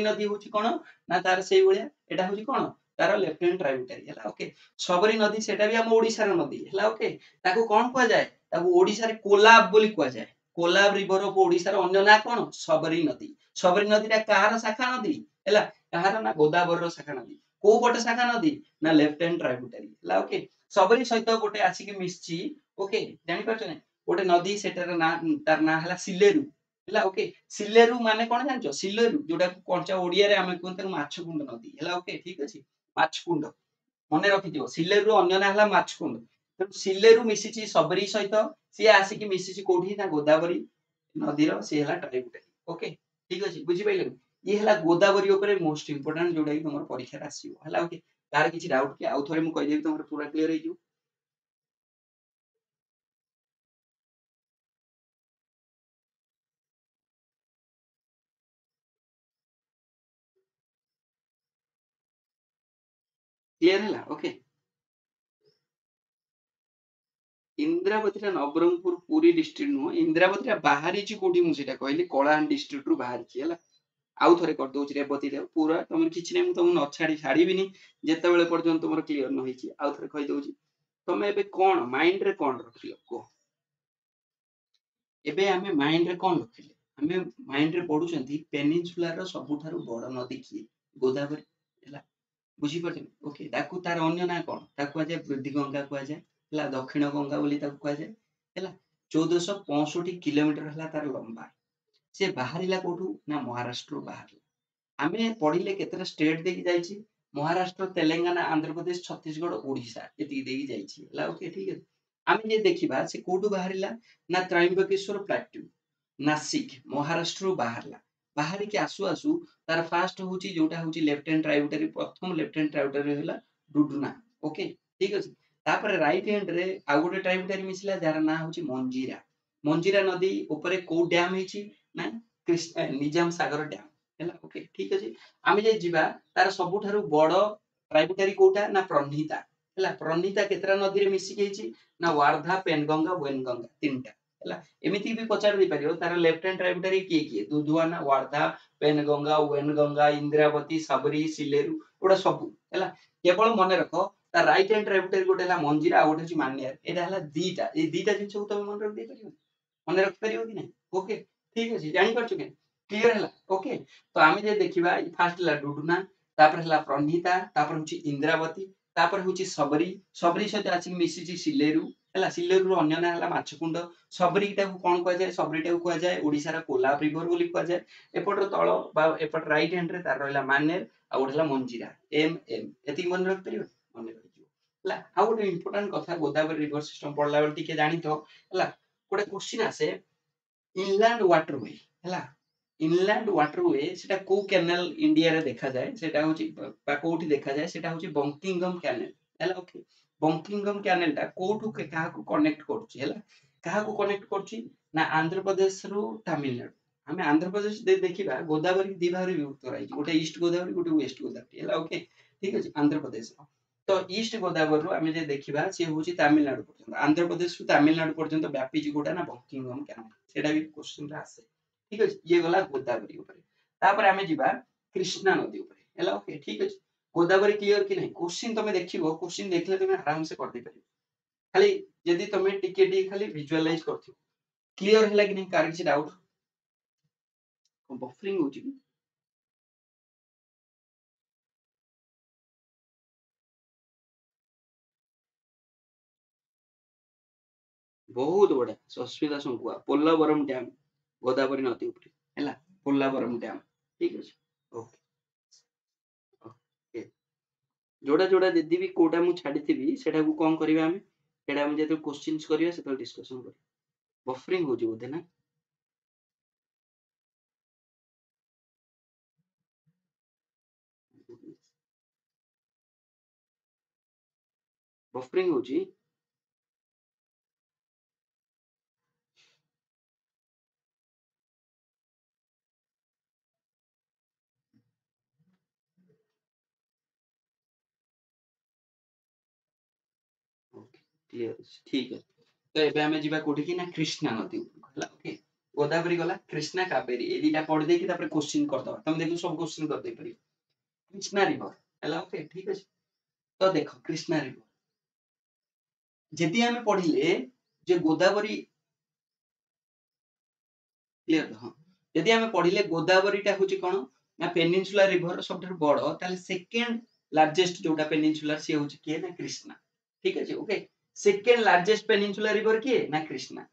नदी होची कोन ना तार सेई भलिया एटा होची कोन तार लेफ्ट हैंड ट्राइब्यूटरी हला ओके सबरी नदी सेटा भी हम ओडिसा रो नदी हला ओके ताको कोन कुआ जाय ताको ओडिसा रे कोलाब बोली कुआ जाय कोलाब रिवर ऑफ ओडिसा रो अन्य ना कोन सबरी नदी रा कहार शाखा नदी हला कहार ना गोदावरी रो शाखा नदी को पटे शाखा नदी ना लेफ्ट हैंड ट्राइब्यूटरी हला ओके सबरी सहित गोटे आसी के मिसची ओके जानि परछ ना गोटे नदी सेटर ना तार ना हला सिलेरु हला ओके सिलेरु माने कोन जानछो सिलेरु जोटा कोनचा ओडिया रे हम कोन ताको माछकुंड नदी हला ओके ठीक अछि माछकुंड मने रखि दियो सिलेरु अन्य ना हला माछकुंड तो सिलेरु मिसिची सबरी सहित से आसी के मिसिची कोठी ना गोदावरी नदी रो से हला ट्राइब्यूटरी ओके ठीक अछि बुझि पाइले ये हला गोदावरी ऊपर मोस्ट इंपोर्टेंट जोडा कि तमर परीक्षा रे आसीबो हला ओके तार किछि डाउट कि आउ थोरे मु कहि देबी तमर पूरा क्लियर हे जिवो क्लियर हला ओके इंद्रावती रा नवरंगपुर पुरी डिस्ट्रिक्ट नु इंद्रावती रा बाहरी छि कोठी मु सेटा कहली कलाहांडी डिस्ट्रिक्ट रु बाहर छि हला आउ थोरे कर दउछि रेवती देव पूरा तमर किछि नै मु तुम न छाड़ीबिनी जेते बेले पर्यंत तमर क्लियर न होइछि आउ थोरे कहि दउछि तमे एबे कोन माइंड रे कोन रखियो को एबे हमें माइंड रे कोन रखिले हमें माइंड रे पढुचंती पेनिनसुला रो सबुठारु बड़ नदी की गोदावरी ହେଲା बुझी पड़े ओके ताकू तार अन्य ना कौन ताकू जाए वृद्धि गंगा कुआ जाए है दक्षिण गंगा बोली ताकू कुआ जाए है 1465 किलोमीटर है तार लंबा से बाहरिला कोठू ना महाराष्ट्र बाहर आमे पढ़िले केतरा स्टेट देकी जाईची महाराष्ट्र तेलंगाना आंध्र प्रदेश छत्तीसगढ़ ओडिशा एति देकी जाईची ला ओके ठीक है आमे जे देखिबा से कोठू बाहरिला ना त्रयंबकेश्वर प्लाट्यू नासिक महाराष्ट्र बाहरला बाहर के आसु आसु तार फास्ट होची जोटा होची लेफ्ट हैंड ट्राइब्यूटरी प्रथम लेफ्ट हैंड ट्राइब्यूटरी होला डुडुना ओके ठीक अछि तापर राइट हैंड रे आ गोटे ट्राइब्यूटरी मिसला जार ना होची मंजीरा मंजीरा नदी ऊपर को डैम हेची ना कृष्ण निजाम सागर डैम हैला ओके ठीक अछि आमे जे जिबा तार सबुठारु बड़ ट्राइब्यूटरी कोटा ना प्रणहिता हैला प्रणहिता केतरा नदी रे मिसी गेची ना वार्धा पेनगंगा वेनगंगा तीनटा ହେଲା ଏମିତି ବି ପଚାରି ଦେଇପାରିବ ତାର ଲେଫ୍ଟ ହ୍ୟାଣ୍ଡ ଟ୍ରାଇବ୍ୟୁଟାରୀ କିଏ କିଏ ଦୁଧୁଆନା ୱାର୍ଧା ପେନଗଙ୍ଗା ୱେନଗଙ୍ଗା ଇନ୍ଦ୍ରାବତୀ ସାବରୀ ସିଲେରୁ ଏଗୁଡା ସବୁ ହେଲା କେବଳ ମନେ ରଖ ତା ରାଇଟ ହ୍ୟାଣ୍ଡ ଟ୍ରାଇବ୍ୟୁଟାରୀ ଗୋଟେ ହେଲା ମଞ୍ଜିରା ଆଉ ଗୋଟେ ହେଉଛି ମାନ୍ୟାର ଏଇଟା ହେଲା ଦିଟା ଏଇ ଦିଟା ଜିନିଷକୁ ତମେ ମନେ ରଖି ଦେଇପାରିବ ମନେ ରଖିପାରିବ କି ନାହିଁ ଓକେ ଠିକ ଅଛି ଜାଣିପାରୁଛ କି କ୍ଲିୟର ହେଲା ଓକେ ତ ଆମେ ଯଦି ଦେଖିବା ଫାର୍ଷ୍ଟ ହେଲା ଡୁଡୁନା ତାପରେ ହେଲା ପ୍ରଣିତା ତାପରେ ହେଉଛି ଇନ୍ଦ୍ରାବତୀ ତାପରେ ହେଉଛି ସବରୀ ସବରୀ ସହିତ ଆସିକି ମିଶିଛି ସିଲେରୁ ହେଲା ସିଲେରୁ ଅନ୍ୟ ନାଁ ହେଲା ମାଛକୁଣ୍ଡ सबरीटाକୁ କଣ କୁହାଯାଏ सबरीଟାକୁ କୁହାଯାଏ ଓଡିଶାର କୋଲାବ ରିଭର ବୋଲି କୁହାଯାଏ ଏପଟର ତଳ ବା ଏପଟ ରାଇଟ ହ୍ୟାଣ୍ଡ ରେ ତାର ରହିଲା ମାନେର ଆଉ ଗୋଟେ ହେଲା ମଞ୍ଜିରା ଏମ ଏମ ଏତିକି ମନେ ରଖିପାରିବ ମନେ ରଖିଯିବ ହେଲା ଆଉ ଗୋଟେ ଇମ୍ପୋର୍ଟାଣ୍ଟ କଥା ଗୋଦାବରୀ ରିଭର ସିଷ୍ଟମ ପଢିଲା ବେଳେ ଟିକେ ଜାଣିଥ ହେଲା ଗୋଟେ କ୍ୱେଶ୍ଚିନ୍ ଆସେ ଇନଲ୍ୟାଣ୍ଡ ୱାଟରୱେ ହେଲା ଇନଲ୍ୟାଣ୍ଡ ୱାଟରୱେ ସେଟା କୋଉ କ୍ୟାନାଲ ଇଣ୍ଡିଆରେ ଦେଖାଯାଏ ସେଟା ହଉଛି ବା କୋଉଠି ଦେଖାଯାଏ ସେଟା ହଉଛି ବଙ୍କିଙ୍ଗମ କ୍ୟାନାଲ ହେଲା ଓକେ ବଙ୍କିଙ୍ଗମ କ୍ୟାନାଲଟା କୋଉଠୁ କାହାକୁ କନେକ୍ଟ କରୁଛି ହେଲା କାହାକୁ କନେକ୍ଟ କରୁଛି ନା ଆନ୍ଧ୍ର ପ୍ରଦେଶରୁ ତାମିଲନାଡୁ ଆମେ ଆନ୍ଧ୍ର ପ୍ରଦେଶ ଦେଖିବା ଗୋଦାବରୀ ଦି ଭାଗରେ ବିଭକ୍ତ କରାଯାଇଛି ଗୋଟେ ଇଷ୍ଟ ଗୋଦାବରୀ ଗୋଟେ ୱେଷ୍ଟ ଗୋଦାବରୀ ହେଲା ଓକେ ଠିକ ଅଛି ଆନ୍ଧ୍ର ପ୍ରଦେଶର ତ ଇଷ୍ଟ ଗୋଦାବରୀରୁ ଆମେ ଯଦି ଦେଖିବା ସେ ହଉଛି ତାମିଲନାଡୁ ପର୍ଯ୍ୟନ୍ତ ଆନ୍ଧ୍ର ପ୍ରଦେଶରୁ ତାମିଲନାଡୁ ପର୍ଯ୍ୟନ୍ତ ବ୍ୟାପିଛି କୋଉଟା ନା ବଙ୍କିଙ୍ଗମ କ୍ୟାନାଲ ସେଟା ବି କ୍ୱେଶ୍ଚିନରେ ଆସେ ଠିକ ଅଛି ଇଏ ଗଲା ଗୋଦାବରୀ ଉପରେ ତାପରେ ଆମେ ଯିବା କୃଷ୍ଣା ନଦୀ ଉପରେ ହେଲା ଓକେ ଠିକ ଅଛି ଗୋଦାବରୀ କ୍ଲିୟର କି ନାହିଁ କ୍ୱେଶ୍ଚିନ୍ ତମେ ଦେଖିବ କ୍ୱେଶ୍ଚିନ୍ ଦେଖିଲେ ତମେ ଆରାମସେ କରିଦେଇ ପାରିବ खाली यदि तुम टिके टिके खाली विजुअलाइज करथियो क्लियर हैला कि नहीं कार किसी डाउट बफरिंग होची बहुत बड़ा सस्मिता संकुआ पोल्लावरम डैम गोदावरी नदी ऊपर हैला पोल्लावरम डैम ठीक अछि ओके ओके जोड़ा जोड़ा यदि भी कोडा मु छाडिथिबी सेटा को कोन करबा हम सेटा हम जेतो क्वेश्चंस करिया सेतो डिस्कशन करिया बफरिंग होची बोधे ना बफरिंग होची ओके क्लियर ठीक है तो एबे हमें जीवा कोठी की ना कृष्णा नदी हला ओके गोदावरी गला कृष्णा कावेरी ए दीटा पढ़ दे कि तापर क्वेश्चन कर दबा तुम देखो सब क्वेश्चन कर दे परियो कृष्णा रिवर हला ओके ठीक है तो देखो कृष्णा रिवर जदि हमें पढ़िले जे गोदावरी क्लियर हां जदि हमें पढ़िले गोदावरीटा होची कोन ना पेनिनसुला रिवर सबठार बड़ ताले सेकंड लार्जेस्ट जोटा पेनिनसुला से होची के ना कृष्णा ठीक है okay second largest peninsula river के ना कृष्णा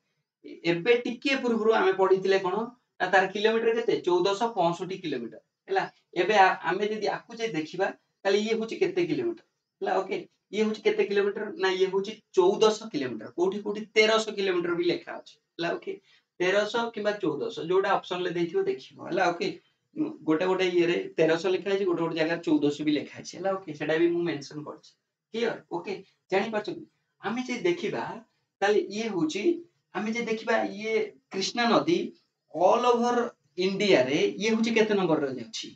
एबे टिके पूर्वरु आमे पढिथिले कोन ना तार किलोमीटर केते 1465 किलोमीटर हैला एबे आमे जदि आकु जे देखिबा ताले ये होची केते किलोमीटर हैला ओके ये होची केते किलोमीटर ना ये होची 1400 किलोमीटर कोठी कोठी 1300 किलोमीटर भी लेखा अछि हैला ओके 1300 किबा 1400 जोडा ऑप्शन ले देथियो देखिबो हैला ओके गोटे गोटे ये रे 1300 लिखा है गोटे गोटे जगह 1400 भी लिखा है हैला ओके सेटा भी मु मेंशन करछि क्लियर ओके जानि पाछो आमे जे देखिबा ताले ये होची आमे जे देखिबा ये कृष्णा नदी ऑल ओवर इंडिया रे ये होची केते नंबर रे अछि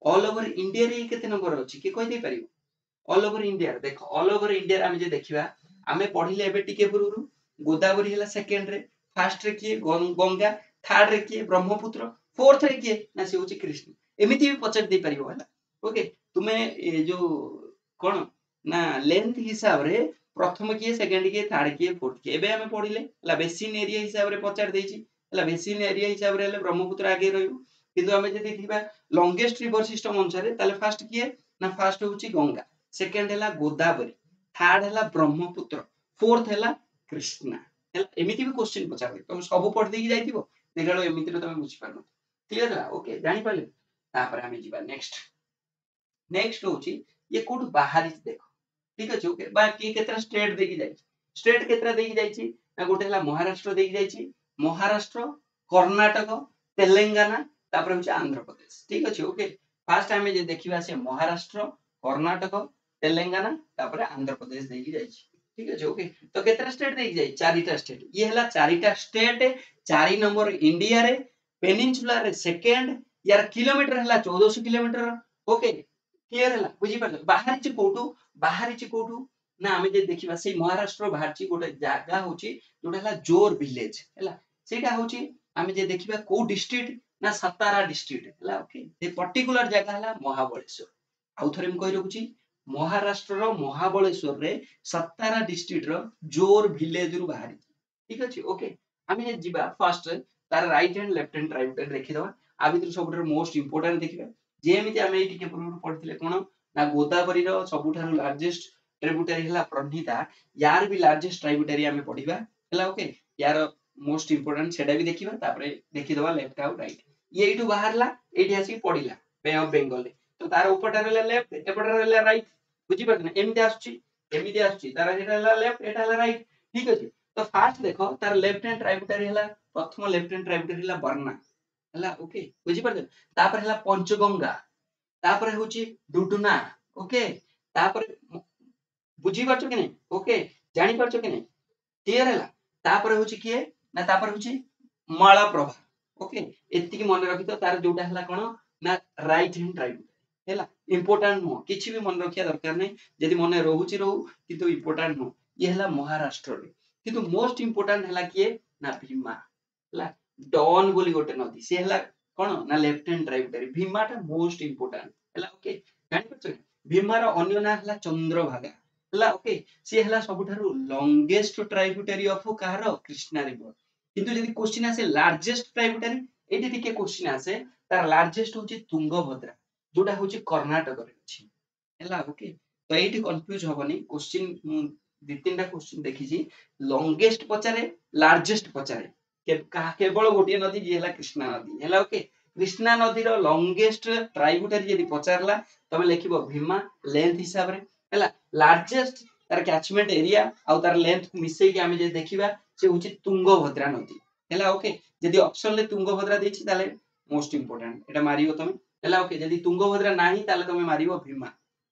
ऑल ओवर इंडिया रे केते नंबर अछि के कहि दे परियो ऑल ओवर इंडिया देखो ऑल ओवर इंडिया आमे जे देखिबा आमे पढिले एबे टिके पुरु गोदावरी हैला सेकंड रे फर्स्ट रे किए गंगा थर्ड रे किए ब्रह्मपुत्र फोर्थ रे किए ना से होची कृष्ण एमिति भी पचर दे परियो हैला ओके तुमे ए जो कोन ना लेंथ हिसाब रे प्रथम किए सेकंड किए थर्ड किए फोर्थ किए एबे हमें पढिले ला बेसिन एरिया हिसाब रे पचार देछि ला बेसिन एरिया हिसाब रे ब्रह्मपुत्र आगे रहइबो किंतु हमें जदि देखिबा लॉन्गेस्ट रिवर सिस्टम अनुसार ताले फर्स्ट किए ना फास्ट होची गंगा, सेकंड हैला गोदावरी, थर्ड हैला ब्रह्मपुत्र, फोर्थ हैला कृष्णा। हैला एमिति भी क्वेश्चन पचारे तुम सब पढ़ देकी जाइथिबो देखालो एमिति रो तुम बुझि पारनो। क्लियर है ओके जानि पाले तापर हम जिबा नेक्स्ट। नेक्स्ट होची ये कोड बाहरी देखो ठीक अछि ओके बा की केतरा स्टेट देकी जाई स्टेट केतरा देकी जाईची ना गोटे हला महाराष्ट्र देकी जाईची महाराष्ट्र कर्नाटक तेलंगाना तापर होची आंध्र प्रदेश ठीक अछि ओके फास्ट टाइम जे देखिबा से महाराष्ट्र कर्नाटक तेलंगाना तापर आंध्र प्रदेश देकी जाईची ठीक अछि ओके तो केतरा स्टेट देकी जाई चारिटा स्टेट ये हला चारिटा स्टेट 4 नंबर इंडिया रे पेनिनसुला रे सेकंड यार किलोमीटर हला 1400 किलोमीटर ओके क्लियर है बुझी पारल बाहरी ची कोठू ना आमे जे देखिबा से महाराष्ट्र बाहरची गोटे जागा होची जोटा हला जोर विलेज हला सेटा होची आमे जे देखिबा को डिस्ट्रिक्ट ना सतारा डिस्ट्रिक्ट हला ओके ए पर्टिकुलर जागा हला महाबळेश्वर आउ थरे म कहि रखुची महाराष्ट्र रो महाबळेश्वर रे सतारा डिस्ट्रिक्ट रो जोर विलेज रु बाहरी ठीक अछि ओके आमे जे जिबा फर्स्ट तार right hand left hand tributary देखि दवा आ भितर सबटर मोस्ट इंपोर्टेंट देखिबा जेमिति आमे एठी के पूर्व पढिथिले कोन ना गोदावरी रो सबुठारु लार्जेस्ट ट्रिब्यूटरी हला प्रणहिता यार भी लार्जेस्ट ट्रिब्यूटरी आमे पढिबा हला ओके यार मोस्ट इंपोर्टेंट सेटा भी देखिबा तापरे देखि दवा लेफ्ट आउ राइट ये एठू बाहरला एठी आसी पढिला बे ऑफ बंगाल तो तार ऊपरटा रहला लेफ्ट एपटा रहला राइट बुझी परछन एमिति आछी तार जेटा हला लेफ्ट एटा हला राइट ठीक अछि तो फास्ट देखो तार लेफ्ट हैंड ट्रिब्यूटरी हला प्रथम लेफ्ट हैंड ट्रिब्यूटरी हला बरना हला ओके बुझी परछन तापर हला पंचगंगा तापर होची डुडुना ओके तापर बुझी परछो कि नै ओके जानि परछो कि नै क्लियर हैला तापर होची किए ना तापर होची मालाप्रभा ओके एतिकी मन रखि तो तार जोटा हला कोन ना राइट हैंड ट्राइब्यूटरी हैला इंपोर्टेंट नो किछि भी मन रखिया दरकार नै जदि मन रहूची रहू किंतु इंपोर्टेंट नो ये हला महाराष्ट्र रे किंतु मोस्ट इंपोर्टेंट हला किए ना भीमा हला डॉन बोली गोटे नदी से हला कोन ना लेफ्ट हैंड ट्राइब्यूटरी भीमा टा मोस्ट इंपोर्टेंट हला ओके जानि परछो भीमा रो अन्य ना हला चंद्रभागा हला ओके से हला सबुठारु लॉन्गेस्ट ट्राइब्यूटरी ऑफ कहारो कृष्णा रिवर किंतु जदि क्वेश्चन आसे लार्जेस्ट ट्राइब्यूटरी एठी टिके क्वेश्चन आसे तार लार्जेस्ट होची तुंगभद्रा जोटा होची कर्नाटक रे अछि हला ओके तो एठी कंफ्यूज होबनी क्वेश्चन दि तीनटा क्वेश्चन देखिছি लॉन्गेस्ट पचारे लार्जेस्ट पचारे केवल गोटे नदी जे हला कृष्णा नदी हला ओके कृष्णा नदी रो लॉन्गेस्ट ट्राइब्यूटरी यदि पचारला तबे लिखिबो भीमा लेंथ हिसाब रे हला लार्जेस्ट तार कैचमेंट एरिया आ तार लेंथ मिसै के हमें जे देखिबा से होची तुंगभद्रा नदी हला ओके यदि ऑप्शन ले तुंगभद्रा देछि ताले मोस्ट इंपोर्टेंट एटा मारियो तमे हला ओके यदि तुंगभद्रा नाही ताले तमे मारियो भीमा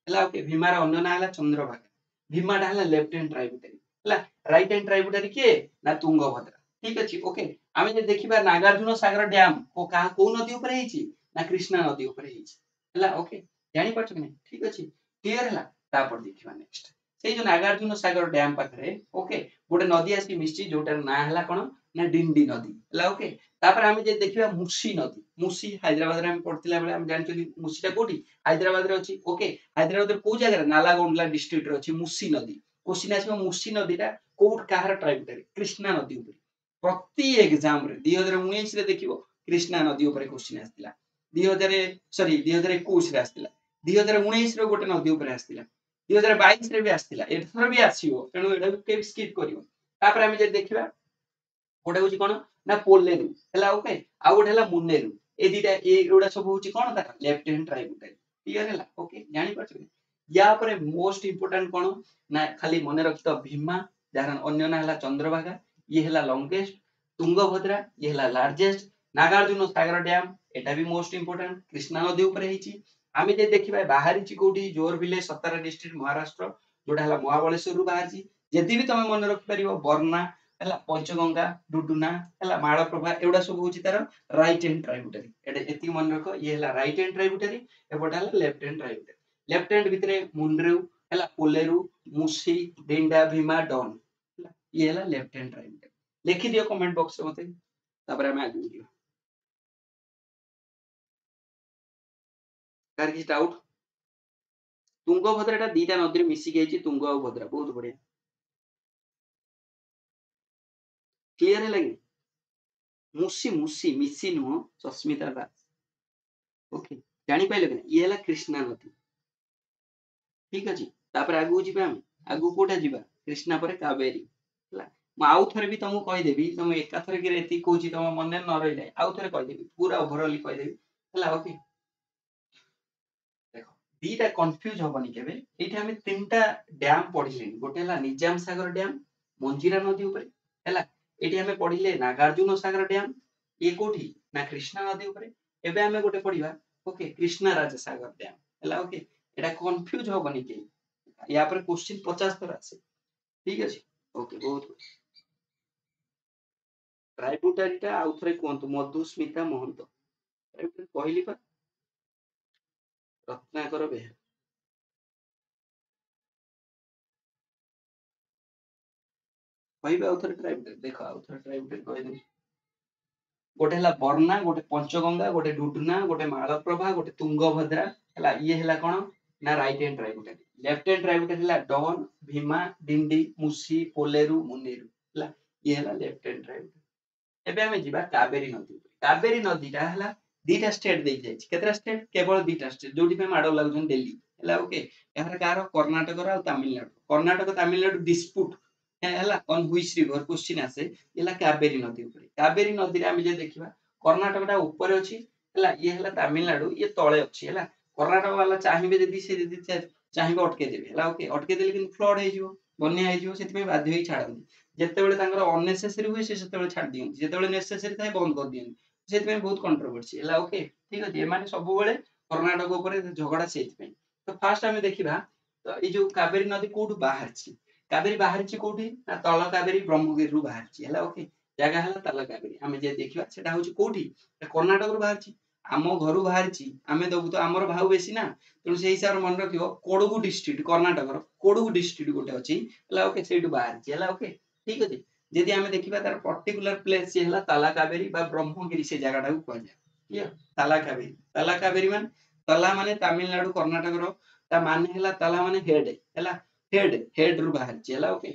हला ओके भीमा रो अन्य ना हला चंद्रभागा भीमा टा हला लेफ्ट हैंड ट्राइब्यूटरी हला राइट हैंड ट्राइब्यूटरी के ना तुंगभद्रा ठीक अछि ओके आमे जे देखिबा नागार्जुन सागर डैम को नदी ऊपर हेछि ना कृष्णा नदी ऊपर हेछि हला ओके जानि परछ कि ठीक अछि क्लियर हला तापर देखिबा नेक्स्ट सेई जो नागार्जुन सागर डैम पाखरे ओके गोटे नदी आसी मिसची जोटार ना हला कोन ना डिंडी नदी हला ओके तापर आमे जे देखिबा मुसी नदी मुसी हैदराबाद रे हम पढतिला बेले हम जानछी मुसीटा कोठी हैदराबाद रे अछि ओके हैदराबाद रे को जगह रे नालागोंडला डिस्ट्रिक्ट रे अछि मुसी नदी क्वेश्चन आसी मुसी नदीटा कोट काहर ट्राइब्यूटरी कृष्णा नदी ऊपर प्रति एग्जाम रे 2019 रे देखिबो कृष्णा नदी ऊपर क्वेश्चन आस्तिला 2021 रे आस्तिला 2019 रे गोटे नदी ऊपर आस्तिला 2022 रे भी आस्तिला एथर भी आसीबो तेनु एडा के स्किप करियो तापर हम जे देखिबा गोटे होची कोन ना पोलेरु हला ओके आ गोटे हला मुनेरु ए दिटा ए एडा सब होची कोन ता लेफ्ट हैंड ट्राइब्यूटरी क्लियर हला ओके जानि परछ या परे मोस्ट इंपोर्टेंट कोन ना खाली मने रखितो भीमा जार अन्य ना हला चंद्रभागा ये हला लॉन्गेस्ट तुंगभद्रा ये हला लार्जेस्ट नागार्जुन सागर डैम एटा भी मोस्ट इंपोर्टेंट कृष्णा नदी ऊपर हेची आमे जे देखिबा बाहरी ची कोठी जोर विलेज सतारा डिस्ट्रिक्ट महाराष्ट्र जोटा हला महाबळेश्वर रु बाहर ची जदि भी तमे मन रखि परिबो बरना हला पंचगंगा डुडुना हला माळप्रभा एउडा सब होची तार राइट हैंड ट्राइब्यूटरी एटा एति मन रखो ये हला राइट हैंड ट्राइब्यूटरी एबोटा हला left hand tributary left hand भितरे मुंड्रेउ हला पोलेरु मुसी डेंडा भीमा डॉन हला ये हला लेफ्ट हैंड ट्राइब्यूटरी लिखि दियो कमेंट बॉक्स रे मते तापर हम आगे दियो कार की डाउट तुंगभद्राटा दीटा नदी मिसी गई तुंग और भद्रा बहुत बढ़िया क्लियर है लगे मुसी मुसी मिसी नुह सस्मिता दास ओके जानी पाइले कि ये हला कृष्णा नदी ठीक अछि तापर आगु जिबा हम आगु कोठा जिबा कृष्णा पर कावेरी हला म आउ थरे भी तुमको कहि देबी तुम एका थरे के एति कहूची तुम मन न रहिले आउ थरे कहि देबी पूरा ओवरऑल कहि देबी हला ओके देखो दीटा कंफ्यूज होबनी केबे एठी हम तीनटा डैम पढिले गोटे हला निजाम सागर डैम मंजीरा नदी ऊपर हला एठी हम पढिले नागार्जुन सागर डैम ये कोठी ना कृष्णा नदी ऊपर एबे हम गोटे पढिबा ओके कृष्णा राज सागर डैम हला ओके एटा कंफ्यूज होबनी के या पर क्वेश्चन 50 थर आसे ठीक अछि ओके बहुत ट्राइब्यूटारीटा आउ थरे कोंतु मधुस्मिता महंत ट्राइब्यूटारी कहली पा रत्नाकर बेहेरा କହିବେ ଆଉ ଥରେ ଟ୍ରାଇବ୍ୟୁଟାରୀ ଦେଖ ଆଉ ଥରେ ଟ୍ରାଇବ୍ୟୁଟାରୀ କହିଦେବି गोटे हला बर्णा गोटे पंचगंगा गोटे डुडुना गोटे मालप्रभा गोटे तुंगभद्रा हला ये हला कोन ना राइट हैंड ट्राइब्यूटारी लेफ्ट हैंड ट्राइब्यूटारी हला डॉन भीमा डिंडी मुसी पोलेरु मुनेरु हला ये हला लेफ्ट हैंड ट्राइब्यूटारी एबे हमें जिबा कावेरी नदी टा हला दीटा स्टेट देई जाय केतरा स्टेट केवल दीटा स्टेट जोडी पे माडो लागुन दिल्ली हला ओके एहर कार कर्नाटक और तमिलनाडु कर्नाटक तमिलनाडु डिस्प्यूट ହେଲା on which river question ଆସେ ହେଲା କାବେରୀ ନଦୀ ଉପରେ କାବେରୀ ନଦୀରେ ଆମେ ଯଦି ଦେଖିବା କର୍ଣ୍ଣାଟକଟା ଉପରେ ଅଛି ହେଲା ଇଏ ହେଲା ତାମିଲନାଡୁ ଇଏ ତଳେ ଅଛି ହେଲା କର୍ଣ୍ଣାଟକ ବାଲା ଚାହିଁବେ ଯଦି ସେ ଯଦି ଚାହିଁବେ ଅଟକେଇ ଦେବେ ହେଲା ଓକେ ଅଟକେଇ ଦେଲେ କିନ୍ତୁ ଫ୍ଲଡ୍ ହେଇଯିବ ବନ୍ୟା ହେଇଯିବ ସେଥିପାଇଁ ବାଧ୍ୟ ହେଇ ଛାଡନ୍ତି ଯେତେବେଳେ ତାଙ୍କର ଅନନେସେସରି ହୁଏ ସେ ସେତେବେଳେ ଛାଡି ଦିଅନ୍ତି ଯେତେବେଳେ ନେସେସରି ଥାଏ ବନ୍ଦ କରିଦିଅନ୍ତି ସେଥିପାଇଁ ବହୁତ କଣ୍ଟ୍ରୋଭର୍ସି ହେଲା ଓକେ ଠିକ ଅଛି ଏମାନେ ସବୁବେଳେ କର୍ଣ୍ଣାଟକ ଉପରେ ଝଗଡା ସେଇଥିପାଇଁ ତ ଫାର୍ଷ୍ଟ ଆମେ ଦେଖିବା ତ ଏଇ ଯୋଉ କାବେରୀ ନଦୀ କୋଉଠୁ ବାହାରିଛି कावेरी बाहरिची कोठी ना तळ कावेरी ब्रह्मगिरी रु बाहरिची हला ओके जागा हला तळ कावेरी हमें जे देखिबा सेटा होची कोठी कर्नाटक रु बाहरिची आम घरु बाहरिची हमें दबु तो हमर भाव बेसी ना तेणु से हिसाब मन रखियो कोडगु डिस्ट्रिक्ट कर्नाटक रो कोडगु डिस्ट्रिक्ट गोटे अछि हला ओके सेटु बाहरिची हला ओके ठीक अछि यदि हमें देखिबा तार पर्टिकुलर प्लेस जे हला तला कावेरी बा ब्रह्मगिरी से जागाटा को कहै क्लियर तला कावेरी मान तला माने तमिलनाडु कर्नाटक रो ता माने हला तला माने हेड हला हेड रु बाहर चला ओके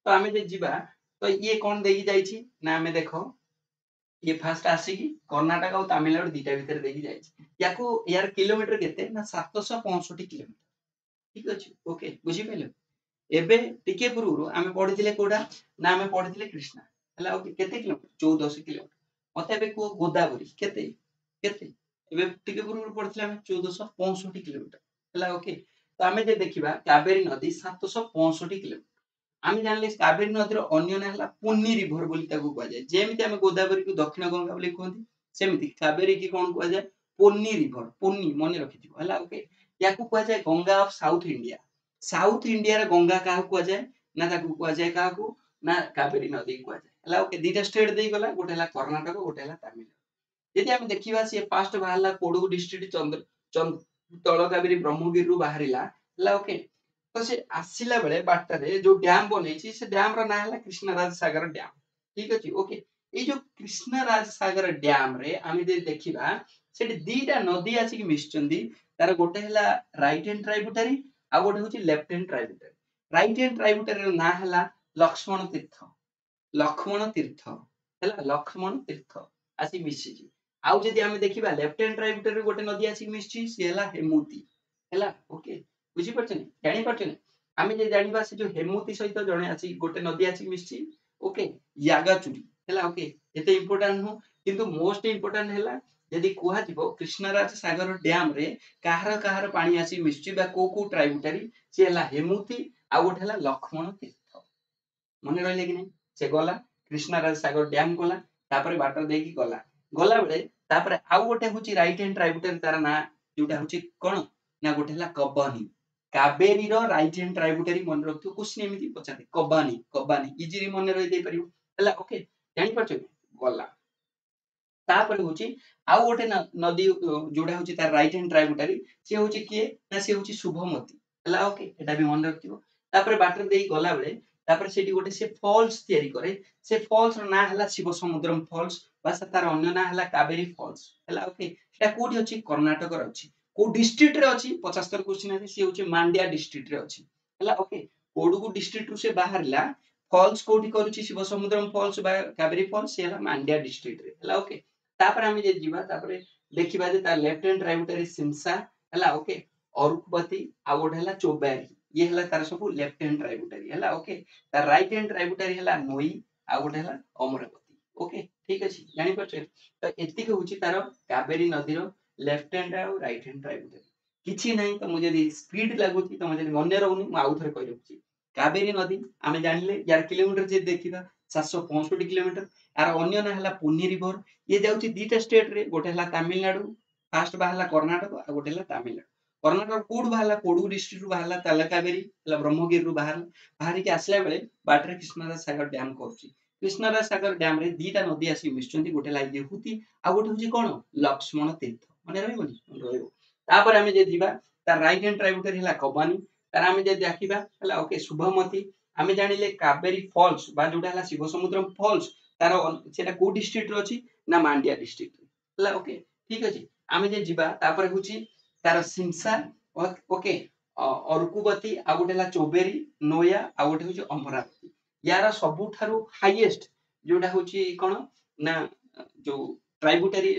तो आमे जे जीवा तो ये कोन देई जाई छी ना आमे देखो ये फास्ट आसी की कर्नाटक और तमिलनाडु दीटा भीतर देई जाई छी याको यार किलोमीटर केते ना 765 किलोमीटर ठीक अछि ओके बुझी पइले एबे टिके पुरु आमे पढिथिले कोडा ना आमे पढिथिले कृष्णा हला ओके केते किलोमीटर 1400 किलोमीटर मते एबे को गोदावरी केते केते एबे टिके पुरु पढिथिले आमे 1465 किलोमीटर हला ओके तो आमे जे देखिबा कावेरी नदी 765 किलोमीटर आमे जानले कावेरी नदीर अन्य ना हला पुन्नी रिवर बोली ताको कुआ जाय जेमिति आमे गोदावरी को दक्षिण गंगा बोली कहंती सेमिति कावेरी की कोन कुआ जाय पुन्नी रिवर पुन्नी मने रखिथिबो हला ओके याको कुआ जाय गंगा ऑफ साउथ इंडिया रे गंगा काहा कुआ जाय ना ताको कुआ जाय काहा को ना कावेरी नदी कुआ जाय हला ओके दीटा स्टेट देई गला गोटे हला कर्नाटक गोटे हला तमिलनाडु यदि आमे देखिबा से फास्ट बाहरला कोडगु डिस्ट्रिक्ट चंद्र तळ कावेरी ब्रह्मगिरी रु बाहरिला हला ओके तो से आसिला बेले बाटरे जो डैम बनेछि से डैम रो ना हला कृष्णराज सागर डैम ठीक अछि ओके ए जो कृष्णराज सागर डैम रे आमे जे देखिबा सेठी दीटा नदी आछि कि मिसचंदी तार गोटे हला राइट हैंड ट्राइब्यूटरी आ गोटे होछि left hand tributary right hand tributary रो ना हला लक्ष्मण तीर्थ हला लक्ष्मण तीर्थ आसी मिसिछि आउ जदि आमे देखिबा लेफ्ट हैंड ट्राइब्यूटरी गोटे नदी आसी मिसछि से हला हेमुती हला ओके बुझी परछनी जानि परछनी आमे जे जानिबा से जो हेमुती सहित जणे आसी गोटे नदी आसी मिसछि ओके यागाचुरी हला ओके एते इंपोर्टेंट नो किंतु मोस्ट इंपोर्टेंट हला यदि कुहा जिवो कृष्णराज सागर डैम रे काहर काहर पानी आसी मिसछि बा को ट्राइब्यूटरी से हला हेमुती आ गोटे हला लक्ष्मण तीर्थ मने रहले कि नहीं से गला कृष्णराज सागर डैम गला तापर वाटर देकी गला गला बेले तापर आउ गोटे होची राइट हैंड ट्राइब्यूटरी तार ना जोटा होची कोन ना गोटे हला कबानी Kaveri row right hand tributary मन रखतो क्वेश्चन एमिति पचाते कबानी इजीली मन रहि दे परियो हला ओके जानि परछो गला तापर होची आउ गोटे नदी जोडा होची तार राइट हैंड ट्राइब्यूटरी से होची के ना से होची शुभमती हला ओके एटा भी मन रखतिबो तापर बाटर देई गला बेले तापर सेठी गोटे से फॉल्स तयारी करे से फॉल्स रो ना हला शिव समुद्रम फॉल्स बा से तार अन्य ना हला कावेरी फॉल्स हला ओके सेटा कोठी अछि कर्नाटक रो अछि को डिस्ट्रिक्ट रे अछि 75 क्वेश्चन अछि से होछि मांड्या डिस्ट्रिक्ट रे अछि हला ओके कोडगु डिस्ट्रिक्ट रु से बाहरला फॉल्स कोठी करूछि शिव समुद्रम फॉल्स बा कावेरी फॉल्स से हला मांड्या डिस्ट्रिक्ट रे हला ओके तापर आमे जे जीवा तापर देखिबा जे तार लेफ्ट हैंड ट्राइब्यूटरी सिमसा हला ओके ଅରୁକୁବତୀ ଆଉ ଗୋଟେ ହେଲା ଚୋବାରୀ ये ହେଲା ତାର ସବୁ ଲେଫ୍ଟ ହ୍ୟାଣ୍ଡ ଟ୍ରାଇବୁଟାରୀ ହେଲା ଓକେ ତାର ରାଇଟ ହ୍ୟାଣ୍ଡ ଟ୍ରାଇବୁଟାରୀ ହେଲା ନୋଇ ଆଉ ଗୋଟେ ହେଲା ଅମରାବତୀ ଓକେ ଠିକ ଅଛି ଜାଣିପାରୁଛ ତ ଏତିକି ହଉଛି ତାର କାବେରୀ ନଦୀର ଲେଫ୍ଟ ହ୍ୟାଣ୍ଡ ଆଉ ରାଇଟ ହ୍ୟାଣ୍ଡ ଟ୍ରାଇବୁଟାରୀ କିଛି ନାହିଁ ତ ମୁଁ ଯଦି ସ୍ପିଡ ଲାଗୁଛି ତମେ ଯଦି ମନେ ରହୁନି ମୁଁ ଆଉ ଥରେ କହି ରଖୁଛି କାବେରୀ ନଦୀ ଆମେ ଜାଣିଲେ ୟାର କିଲୋମିଟର ଯଦି ଦେଖିବା 765 କିଲୋମିଟର यार अन्य ना हला पुनी रिवर ये जाउची दीटा स्टेट रे गोटे हला तमिलनाडु फास्ट बाहला कर्नाटक आ गोटे हला तमिलनाडु कर्नाटक कोड बाहला कोडू डिस्ट्रिक्ट रु बाहला तालकाबेरी हला ब्रह्मगिरी रु बाहर के आसला बेले बाटरे कृष्णराज सागर डैम करची कृष्णराज सागर डैम रे दीटा नदी आसी मिसचंती गोटे हला विभूति आ गोटे होची कोन लक्ष्मण तीर्थ माने रहइबनी रहइबो तापर हमें जे जीवा तार राइट हैंड ट्राइब्यूटरी हला कबानी तार हमें जे देखिबा हला ओके शुभमती हमें जानिले कावेरी फॉल्स बा जोटा हला शिव समुद्रम फॉल्स तार सेटा को डिस्ट्रिक्ट रो अछि ना मांड्या डिस्ट्रिक्ट हला ओके ठीक अछि आमे जे जिबा तापर होछि तार सिंसा ओके अरकुबती आ गोटेला चोबेरी नोया आ गोटे होछि अमरावती यार सबुठारु हाईएस्ट जोटा होछि कोन ना जो ट्राइब्यूटरी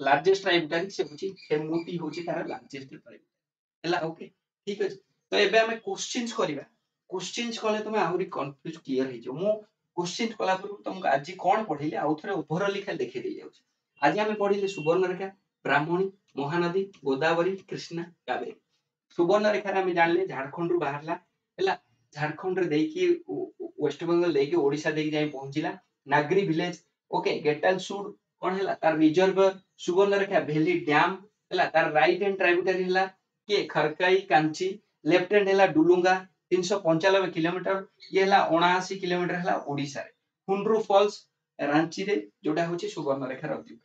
लार्जेस्ट ट्राइब्यूटरी से होछि हेमुती होछि तार लार्जेस्ट ट्राइब्यूटरी हला ओके ठीक अछि तो एबे हमें क्वेश्चंस करिबा क्वेश्चंस कले तमे आहुरी कंफ्यूज क्लियर हे जो मु क्वेश्चन कला पर तुमको आज कौन पढ़िले आउ थरे ओवरऑल खाली देखै दे जाउछ आज हमें पढ़िले सुवर्णरेखा ब्राह्मणी महानदी गोदावरी कृष्णा कावेरी सुवर्णरेखा रे हमें जानले झारखंड रु बाहरला हला झारखंड रे देकी वेस्ट बंगाल देकी ओडिसा देकी जाई पहुंचिला नागरी विलेज ओके गेटल सुड कोन हला तार रिजर्व सुवर्णरेखा वैली डैम हला तार राइट हैंड ट्राइब्यूटरी हला के खरकाई कांची लेफ्ट हैंड हला डुलुंगा 395 किलोमीटर ये हला 79 किलोमीटर हला ओडिसा रे हुंड्रू फॉल्स रांची रे जोटा होची सुवर्णरेखा रति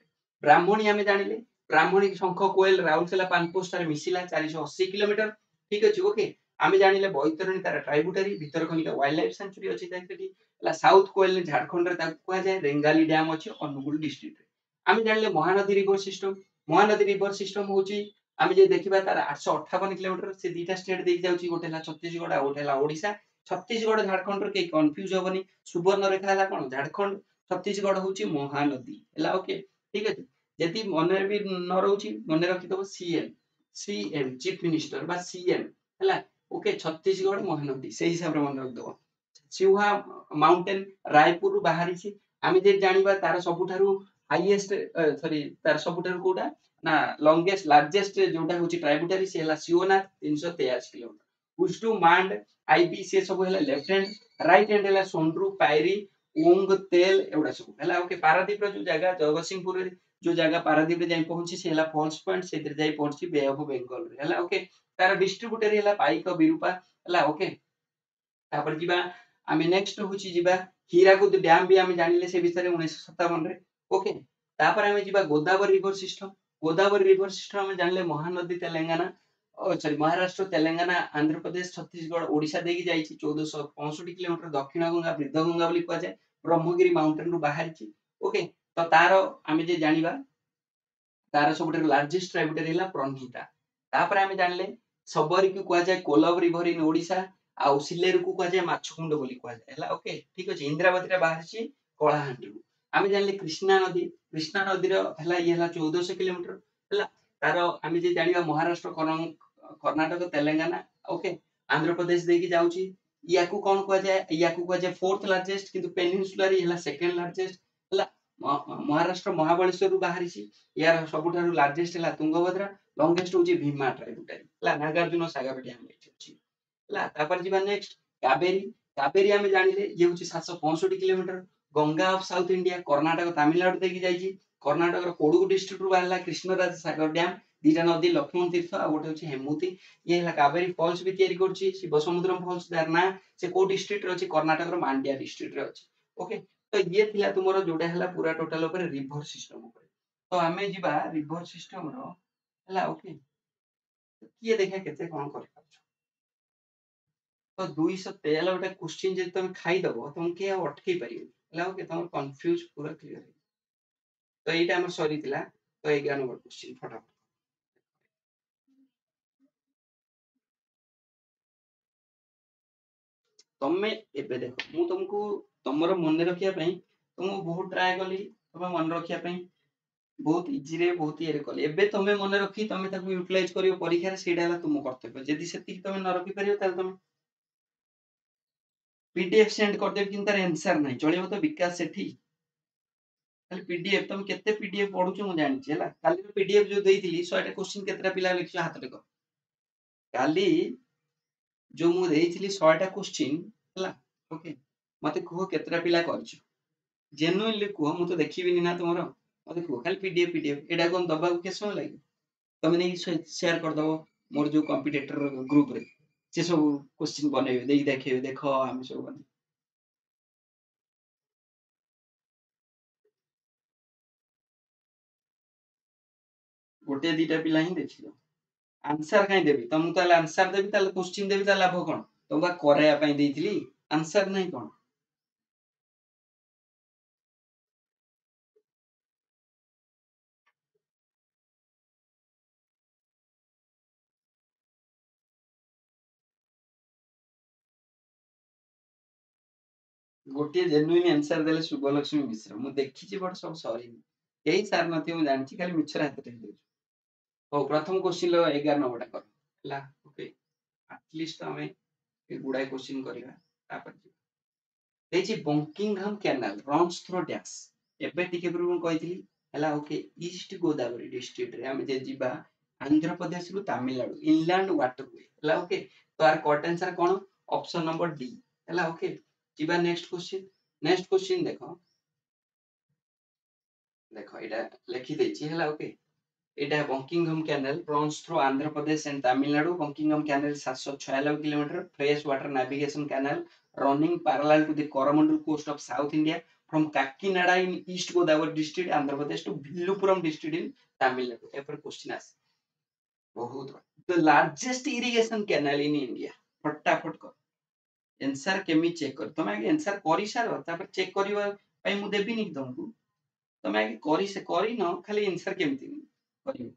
ब्राह्मणी हमें जानिले ब्राह्मणी शंख कोएल राउरकेला पानपोस्ट रे मिसिला 480 किलोमीटर ठीक अछि ओके हमें जानिले बैतरणी तार tributary Bhitarkanika wild life century अछि ताकि हला साउथ कोएल झारखंड रे ताकू कहा जाय रेंगाली डैम अछि अनुगुल डिस्ट्रिक्ट रे हमें जानिले महानदी रिवर सिस्टम होची आमे जे देखिबा तार 858 किलोमीटर से दीटा स्टेट देख जाउची गोटे हला छत्तीसगढ़ आ गोटे हला ओडिसा छत्तीसगढ़ झारखंड रे के कंफ्यूज होबनी सुवर्णरेखा हला कोन झारखंड छत्तीसगढ़ होची महानदी हला ओके ठीक अछि जति मने भी न रहउची मने रखि दबो सीएम चीफ मिनिस्टर बा सीएम हला ओके छत्तीसगढ़ महानदी सेही हिसाब रे मने रख दबो सिउहा माउंटेन रायपुर रु बाहरी छी आमे जे जानिबा तार सबुठारु हाईएस्ट सॉरी तार सबुठारु कोडा ना लॉन्गेस्ट लार्जेस्ट जोटा होची ट्राइब्यूटरी से हला शिवनाथ 383 किलोमीटर उस्टू मांड आईबी से सब हला लेफ्ट हैंड राइट हैंड हला सोंड्रू पायरी ओंग तेल एवडा सब हला ओके पारादीप रो जो जगह जगतसिंहपुर रे जो जगह पारादीप रे जाई पहुंची से हला फॉल्स पॉइंट से इधर जाई पहुंची बे ऑफ बंगाल रे हला ओके तार डिस्ट्रीब्यूटरी हला पाइक बिरुपा हला ओके तापर जिबा आमे नेक्स्ट होची जिबा हीराकुद डैम भी आमे जानिले से विषय रे 1957 रे ओके तापर आमे जिबा गोदावरी रिवर सिस्टम आमे जानले महानदी तेलंगाना सॉरी महाराष्ट्र तेलंगाना आंध्र प्रदेश छत्तीसगढ़ ओडिशा देकी जाईची 1465 किलोमीटर दक्षिण गंगा वृद्ध गंगा बोली कुआ जाय ब्रह्मगिरी माउंटेन रु बाहर छी ओके तो तारो आमे जे जानिबा तार सबुठारु लार्जेस्ट ट्राइब्यूटरी हला प्रणहिता तापर आमे जानले सबरी को कुआ जाय कोलब रिवर इन ओडिशा आ सिलेर को कुआ जाय माछकुंड बोली कुआ जाय हला ओके ठीक अछि इंद्रावती रे बाहर छी कलाहांडी रु आमे जानले कृष्णा नदी रो हला ये हला 1400 किलोमीटर हला तारो आमे जे जानिबा महाराष्ट्र कर्नाटक तेलंगाना ओके आंध्र प्रदेश देकी जाउची याकू कोन कुआ जाय याकू कुआ जाय फोर्थ लार्जेस्ट किंतु पेनिनसुलर हला सेकंड लार्जेस्ट हला महाराष्ट्र महाबळेश्वर रु बाहरी छी यार सबुठारु लार्जेस्ट हला तुंगभद्रा लॉन्गेस्ट होची भीमा ट्राइब्यूटरी हला नागार्जुन सागर डैम अछि हला तापर जिबा नेक्स्ट कावेरी हमें जानिले ये होची 765 kilometre Ganga of south India Karnataka Tamil Nadu देकी जाईची कर्नाटक रो कोडगु डिस्ट्रिक्ट रु बाहरला कृष्णराज सागर डैम दीटा नदी लक्ष्मण तीर्थ आ गोटे होची हेमुती ये हला कावेरी फॉल्स भी तयारी करची शिव समुद्रम फॉल्स दार ना से को डिस्ट्रिक्ट रो अछि कर्नाटक रो मांड्या डिस्ट्रिक्ट रो अछि ओके तो ये थिला तुमरो जोडा हला पूरा टोटल ऊपर रिवर सिस्टम ऊपर तो हमें जिबा रिवर सिस्टम रो हला ओके किए देखा केते कोन कर पाछो तो 213 गोटे क्वेश्चन जे तुम खाई दबो तुम के अटकी परियो हला ओके तुम कंफ्यूज पूरा क्लियर तो एटा हमर सॉरी थिला तो 11 नंबर क्वेश्चन फटाफट तमे एबे देखो मु तुमको तमरो मन रखिया पई तुम बहुत ट्राई कली तुम मन रखिया पई बहुत इजी रे बहुत ये कले एबे तमे मन रखी तमे ताकू यूटिलाइज करियो परीक्षा रे सेडा हला तुम कर्तव्य जदी सेति तमे न रखी परियो ताल तमे पीडीएफ सेंड कर देब किंतु तार आंसर नहीं चलिबो तो विकास सेठी खाली पीडीएफ तुम केते पीडीएफ पढुछु मु जानि छी हला खाली पीडीएफ जो देइथिली 100 टा क्वेश्चन केतेटा पिला लिखियो हाथ देखो काली जो मु देइथिली 100 टा क्वेश्चन हला ओके मते कहो केतेटा पिला करछु जेन्युइनली कहो मु तो देखिबिनी ना तुमरो मते कहो खाली पीडीएफ पीडीएफ एडा कोन दबा के समय लागि तमे नहीं शेयर कर दबो मोर जो कंपटीटर ग्रुप रे से सब क्वेश्चन बनेबे देई देखेबे देखो हम सब बने गोटे दीटा पिला ही देखियो आंसर काई देबी तुम ताले आंसर देबी ताले क्वेश्चन देबी ताले लाभ कोन तुम बा कराया पई देइथिली आंसर नहीं कोन गोटे जेन्युइन आंसर देले शुभलक्ष्मी मिश्र मु देखि छी बट सब सॉरी यही सार नथि मु जानि छी खाली मिछर हाथ रे दे हो प्रथम क्वेश्चन लो 11 नंबर टा कर ला ओके एटलीस्ट हमें ए गुडाय क्वेश्चन करिवा तापर देछि बंकिंगहम कैनाल रन्स थ्रू डैश एबे टिके पूर्व मु कहिथिली हला ओके ईस्ट गोदावरी डिस्ट्रिक्ट रे हम जे जिबा आंध्र प्रदेश रु तमिलनाडु इनलैंड वाटरवे हला ओके तो आर करेक्ट आंसर कोन ऑप्शन नंबर डी हला ओके जिबा नेक्स्ट क्वेश्चन देखो देखो एटा लिखि देछि हला ओके एटा Buckingham canal runs through Andhra Pradesh and Tamil Nadu Buckingham canal 796 kilometre fresh water navigation canal running parallel to the Coromandel coast of South India from Kakinada in East Godavari district Andhra Pradesh to Villupuram district in Tamil Nadu एपर question आस बहुत the largest irrigation canal in India फटाफट कर answer केमी check कर तुम आगे answer करि सारो तापर चेक करिवा पई मु देबी नि तुमको तुम आगे करि न खाली आंसर केमति करियो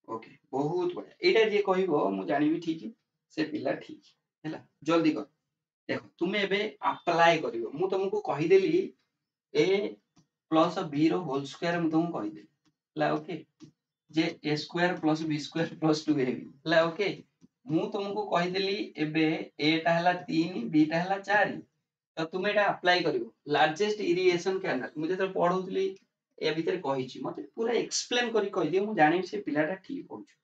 ओके बहुत बढ़िया एटा जे कहिबो मु जानिबी ठीक से पिला ठीक हैला जल्दी कर देखो तुम एबे अप्लाई करियो मु तुमको कहि देली a प्लस b रो होल स्क्वायर मु तुमको कहि देली ला ओके जे a square plus b square plus 2ab ला ओके मु तुमको कहि देली एबे a टा हला 3 b टा हला 4 तो तुम एटा अप्लाई करियो लार्जेस्ट इरिगेशन कैनाल मु जे पढौतली ए भीतर कहि छी मते पूरा एक्सप्लेन करि दियो मु जानि से पिलाटा ठीक पढुछ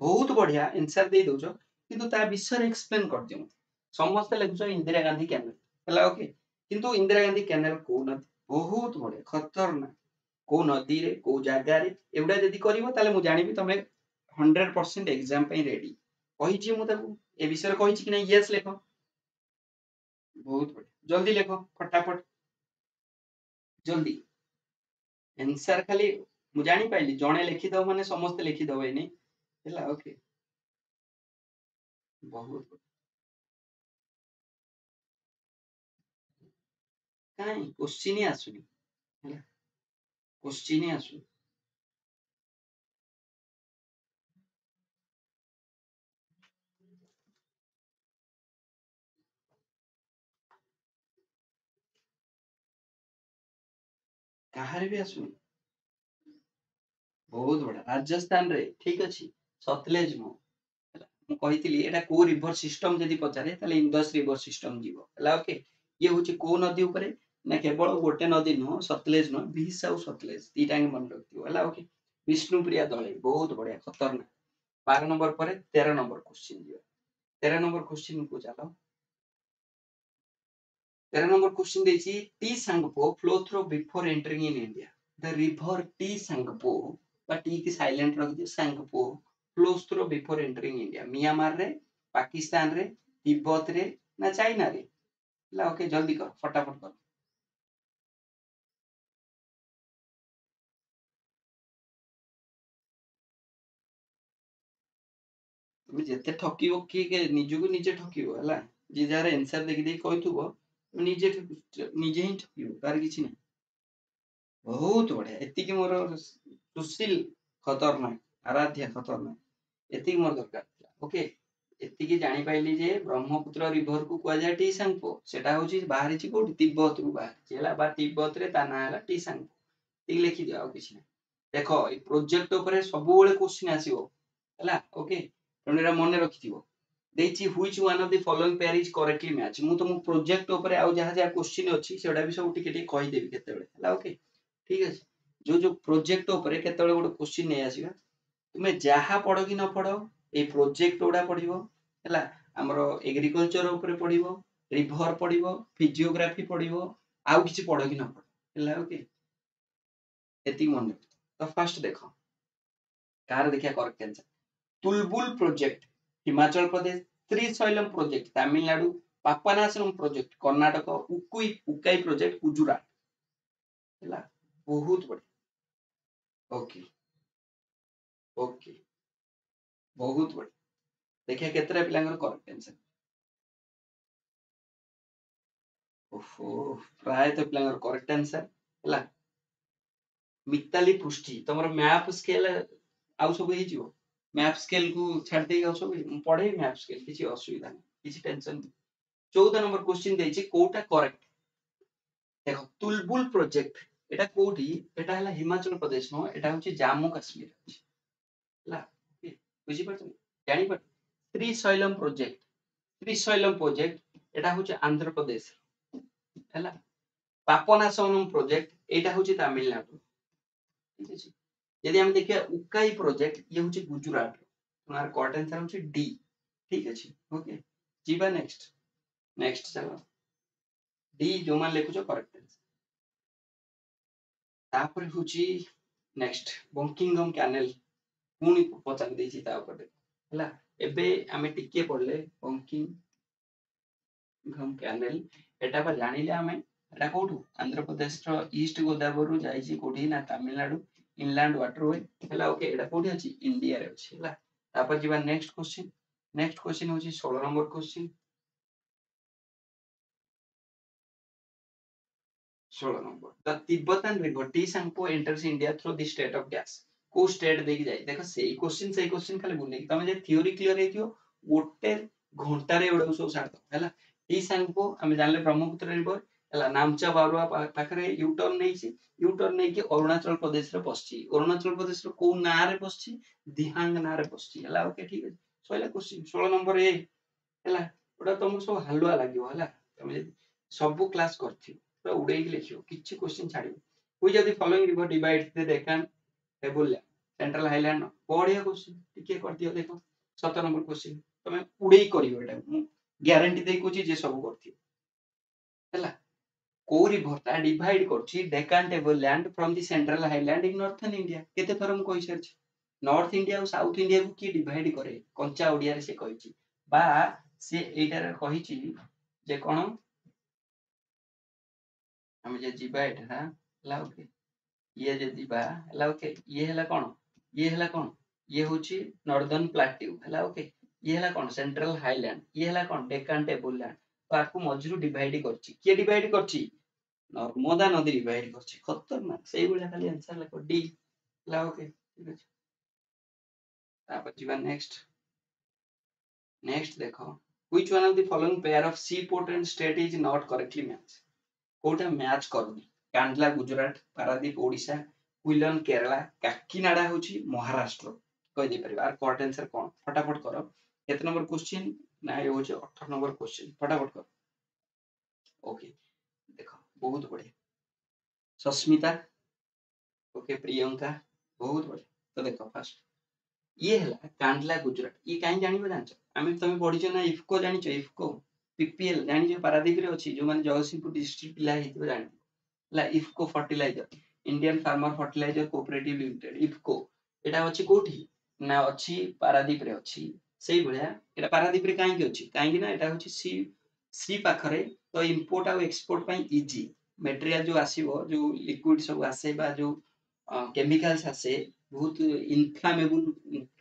बहुत बढ़िया आंसर दे दोछ किंतु ता विषय एक्सप्लेन कर दियो समस्त लिखुछ इंदिरा गांधी कैनाल हला ओके किंतु इंदिरा गांधी कैनाल को नदी बहुत बढ़िया खतरनाक को नदी रे को जागा रे एवडा जदी करिवो ताले मु जानिबी तमे 100% एग्जाम पई रेडी कहि छी मु ताकू ए विषय कहि छी कि नै यस लेखो बहुत बढ़िया जल्दी लेखो फटाफट जल्दी आंसर खाली मु जानि पाइली जणे लिखि दो माने समस्त लिखि दो एनी हला ओके बहुत काई क्वेश्चन ही आसुनी हला क्वेश्चन ही आसुनी काहारे भी आसुनी बहुत बड़ा राजस्थान रे ठीक अछि सतलेज मो ମୁଁ କହିଥିଲି ଏଟା କୋଉ ରିଭର ସିଷ୍ଟମ ଯଦି ପଚାରେ ତାହେଲେ ଇଣ୍ଡସ୍ ରିଭର ସିଷ୍ଟମ ଯିବ ହେଲା ଓକେ ଇଏ ହଉଛି କୋଉ ନଦୀ ଉପରେ ନା କେବଳ ଗୋଟେ ନଦୀ ନୁହଁ ସତଲେଜ ନୁହଁ ବିଶ ଆଉ ସତଲେଜ ଦିଟା ହିଁ ମନେ ରଖିଥିବ ହେଲା ଓକେ ବିଷ୍ଣୁପ୍ରିୟା ଦଳେଇ ବହୁତ ବଢିଆ ଖତରନାକ 12 ନମ୍ବର ପରେ 13 ନମ୍ବର କ୍ୱେଶ୍ଚିନ ଯିବ 13 ନମ୍ବର କ୍ୱେଶ୍ଚିନ କୁ ଚାଲ 13 ନମ୍ବର କ୍ୱେଶ୍ଚିନ ଦେଇଛି Tsangpo flow through before entering in India the river Tsangpo বা टी की साइलेंट रख दियो Tsangpo flows through before entering India Myanmar रे पाकिस्तान रे तिब्बत रे ना चाइना रे ला ओके जल्दी कर फटाफट कर तुम जेते ठकिबो के निजु को निजे ठकिबो हला जे जार आंसर देखि देख कहथुबो निजे निजे ही ठकिबो तार किछि नै बहुत बढ़िया एति की मोर सुशील खतरनाक आराध्या खतरनाक एति मोर दरकार ओके एतिକି ଜାଣିପାରିଲି ଯେ ବ୍ରହ୍ମପୁତ୍ର ରିଭର କୁ କୁହାଯାଏ ଟି ସାଙ୍ଗପୋ ସେଟା ହଉଛି ବାହାରିଛି କୋଉଠି ତିବ୍ବତ ରୁ ବାହାରିଛି ହେଲା ବା ତିବ୍ବତ ରେ ତା ନାଁ ହେଲା ଟି ସାଙ୍ଗପୋ ठीक लिखि दियो आ किछ नै देखो ए प्रोजेक्ट ऊपर सब बेले क्वेश्चन आसीबो हला ओके तमरा मन रखिथिबो देछि which one of the following pair is correctly match मु तुम प्रोजेक्ट ऊपर आ जहा जहा क्वेश्चन अछि सेडा भी सब टिके टिके कहि देबी केते बेले हला ओके ठीक अछि जो जो प्रोजेक्ट ऊपर केते बेले गोटे क्वेश्चन नै आसीबा तुमे जहा पढो कि न पढो ए प्रोजेक्ट ओडा पढिबो हला हमरो एग्रीकल्चर ऊपर पढिबो रिवर पढिबो फिजियोग्राफी पढिबो आउ किछि पढो कि न पढो हला ओके एति मन तो फर्स्ट देखो कार देखिया correct answer Tulbul project Himachal Pradesh Srisailam project Tamil Nadu Papanasam project Karnataka उकुई उकाई प्रोजेक्ट गुजरात हला बहुत बड़ी ओके ओके बहुत बड़ी देखिए केतरा पिलांगर करेक्ट आंसर ओफो प्राय तो पिलांगर करेक्ट आंसर हला मिताली पृष्टि तमर मैप स्केल आउ सब हे जिवो मैप स्केल को छाड़ दे आउ सब पढे मैप स्केल किछि असुविधा नै किछि टेंशन नै 14 नंबर क्वेश्चन देछि कोटा करेक्ट देखो तुलबुल प्रोजेक्ट एटा कोठी एटा हला हिमाचल प्रदेश नो एटा होछि जम्मू कश्मीर अछि हला बुझी पड़छ जानि पड़ त्रिशैलम प्रोजेक्ट एटा होछि आंध्र प्रदेश हला पापनासम प्रोजेक्ट एटा होछि तमिलनाडु ठीक अछि यदि हम देखिए उकाई प्रोजेक्ट ये होछि गुजरात तुम्हारा करेक्ट आंसर होछि डी ठीक अछि ओके जीवा नेक्स्ट नेक्स्ट चलो डी जो मान लेखुछो करेक्ट आंसर तापर होछि नेक्स्ट बंकिंगम कैनल पुनी पचार देछि ता ऊपर हला एबे हमें टिके पड़ले बंकिंगम कैनल एटा पर जानिले हमें एटा कोठु आंध्र प्रदेश रो ईस्ट गोदावरी जाईछि कोठी ना तमिलनाडु इनलैंड वाटरवे हला ओके एटा कोठी अछि इंडिया रे अछि हला तापर जीवा नेक्स्ट क्वेश्चन होछि 16 number question 16 number the Tibetan river Tsangpo enters India through the state of गैस को स्टेट देख जाय देखो सेही क्वेश्चन खाली बुने तमे जे थ्योरी क्लियर हेतियो गोटे घंटा रे एडो सब साथ हला टीसांगपो हम जानले ब्रह्मपुत्र रिवर हला नामचा बारुआ पाखरे यू टर्न नै कि अरुणाचल प्रदेश रे पछी अरुणाचल प्रदेश रो को ना रे पछी दिहांग ना रे पछी हला ओके ठीक है सोइला क्वेश्चन 16 नंबर ए हला ओडा तुमको सब हलवा लागियो हला तमे सब क्लास करथि पूरा उड़े के लिखियो किछि क्वेश्चन छाडियो कोई जदी following river divide the Deccan table central highland पढिया क्वेश्चन टिके कर दियो देखो 17 नंबर क्वेश्चन तमे उड़े करियो एटा गारंटी दे कोची जे सब करथि हला को रिवर ता डिवाइड करछि Deccan table land from the central highland in northern India केते थर हम कहि सरछि नॉर्थ इंडिया और साउथ इंडिया को की डिवाइड करे कंचा ओडिया रे से कहिछि बा से एटा रे कहिछि जे कोन हम जे जीवा एटा हला ओके ये जे जीवा हला ओके ये हला कोन ये होची नॉर्दर्न प्लेट्यू हला ओके ये हला कोन सेंट्रल हाईलैंड ये हला कोन डेक्कन टेबल लैंड तो आकु मजरु डिवाइड करछि के डिवाइड करछि नर्मदा नदी डिवाइड करछि खतरनाक सेही बोला खाली आंसर लको डी हला ओके ठीक अछि तापर जीवा नेक्स्ट देखो which one of the following pair of seaport and state is not correctly matched कोटा मैच करूनी कांडला गुजरात पारादीप ओडिशा क्विलन केरला काकीनाडा होची महाराष्ट्र कहि दे परिबा आर करेक्ट आंसर कोन फटाफट करो केते नंबर क्वेश्चन ना ये होची 18 नंबर क्वेश्चन फटाफट करो ओके देखो बहुत बढ़िया सस्मिता ओके प्रियंका बहुत बढ़िया तो देखो फर्स्ट ये हला कांडला गुजरात ये काई जानिबो जानछ आमे तमे पढिछ ना इफको जानिछ इफको पीपीएल जानिछ पारादीप रे अछि जो माने जगतसिंहपुर डिस्ट्रिक्ट पिला हेतिबो जानि ला IFFCO fertiliser Indian farmer fertiliser cooperative limited IFFCO एटा अछि कोठी ना अछि पारादीप रे अछि सेही भलिया एटा पारादीप रे काई के अछि काई कि ना एटा होछि सी पाखरे तो इंपोर्ट आ एक्सपोर्ट पई इजी मटेरियल जो आसीबो जो लिक्विड सब आसे बा जो केमिकल्स आसे बहुत इनफ्लामेबल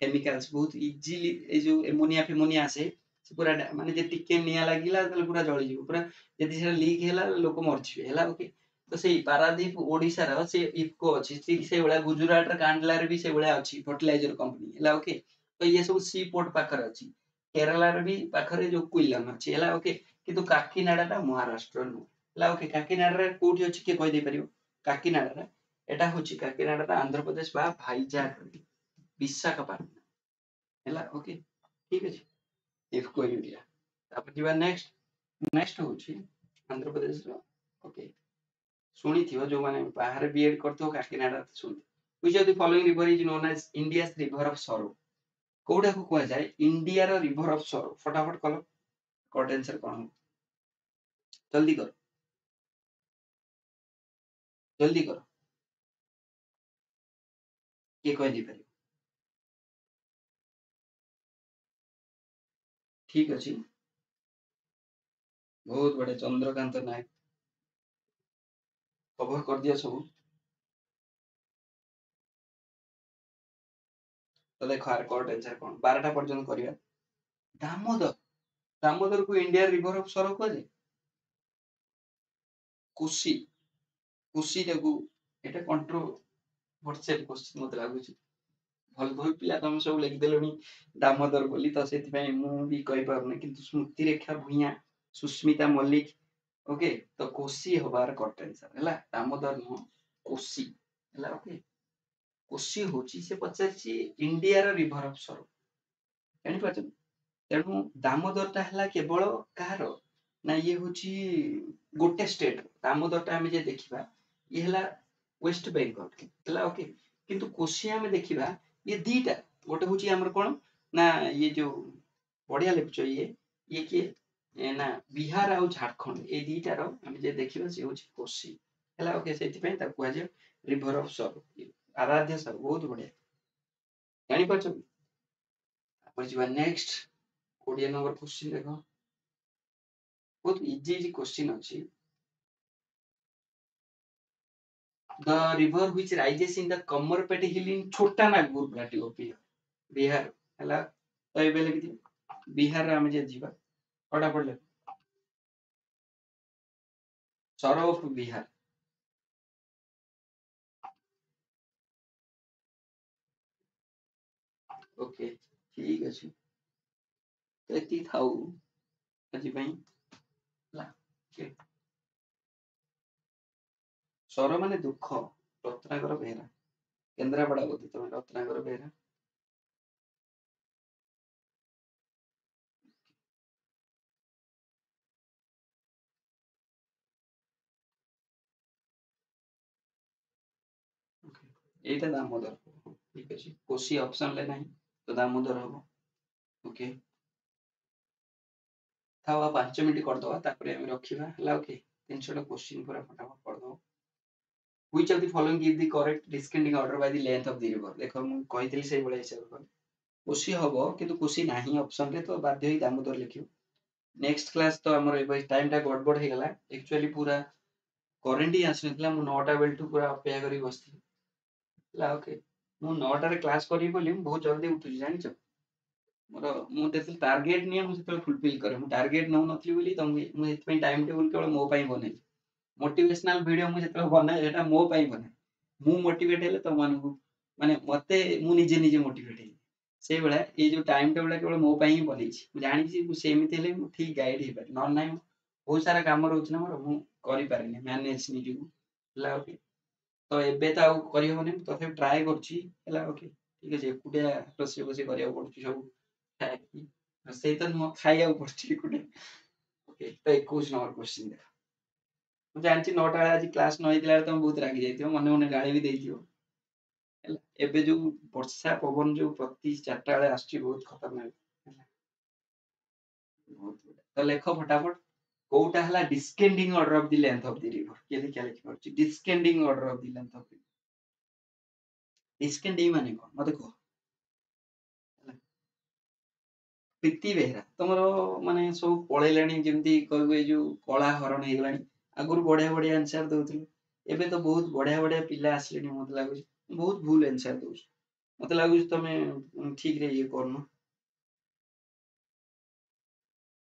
केमिकल्स बहुत इजीली ए जो एमोनिया फेमोनिया आसे से पूरा माने जे टिके निया लागिला तले पूरा जळि जिवो पूरा यदि से लीक हैला लोक मर जिवे हैला ओके तो सेही पारादीप ओडिसा रो से इफको अछि ठीक से बळा गुजरात रे कांडला रे भी से बळा अछि फर्टिलाइजर कंपनी हैला ओके तो ये सब सी पोर्ट पाखर अछि केरला रे भी पाखरे जो क्विलन अछि हैला ओके किंतु काकीनाडा ता महाराष्ट्र नो हैला ओके काकीनाडा रे कोठी अछि के कहि दे परियो काकीनाडा रे एटा होची काकीनाडा आंध्र प्रदेश बा भाईजाग विशाखापट्टनम हैला ओके ठीक अछि इफ कोई इंडिया तापर जीवा नेक्स्ट नेक्स्ट होची आंध्र प्रदेश रो ओके सुनी थियो जो माने बाहर बीएड करथो काकीनाडा सुन which of the following river is known as India's river of sorrow कोडा को कुआ जाए इंडिया रो रिवर ऑफ sorrow फटाफट करो कॉट आंसर कोन जल्दी करो जल्दी करो के कह दी पारे ठीक अछि बहुत बड़े चंद्रकांत नायक कवर कर दिया सब तो देखो आर कॉट आंसर कोन 12टा पर्यंत करिया दामोदर दामोदर को इंडिया रिवर ऑफ सरो कहे कोसी कोसी देखो एटा कंट्रोवर्शियल क्वेश्चन मत लागु छी भल भल पिला तुम सब लिख देलनी दामोदर बोली तो सेति पई मु भी कहि पारने किंतु स्मृति रेखा भुइया सुस्मिता मल्लिक ओके तो कोसी होबार करेक्ट आंसर हैला दामोदर नो कोसी हैला ओके कोसी होची से पचारची इंडिया रो रिवर ऑफ सरो जानि पाछन तेणु दामोदरटा ହେଲା କେବଳ କାହାର ନା ଇଏ ହଉଛି ଗୋଟେ ଷ୍ଟେଟ ଦାମୋଦରଟା ଆମେ ଯେ ଦେଖିବା ଇଏ ହେଲା ୱେଷ୍ଟ ବେଙ୍ଗଲ ହେଲା ଓକେ କିନ୍ତୁ କୋଶି ଆମେ ଦେଖିବା ଇଏ ଦିଟା ଗୋଟେ ହଉଛି ଆମର କଣ ନା ଇଏ ଯୋଉ ବଢିଆ ଲେଖୁଛ ଇଏ କିଏ ନା ବିହାର ଆଉ ଝାଡଖଣ୍ଡ ଏଇ ଦିଟାର ଆମେ ଯେ ଦେଖିବା ସେ ହଉଛି କୋଶି ହେଲା ଓକେ ସେଇଥିପାଇଁ ତାକୁ କୁହାଯାଏ ରିଭର ଅଫ ସର ଆରାଧ୍ୟ ସର ବହୁତ ବଢିଆ ଜାଣିପାରୁଛ ତାପରେ ଯିବା ନେକ୍ସଟ 20 नंबर क्वेश्चन देखो बहुत इजी इजी क्वेश्चन अछि the river which rises in the Kamarpet hill in Chota Nagpur plateau of Bihar हला तो एबे लिखि बिहार रे हम जे जीवा कोडा पडले सरो ऑफ बिहार ओके ठीक अछि तो एती थाउ अजी पई ला ओके सरो माने दुख रत्नाकर बेहरा केंद्रापड़ा बोलते तमे रत्नाकर बेहरा ओके एटा दामोदर ठीक अछि कोसी ऑप्शन ले नहीं तो दामोदर हो ओके थावा 5 मिनिट करदवा तापरे हम रखिबा हला ओके 300 क्वेश्चन पूरा फटाफट करदो which of the following give the correct descending order by the length of the river देखो मु कहितली सेही बळे हिसाब कर कोसी हबो किंतु कोसी नाही ऑप्शन रे तो बाध्य ही दामोदर लिखियो नेक्स्ट क्लास तो हमर एबे टाइम टा गड़बड़ हे गला एक्चुअली पूरा करेंट ही आसनथला मु 9टा बेल टू पूरा अपेक्षा करी बसथि ला ओके मु 9टा रे क्लास करी बोली बहुत जल्दी उठुची जानिछ मोर मु जेते टार्गेट निये मु सेते फुलफिल करे मु टार्गेट नउ नथली बोली त मु एत पे टाइम टेबल केवल मो पई बने मोटिवेशनल वीडियो मु जेते बनाए एटा मो पई बनाए मु मोटिवेट हेले त मानकु माने मते मु निजे निजे मोटिवेट हे सेही बेला ए जो टाइम टेबल केवल मो पई ही बनेछि मु जानि छी मु सेमिति हेले मु ठीक गाइड हे पारे न नाही बहुत सारा काम रहउछ ना मोर मु करि पारेनी मैनेज निजु ला ओके तो एबे त आउ करि होबनी तथे ट्राई करछि हला ओके ठीक अछि एकुटिया रोसे बसे करिया पडुछि सब खाइ रोसे त नुह खाइया पडुछि एकुटिया ओके तो 21 नंबर क्वेश्चन देखा ମୁଁ ଜାଣିଛି 9ଟା ବେଳେ ଆଜି କ୍ଲାସ ନ ହେଇଥିଲା ବେଳେ ତମେ ବହୁତ ରାଗି ଯାଇଥିବ ମନେ ମନେ ଗାଳି ବି ଦେଇଥିବ ହେଲା ଏବେ ଯୋଉ ବର୍ଷା ପବନ ଯୋଉ ପ୍ରତି 4ଟା ବେଳେ ଆସୁଛି ବହୁତ ଖତରନାକ ହେଲା ବହୁତ ବଢିଆ ତ ଲେଖ ଫଟାଫଟ କୋଉଟା ହେଲା descending order of the length of the river କିଏ ଦେଖିଆ ଲେଖି ପାରୁଛି descending order of the length of the descending ମାନେ କଣ ମତେ କୁହ ହେଲା ପ୍ରୀତି ବେହେରା ତମର ମାନେ ସବୁ ପଳେଇଲାଣି ଯେମିତି କହିବୁ ଏଇ ଯୋଉ କଳା ହରଣ ହେଇଗଲାଣି ଆଗରୁ ବଢିଆ ବଢିଆ ଆନ୍ସର ଦଉଥିଲୁ ଏବେ ତ ବହୁତ ବଢିଆ ବଢିଆ ପିଲା ଆସିଲେଣି ମତେ ଲାଗୁଛି ବହୁତ ଭୁଲ ଆନ୍ସର ଦଉଛୁ ମତେ ଲାଗୁଛି ତମେ ଠିକ ରେ ଇଏ କରୁନ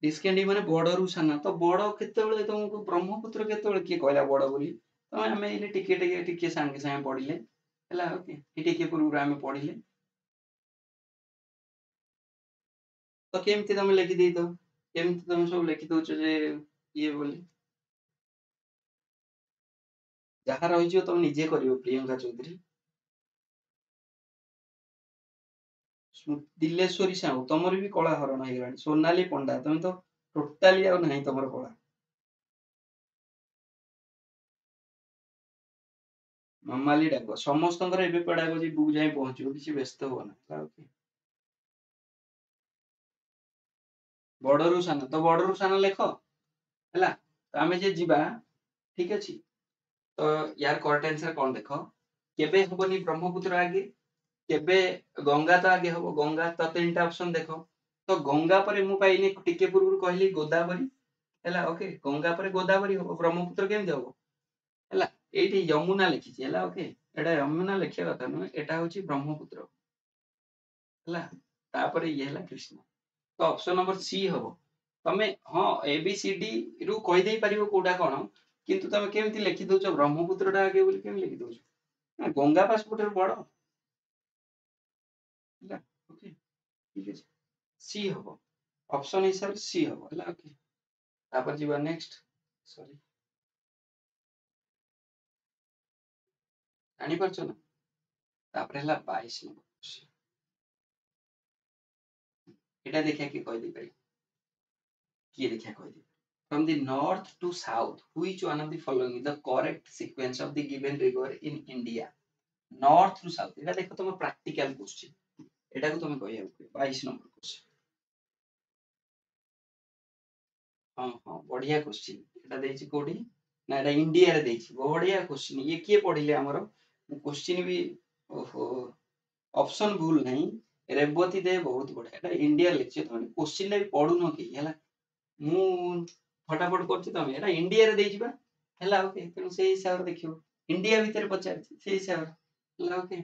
ଡିସକେଣ୍ଡି ମାନେ ବଡରୁ ସାନ ତ ବଡ କେତେବେଳେ ତମକୁ ବ୍ରହ୍ମପୁତ୍ର କେତେବେଳେ କିଏ କହିଲା ବଡ ବୋଲି ତମେ ଆମେ ଏଇନେ ଟିକେ ଟିକେ ଟିକେ ସାଙ୍ଗେ ସାଙ୍ଗେ ପଢିଲେ ହେଲା ଓକେ ଟିକେ ପୂର୍ବରୁ ଆମେ ପଢିଲେ ତ କେମିତି ତମେ ଲେଖିଦେଇଥ କେମିତି ତମେ ସବୁ ଲେଖି ଦଉଛ ଯେ ଇଏ ବୋଲି जहाँ रही तुम निजे कर प्रियंका चौधरी दिलेश्वरी साहू तुम भी कला हरण हो सोनाली पंडा तुम तो टोटाली ना तुम कला मामाली डाक समस्त डाक बुक जाए पहुंचो किसी व्यस्त हो ना बड़रू सान तो बड़रू सान लेख है आम जे जीवा ठीक अच्छे तो यार करंट आंसर कौन देख केबे हबनी ब्रह्मपुत्र आगे केबे गंगा तो आगे हम गंगा तो तीन ऑप्शन देख तो गंगा पर मु पाइनी टिके पूर्व कहली गोदावरी है ओके गंगा पर गोदावरी हम ब्रह्मपुत्र केमती हम है ये यमुना लिखी है ओके एटा यमुना लिखा कथा नुहे एटा हूँ ब्रह्मपुत्र है तापर ये है कृष्ण तो ऑप्शन नंबर सी हम तमे हाँ ए बी सी डी रु कही दे पारिबो कोडा कोन किंतु तमे केमती लिखि दोछ ब्रह्मपुत्र टा आगे बोली केम लिखि दोछ गंगा पासपोर्ट बड़ ओके ठीक है सी हम ऑप्शन हिसाब सी हम है ओके तापर जीवा नेक्स्ट सॉरी जानी परछो ना तापर हला 22 नंबर एटा देखिया कि कहि दे पारि कि देखिया कहि दे from the north to south which one of the following is the correct sequence of the given river in India north to south एटा देखो तुम प्रैक्टिकल क्वेश्चन एटा को तुम कहिया 22 नंबर क्वेश्चन हां हां बढ़िया क्वेश्चन एटा देछि कोडी ना एटा इंडिया रे देछि बढ़िया क्वेश्चन ये किए पढिले हमरो क्वेश्चन भी ओहो ऑप्शन भूल नहीं रेवती दे बहुत बढ़िया एटा इंडिया लेक्चर तुम क्वेश्चन भी पढुनो कि हैला मु फटाफट करछि तमे एटा इंडिया रे देछि बा हैला ओके तेनु से हिसाब रे देखियो इंडिया भीतर पचार से हिसाब हैला ओके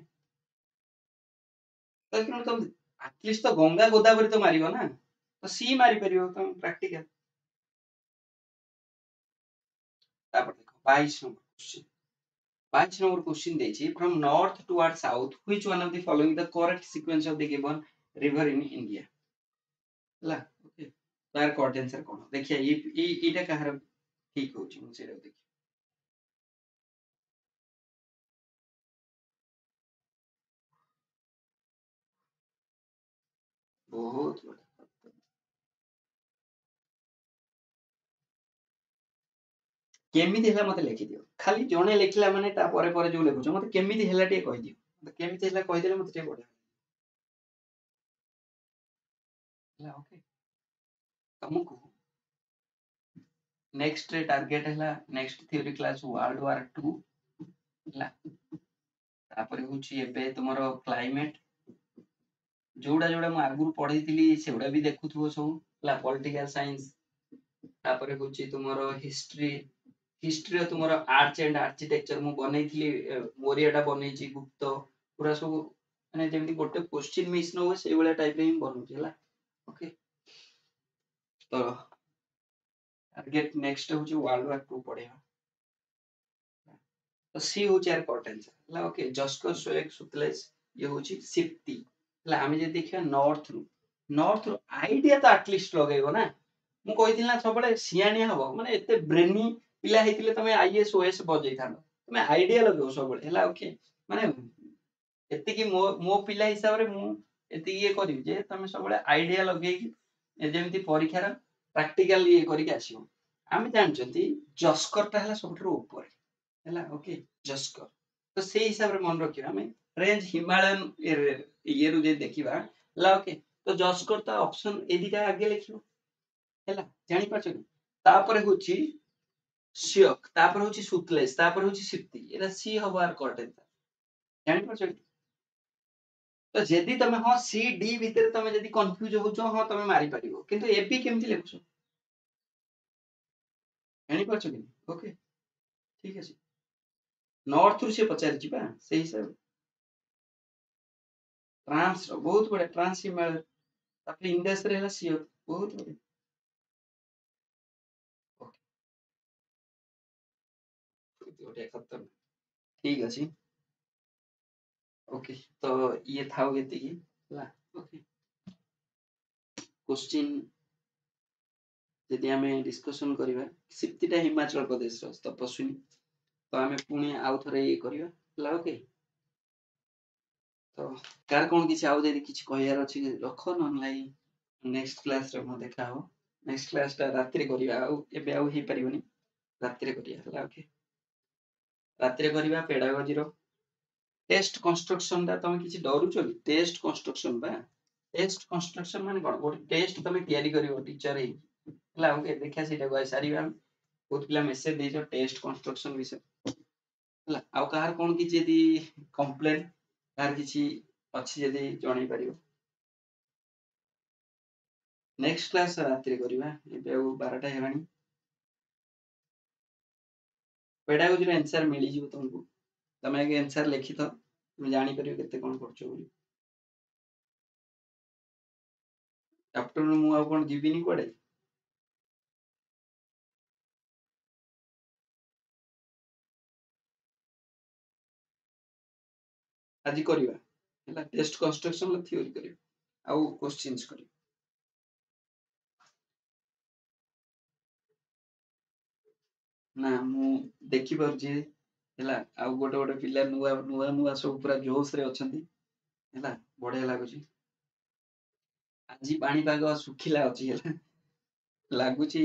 तो तेनु तुम एटलीस्ट तो गंगा गोदावरी तो मारिबो ना तो सी मारी परिबो तुम प्रैक्टिकल तापर देखो 22 नंबर क्वेश्चन 5 number question देछि from north toward south which one of the following the correct sequence of the given river in India ला ओके तार करेक्ट आंसर कोन देखिए ये एटा कहार ठीक होछि मु सेरा देखि बहुत बड़ा केमिति हैला मते लिखि दियो खाली जणे लिखला माने ता परे परे जो लिखुछ मते केमिति हैला टे कहि दियो मते केमिति हैला कहि देले मते टे बढ़िया हैला ओके तुमको नेक्स्ट टारगेट हैला next theory class world war 2 हैला तापर होछि एबे तुमरो क्लाइमेट जोड़ा जोड़ा मु आगु पढैतिली सेउडा भी देखुथबो सब हैला पॉलिटिकल साइंस तापर होछि तुमरो हिस्ट्री हिस्ट्री तुमरो आर्ट्स एंड आर्किटेक्चर मु बनैतिली मोरियाटा बनैछि गुप्त पूरा सब माने जेमति गोटे क्वेश्चन मिस न हो सेइ वाला टाइप रे ही बनउछि हैला ओके तो टारगेट नेक्स्ट होछि वर्ल्ड वार 2 पढेबा तो सी होछि यार करेक्ट आंसर हैला ओके जस्को सोएक सुतलेस ये होछि सिप्ती हैला हम जे देखिया नॉर्थ रो आईडिया तो एटलीस्ट लगेबो ना मु कहिथिल ना सबले सियानिया हबो माने एते ब्रेनी पिला हेतिले तमे आईएएस ओएस बजै थानो तमे आईडिया लगेबो सबले हैला ओके माने एते कि मो पिला हिसाब रे मु एते ये करिव जे तमे सबले आईडिया लगै कि जेमति परीक्षार प्रैक्टिकल ये करि के आसीबो आमे जानचंती जस्कर ता हैला सबठरो ऊपर हैला ओके जस्कर तो से हिसाब रे मन रखियो हमें रेंज हिमालयन ये रु जे देखिबा ला ओके तो जस्कर तो ऑप्शन ए दिटा आगे लिखियो हैला जानि पाछो तापर होची श्योक तापर होची सुतलेस तापर होची सिप्ती एटा सी हबार करेक्ट जानि पाछो तो जदि तमे हां सी डी भीतर तमे जदि कंफ्यूज होचो हां तमे मारी परिबो किंतु एपी केमति लिखुछो जानि पाछो कि ओके ठीक अछि नॉर्थ रु से पचारि छिबा से हिसाब ट्रांस रो बहुत बड़े ट्रांस हिमालय तापर इंडेक्स रे हला सी बहुत बड़े ओके बड़े खत्म ठीक अछि ओके तो ये था एति की ला ओके क्वेश्चन यदि आम डिस्कसन करवा सिप्तिटा हिमाचल प्रदेश तपस्विनी तो आमे पुणी आउ थरे ये करिया ହେଲା ओके। तो कार कोन किछि आउ जदि किछि कहयार अछि रख न नाही नेक्स्ट क्लास रे म देखा हो। नेक्स्ट क्लास टा रात्रि रे करिया आउ एबे आउ हे परिबनी रात्रि रे करिया ହେଲା ओके। रात्रि रे करिया पेडागोजी रो टेस्ट कंस्ट्रक्शन दा तमे किछि डरुचो कि टेस्ट कंस्ट्रक्शन बा टेस्ट कंस्ट्रक्शन माने कोन गोटे टेस्ट तमे तयारी करिवो टीचर हे ହେଲା ओके। देखा सेटा गय सारीबा बहुत पिला मेसेज देजो टेस्ट कंस्ट्रक्शन विषय ହେଲା। आउ कहार कोन किछि यदि कंप्लेन कहार किछि अछि यदि जणै परिबो। नेक्स्ट क्लास रात्रि करिवा एबे आउ 12टा हेलानी। पेडागोजी रो आंसर मिली जिवो तुमको तमे आगे आंसर लिखि तो तुम जानि परिबो केते कोन करछो बोली। आफ्टरनून मु आउ कोन जिबिनी कोडे आज करिवा ହେଲା टेस्ट कंस्ट्रक्शन लो थ्योरी करिवा आउ क्वेश्चंस करिवा। ना मु देखि पारुची ହେଲା आउ गोटे गोटे पिला नुआ नुआ नुआ सब पूरा जोश रे अछंती ହେଲା बढिया लागुची। आजी पानी पाग सुखिला अछि ହେଲା लागुची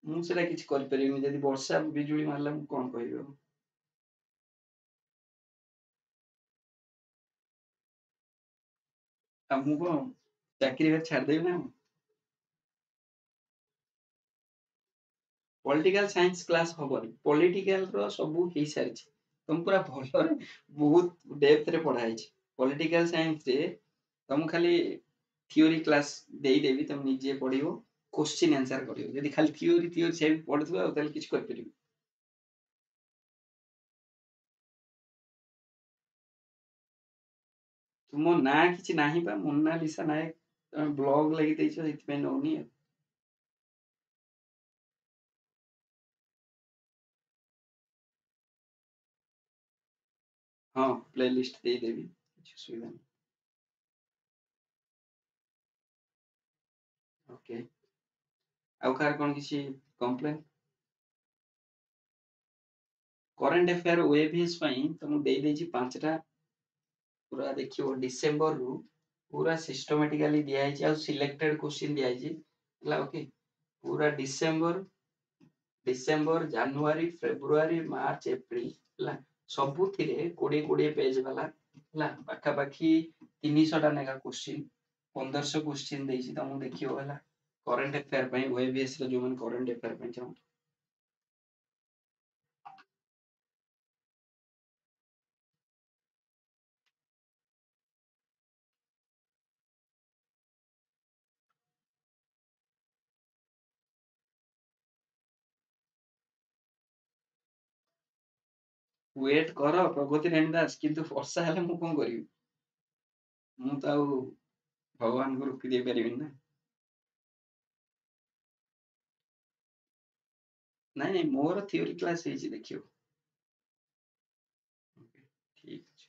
मु सेटा किछ करि परिबिनी जदि वर्षा बिजुली मारला मु कोन कहिबो। आ मु को चाकरी बे छाड़ देबी ना। पॉलिटिकल साइंस क्लास हबनी पॉलिटिकल रो सब हेई सारिछि तुम पूरा भलो रे बहुत डेप्थ रे पढ़ा हैछि। पॉलिटिकल साइंस रे तुम खाली थ्योरी क्लास देई देबी तुम निजे पढिबो क्वेश्चन आंसर करियो यदि खाली थ्योरी थ्योरी से पढथबो ताले किछ कर परिबो। तुम ना किछ नाही बा मोनालिसा नायक तमे ब्लॉग लागि देइछो सेति पे नउनी। हां प्लेलिस्ट देई देबी किछ सुविधा नहीं। ओके आउ कार कोन किछि कंप्लेन करंट अफेयर ओएबीएस ପାଇଁ ତ ମୁଁ ଦେଇ ଦେଇଛି 5ଟା पूरा देखियो डिसेंबर रु पूरा सिस्टमैटिकली दिया है और सिलेक्टेड क्वेश्चन दिया है ହେଲା ओके। पूरा डिसेंबर जनवरी फेब्रुआरी मार्च एप्रिल ହେଲା ସବୁଥିରେ 20 पेज वाला ହେଲା ପାଖାପାଖି 300 ଟା ନେଖା क्वेश्चन 1500 क्वेश्चन ଦେଇଛି ତମକୁ ଦେଖିବ ହେଲା करंट अफेयर ପାଇଁ ओएबीएस ର ଯୋଉ ମାନେ करंट अफेयर ପାଇଁ ଚାହୁଁ। वेट कर प्रगति नारायण दास किंतु वर्षा हेले मु कोन करिवि मु त आउ भगवान को रोकी दे परिबिनि ना। ନାଇଁ ନାଇଁ ମୋର ଥିଓରି କ୍ଲାସ୍ ହେଇଛି ଦେଖିବ। ଓକେ ଠିକ୍ ଅଛି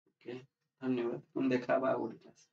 ଓକେ ଧନ୍ୟବାଦ ପୁଣି ଦେଖା ହବା ଆଉ ଗୋଟେ କ୍ଲାସ୍।